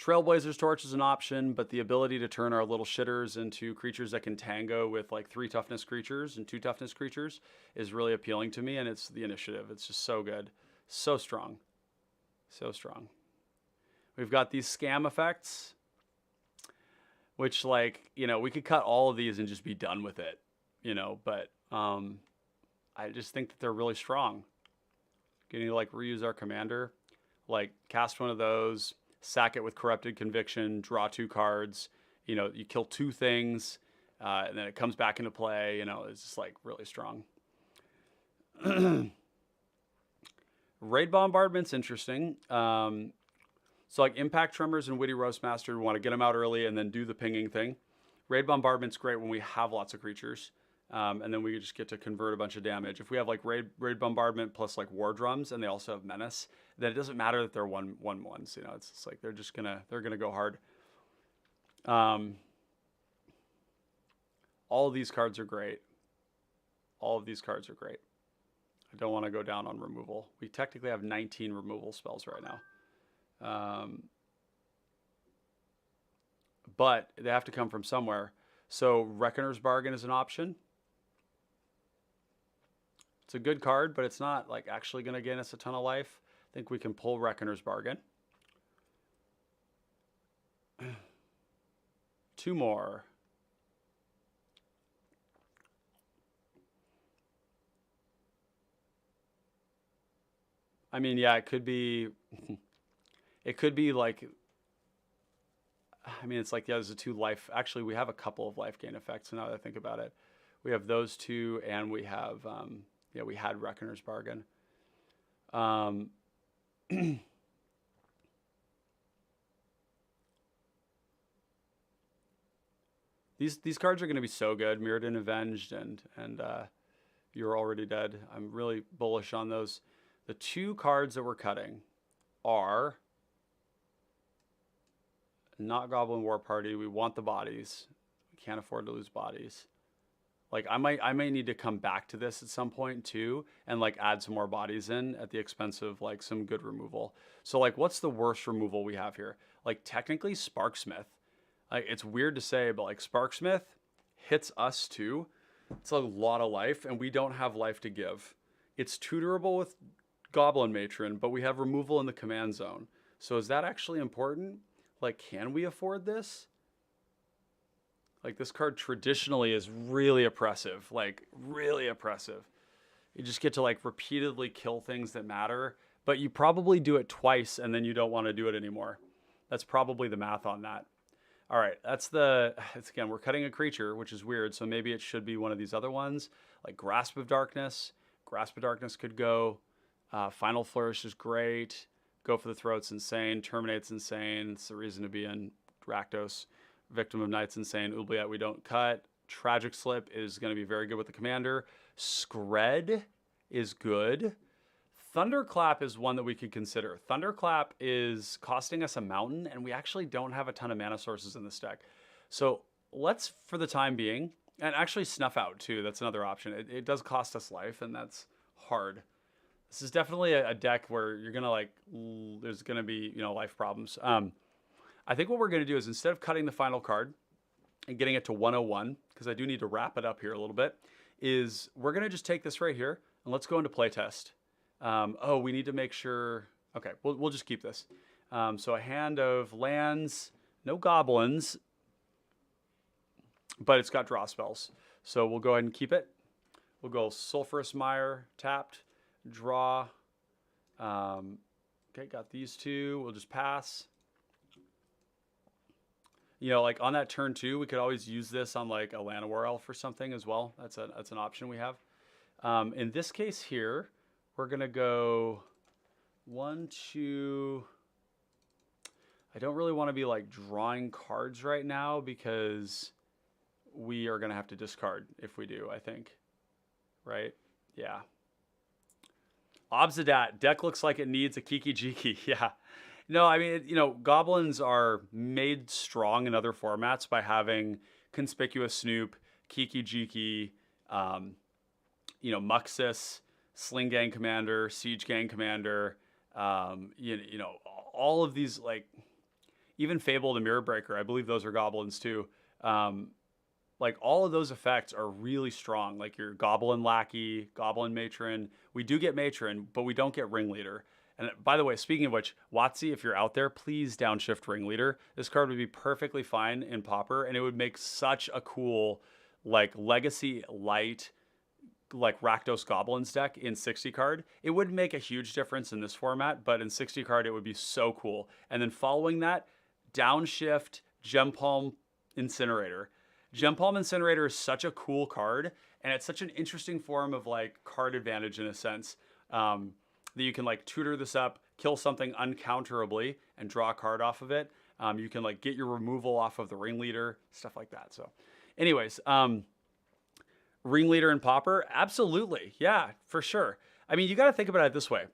Trailblazer's Torch is an option, but the ability to turn our little shitters into creatures that can tango with like 3 toughness creatures and 2 toughness creatures is really appealing to me, and it's the initiative. It's just so good. So strong. So strong. We've got these scam effects, which, like, you know, we could cut all of these and just be done with it, you know, but I just think that they're really strong. Getting to like reuse our commander, like cast one of those, sack it with Corrupted Conviction, draw 2 cards, you know, you kill 2 things, and then it comes back into play, you know, it's just like really strong. Raid Bombardment's interesting. So like Impact Tremors and Witty Roastmaster, we want to get them out early and then do the pinging thing. Raid Bombardment's great when we have lots of creatures. And then we just get to convert a bunch of damage. If we have like raid Bombardment plus like War Drums and they also have Menace, then it doesn't matter that they're 1/1s. You know, it's just like they're gonna go hard. All of these cards are great. All of these cards are great. I don't want to go down on removal. We technically have 19 removal spells right now. But they have to come from somewhere. So Reckoner's Bargain is an option. It's a good card, but it's not like actually going to gain us a ton of life. I think we can pull Reckoner's Bargain. 2 more. I mean, yeah, it could be like, I mean, it's like, yeah, there's a 2 life. Actually, we have a couple of life gain effects now that I think about it. We have those 2, and we have, yeah, we had Reckoner's Bargain. These cards are going to be so good. Mirrodin Avenged and You're Already Dead. I'm really bullish on those. The 2 cards that we're cutting are not Goblin War Party. We want the bodies. We can't afford to lose bodies. Like I may need to come back to this at some point too and like add some more bodies in at the expense of like some good removal. So like what's the worst removal we have here? Like technically Sparksmith. Like it's weird to say, but like Sparksmith hits us too. It's a lot of life and we don't have life to give. It's tutorable with Goblin Matron, but we have removal in the command zone. So is that actually important? Like, can we afford this? Like, this card traditionally is really oppressive. Like, really oppressive. You just get to, like, repeatedly kill things that matter, but you probably do it twice and then you don't want to do it anymore. That's probably the math on that. All right, it's again, we're cutting a creature, which is weird, so maybe it should be one of these other ones, like Grasp of Darkness. Grasp of Darkness could go. Final Flourish is great. Go for the Throat's insane. Terminate's insane. It's the reason to be in Rakdos. Victim of Night's insane. Oubliette we don't cut. Tragic Slip is going to be very good with the commander. Scred is good. Thunderclap is one that we could consider. Thunderclap is costing us a mountain, and we actually don't have a ton of mana sources in this deck. So let's, for the time being, and actually Snuff Out too, that's another option. It does cost us life, and that's hard. This is definitely a deck where you're going to like, there's going to be, you know, life problems. I think what we're going to do is, instead of cutting the final card and getting it to 101, because I do need to wrap it up here a little bit, is we're going to just take this right here, and let's go into playtest. Oh, we need to make sure. Okay, we'll just keep this. So a hand of lands, no goblins, but it's got draw spells. So we'll go ahead and keep it. We'll go Sulphurous Mire, tapped, draw. Okay, got these two. We'll just pass. You know, like on that turn 2, we could always use this on like a Llanowar Elf or something as well. That's an option we have. In this case here, we're going to go 1, 2. I don't really want to be like drawing cards right now because we are going to have to discard if we do, I think. Right? Yeah. Obsidat. Deck looks like it needs a Kiki Jiki. Yeah. No, I mean, you know, goblins are made strong in other formats by having Conspicuous Snoop, Kiki Jiki, you know, Muxxus, Sling Gang Commander, Siege Gang Commander, you know, all of these, like, even Fable the Mirror Breaker, I believe those are goblins too. Like, all of those effects are really strong. Like your Goblin Lackey, Goblin Matron. We do get Matron, but we don't get Ringleader. And by the way, speaking of which, WotC, if you're out there, please downshift Ringleader. This card would be perfectly fine in Pauper, and it would make such a cool, like, Legacy Light, like, Rakdos Goblins deck in 60 card. It would make a huge difference in this format, but in 60 card, it would be so cool. And then following that, downshift Gempalm Incinerator. Gempalm Incinerator is such a cool card, and it's such an interesting form of, like, card advantage in a sense. That you can like tutor this up, kill something uncounterably, and draw a card off of it. You can like get your removal off of the Ringleader, stuff like that. So anyways, Ringleader and Pauper, absolutely. Yeah, for sure. I mean, you got to think about it this way.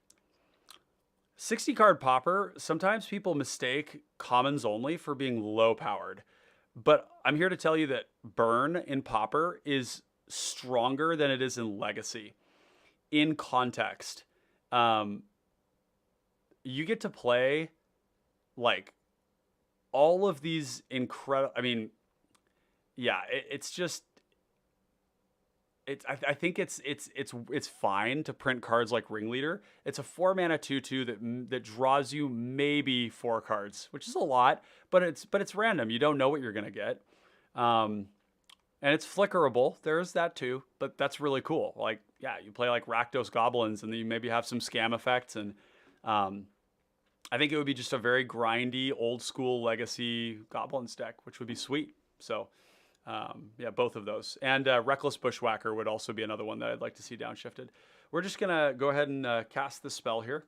60 card Pauper, sometimes people mistake commons only for being low powered. But I'm here to tell you that burn in Pauper is stronger than it is in Legacy. In context. You get to play like all of these incredible, I mean, yeah, it's just, I think it's fine to print cards like Ringleader. It's a 4 mana 2/2 that draws you maybe 4 cards, which is a lot, but it's random. You don't know what you're going to get. And it's flickerable. There's that too, but that's really cool. Like, yeah, you play like Rakdos Goblins, and then you maybe have some scam effects. And I think it would be just a very grindy, old school Legacy Goblins deck, which would be sweet. So, yeah, both of those. And Reckless Bushwacker would also be another one that I'd like to see downshifted. We're just going to go ahead and cast the spell here.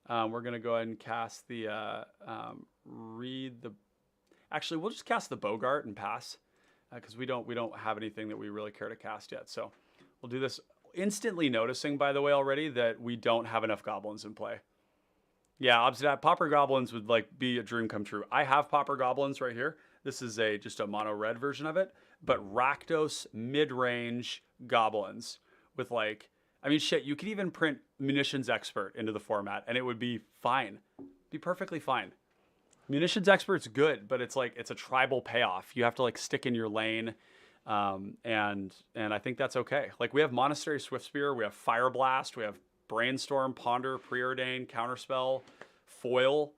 We're going to go ahead and cast the, actually, we'll just cast the Bogart and pass. Because we don't have anything that we really care to cast yet. So we'll do this, instantly noticing, by the way, already that we don't have enough goblins in play. Yeah, Obsidian Pauper Goblins would like be a dream come true. I have Pauper Goblins right here. This is just a mono red version of it, but Rakdos mid-range goblins with like, I mean, shit, you could even print Munitions Expert into the format and it would be fine. Be perfectly fine. Munitions Expert's good, but it's like, it's a tribal payoff. You have to like stick in your lane. And I think that's okay. Like we have Monastery Swiftspear, we have Fire Blast, we have Brainstorm, Ponder, Preordain, Counterspell, Foil.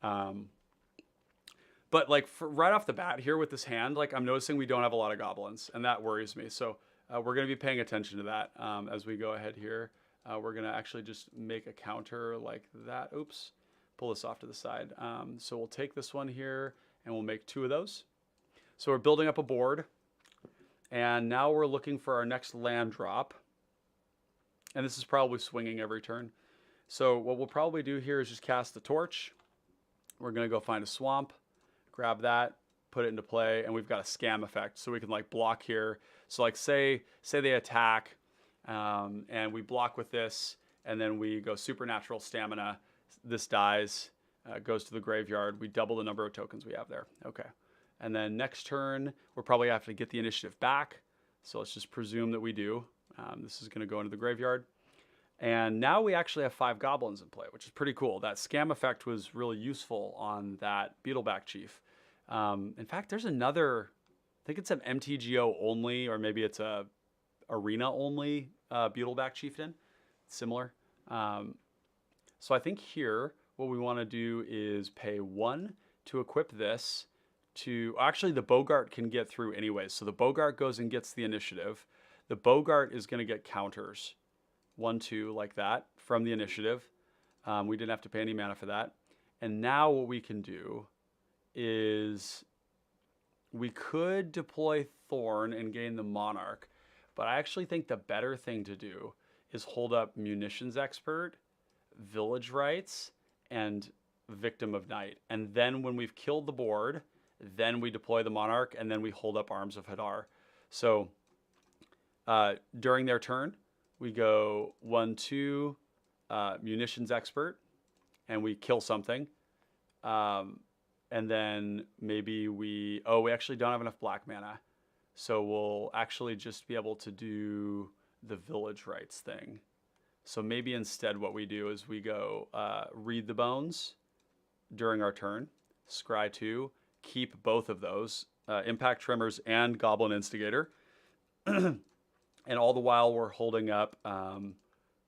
But like right off the bat here with this hand, like I'm noticing we don't have a lot of goblins and that worries me. So we're going to be paying attention to that as we go ahead here. we're going to actually just make a counter like that. Oops, pull this off to the side. So we'll take this one here and we'll make 2 of those. So we're building up a board, and now we're looking for our next land drop. And this is probably swinging every turn. So what we'll probably do here is just cast the torch. We're going to go find a swamp, grab that, put it into play, and we've got a scam effect. So we can like block here. So like say they attack, and we block with this, and then we go supernatural stamina. This dies, goes to the graveyard. We double the number of tokens we have there. Okay. And then next turn, we'll probably have to get the initiative back. So let's just presume that we do. This is going to go into the graveyard. And now we actually have 5 goblins in play, which is pretty cool. That scam effect was really useful on that Beetleback Chief. In fact, there's another, I think it's an MTGO only, or maybe it's a arena only Beetleback Chieftain. Similar. So I think here, what we want to do is pay 1 to equip this to, actually the Bogart can get through anyways. So the Bogart goes and gets the initiative. The Bogart is going to get counters. 1, 2, like that from the initiative. We didn't have to pay any mana for that. And now what we can do is we could deploy Thorn and gain the Monarch, but I actually think the better thing to do is hold up Munitions Expert, Village Rights, and Victim of Night. And then when we've killed the board, then we deploy the Monarch, and then we hold up Arms of Hadar. So during their turn, we go 1, 2, Munitions Expert, and we kill something. And then maybe we actually don't have enough black mana. So we'll actually just be able to do the Village Rights thing. So maybe instead what we do is we go Read the Bones during our turn, Scry 2, keep both of those, Impact Tremors and Goblin Instigator. And all the while we're holding up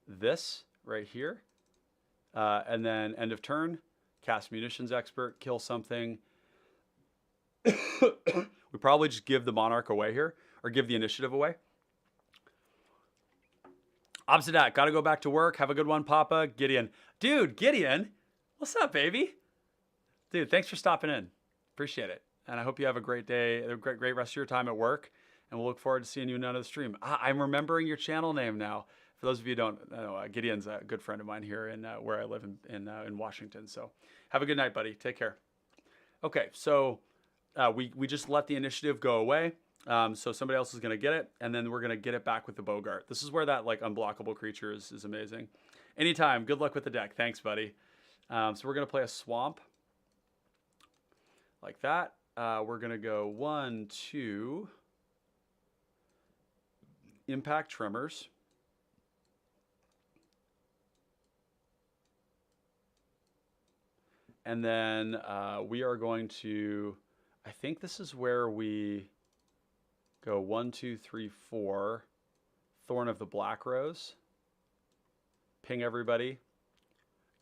this right here. And then end of turn, cast Munitions Expert, kill something. We probably just give the Monarch away here, or give the initiative away. Obsidat, gotta go back to work. Have a good one, Papa. Gideon. Dude, Gideon, what's up, baby? Dude, thanks for stopping in. Appreciate it. And I hope you have a great day, a great rest of your time at work. And we'll look forward to seeing you in another stream. I'm remembering your channel name now. For those of you who don't know, Gideon's a good friend of mine here in where I live in Washington. So have a good night, buddy. Take care. Okay, so we just let the initiative go away. So somebody else is going to get it, and then we're going to get it back with the Bogart. This is where that like unblockable creature is amazing. Anytime. Good luck with the deck. Thanks, buddy. So we're going to play a Swamp like that. We're going to go 1, 2... Impact Tremors. And then we are going to, I think this is where we go 1, 2, 3, 4. Thorn of the Black Rose. Ping everybody.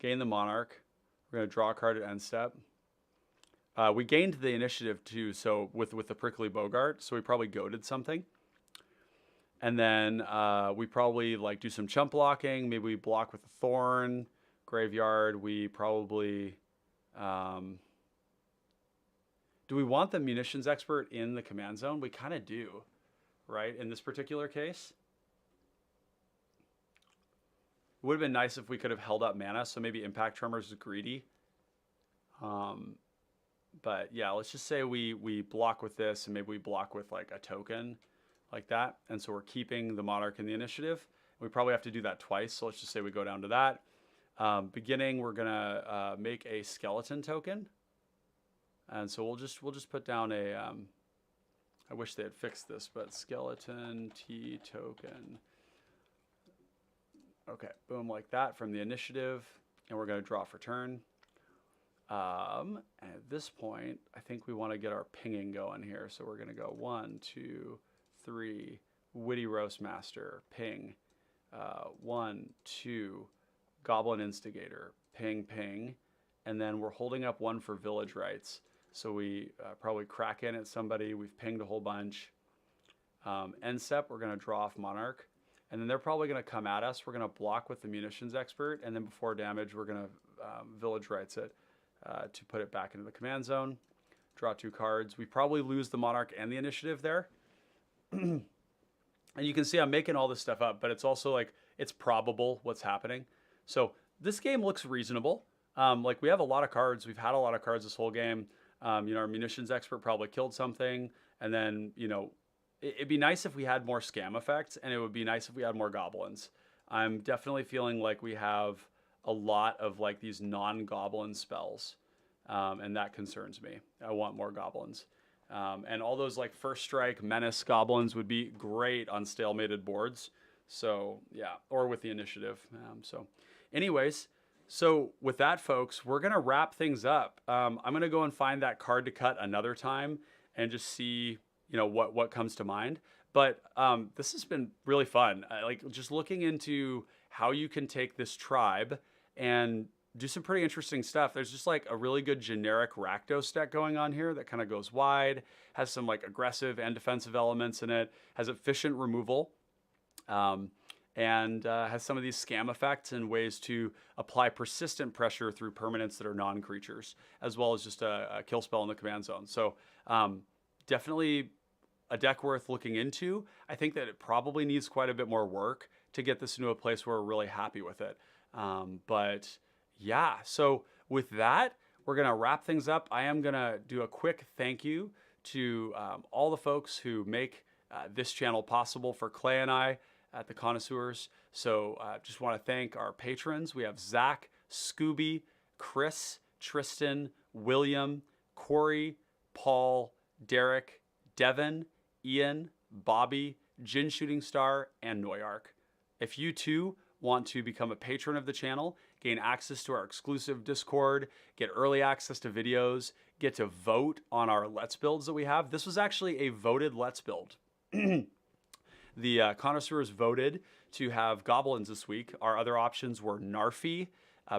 Gain the Monarch. We're going to draw a card at end step. We gained the initiative too, so with the Prickly Bogart, so we probably goaded something. And then we probably like do some chump blocking. Maybe we block with the Thorn. Graveyard, we probably... do we want the Munitions Expert in the command zone? We kind of do, right? In this particular case. It would have been nice if we could have held up mana, so maybe Impact Tremors is greedy. But yeah, let's just say we block with this, and maybe we block with like a token like that. And so we're keeping the Monarch in the initiative. We probably have to do that twice, so let's just say we go down to that. Beginning, we're gonna make a skeleton token. And so we'll just put down a, I wish they had fixed this, but skeleton T token. Okay, boom, like that from the initiative. And we're gonna draw for turn. And at this point, I think we wanna get our pinging going here. So we're gonna go 1, 2, 3, Witty Roast Master, ping. 1, 2, Goblin Instigator, ping, ping. And then we're holding up 1 for Village Rights. So we probably crack in at somebody. We've pinged a whole bunch. End step, we're going to draw off Monarch. and then they're probably going to come at us. We're going to block with the Munitions Expert, and then before damage, we're going to Village Rights it to put it back into the command zone. Draw 2 cards. We probably lose the Monarch and the Initiative there. And you can see I'm making all this stuff up, but it's also like, it's probable what's happening. So this game looks reasonable. Like we have a lot of cards. We've had a lot of cards this whole game. You know, our Munitions Expert probably killed something. And then, you know, it'd be nice if we had more scam effects, and it would be nice if we had more goblins. I'm definitely feeling like we have a lot of like these non-goblin spells. And that concerns me. I want more goblins. And all those like first strike menace goblins would be great on stalemated boards. So yeah, or with the initiative. So anyways, so with that, folks, we're going to wrap things up. I'm going to go and find that card to cut another time and just see, you know, what comes to mind. But this has been really fun. Like just looking into how you can take this tribe and do some pretty interesting stuff. There's just like a really good generic Rakdos deck going on here that kind of goes wide, has some like aggressive and defensive elements in it, has efficient removal, and has some of these scam effects and ways to apply persistent pressure through permanents that are non-creatures, as well as just a kill spell in the command zone. So definitely a deck worth looking into. I think that it probably needs quite a bit more work to get this into a place where we're really happy with it. But yeah, so with that, we're going to wrap things up. I am going to do a quick thank you to all the folks who make this channel possible for Clay and I at the Connoisseurs. So just want to thank our patrons. We have Zach, Scooby, Chris, Tristan, William, Corey, Paul, Derek, Devin, Ian, Bobby, Jin Shooting Star, and Noyark. If you too want to become a patron of the channel, gain access to our exclusive Discord, get early access to videos, get to vote on our Let's Builds that we have. This was actually a voted Let's Build. The Connoisseurs voted to have goblins this week. Our other options were Narfi,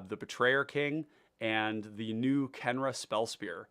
the Betrayer King, and the new Kenra Spell Spear.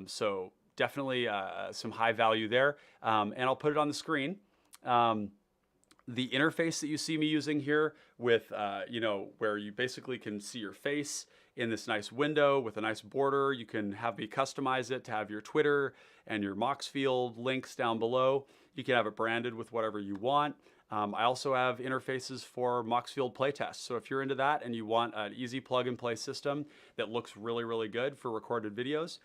So definitely some high value there. And I'll put it on the screen. The interface that you see me using here with, you know, where you basically can see your face in this nice window with a nice border. You can have me customize it to have your Twitter and your Moxfield links down below. You can have it branded with whatever you want. I also have interfaces for Moxfield playtests. So if you're into that and you want an easy plug and play system that looks really, really good for recorded videos,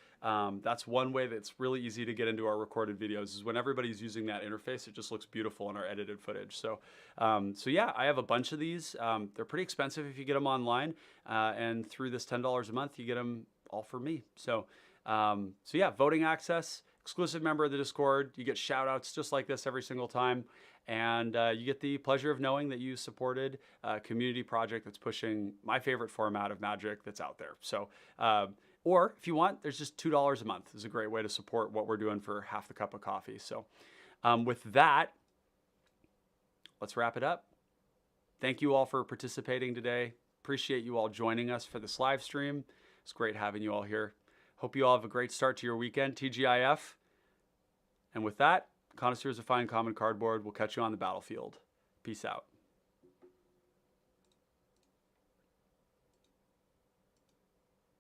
that's one way that's really easy to get into our recorded videos is when everybody's using that interface, it just looks beautiful in our edited footage. So, so yeah, I have a bunch of these. They're pretty expensive if you get them online. And through this $10 a month, you get them all for me. So, so yeah, voting access, exclusive member of the Discord. You get shout outs just like this every single time. And you get the pleasure of knowing that you supported a community project that's pushing my favorite format of Magic that's out there. So, or if you want, there's just $2 a month. This is a great way to support what we're doing for half the cup of coffee. So with that, let's wrap it up. Thank you all for participating today. Appreciate you all joining us for this live stream. It's great having you all here. Hope you all have a great start to your weekend, TGIF. And with that, Connoisseurs of Fine Common Cardboard. We'll catch you on the battlefield. Peace out.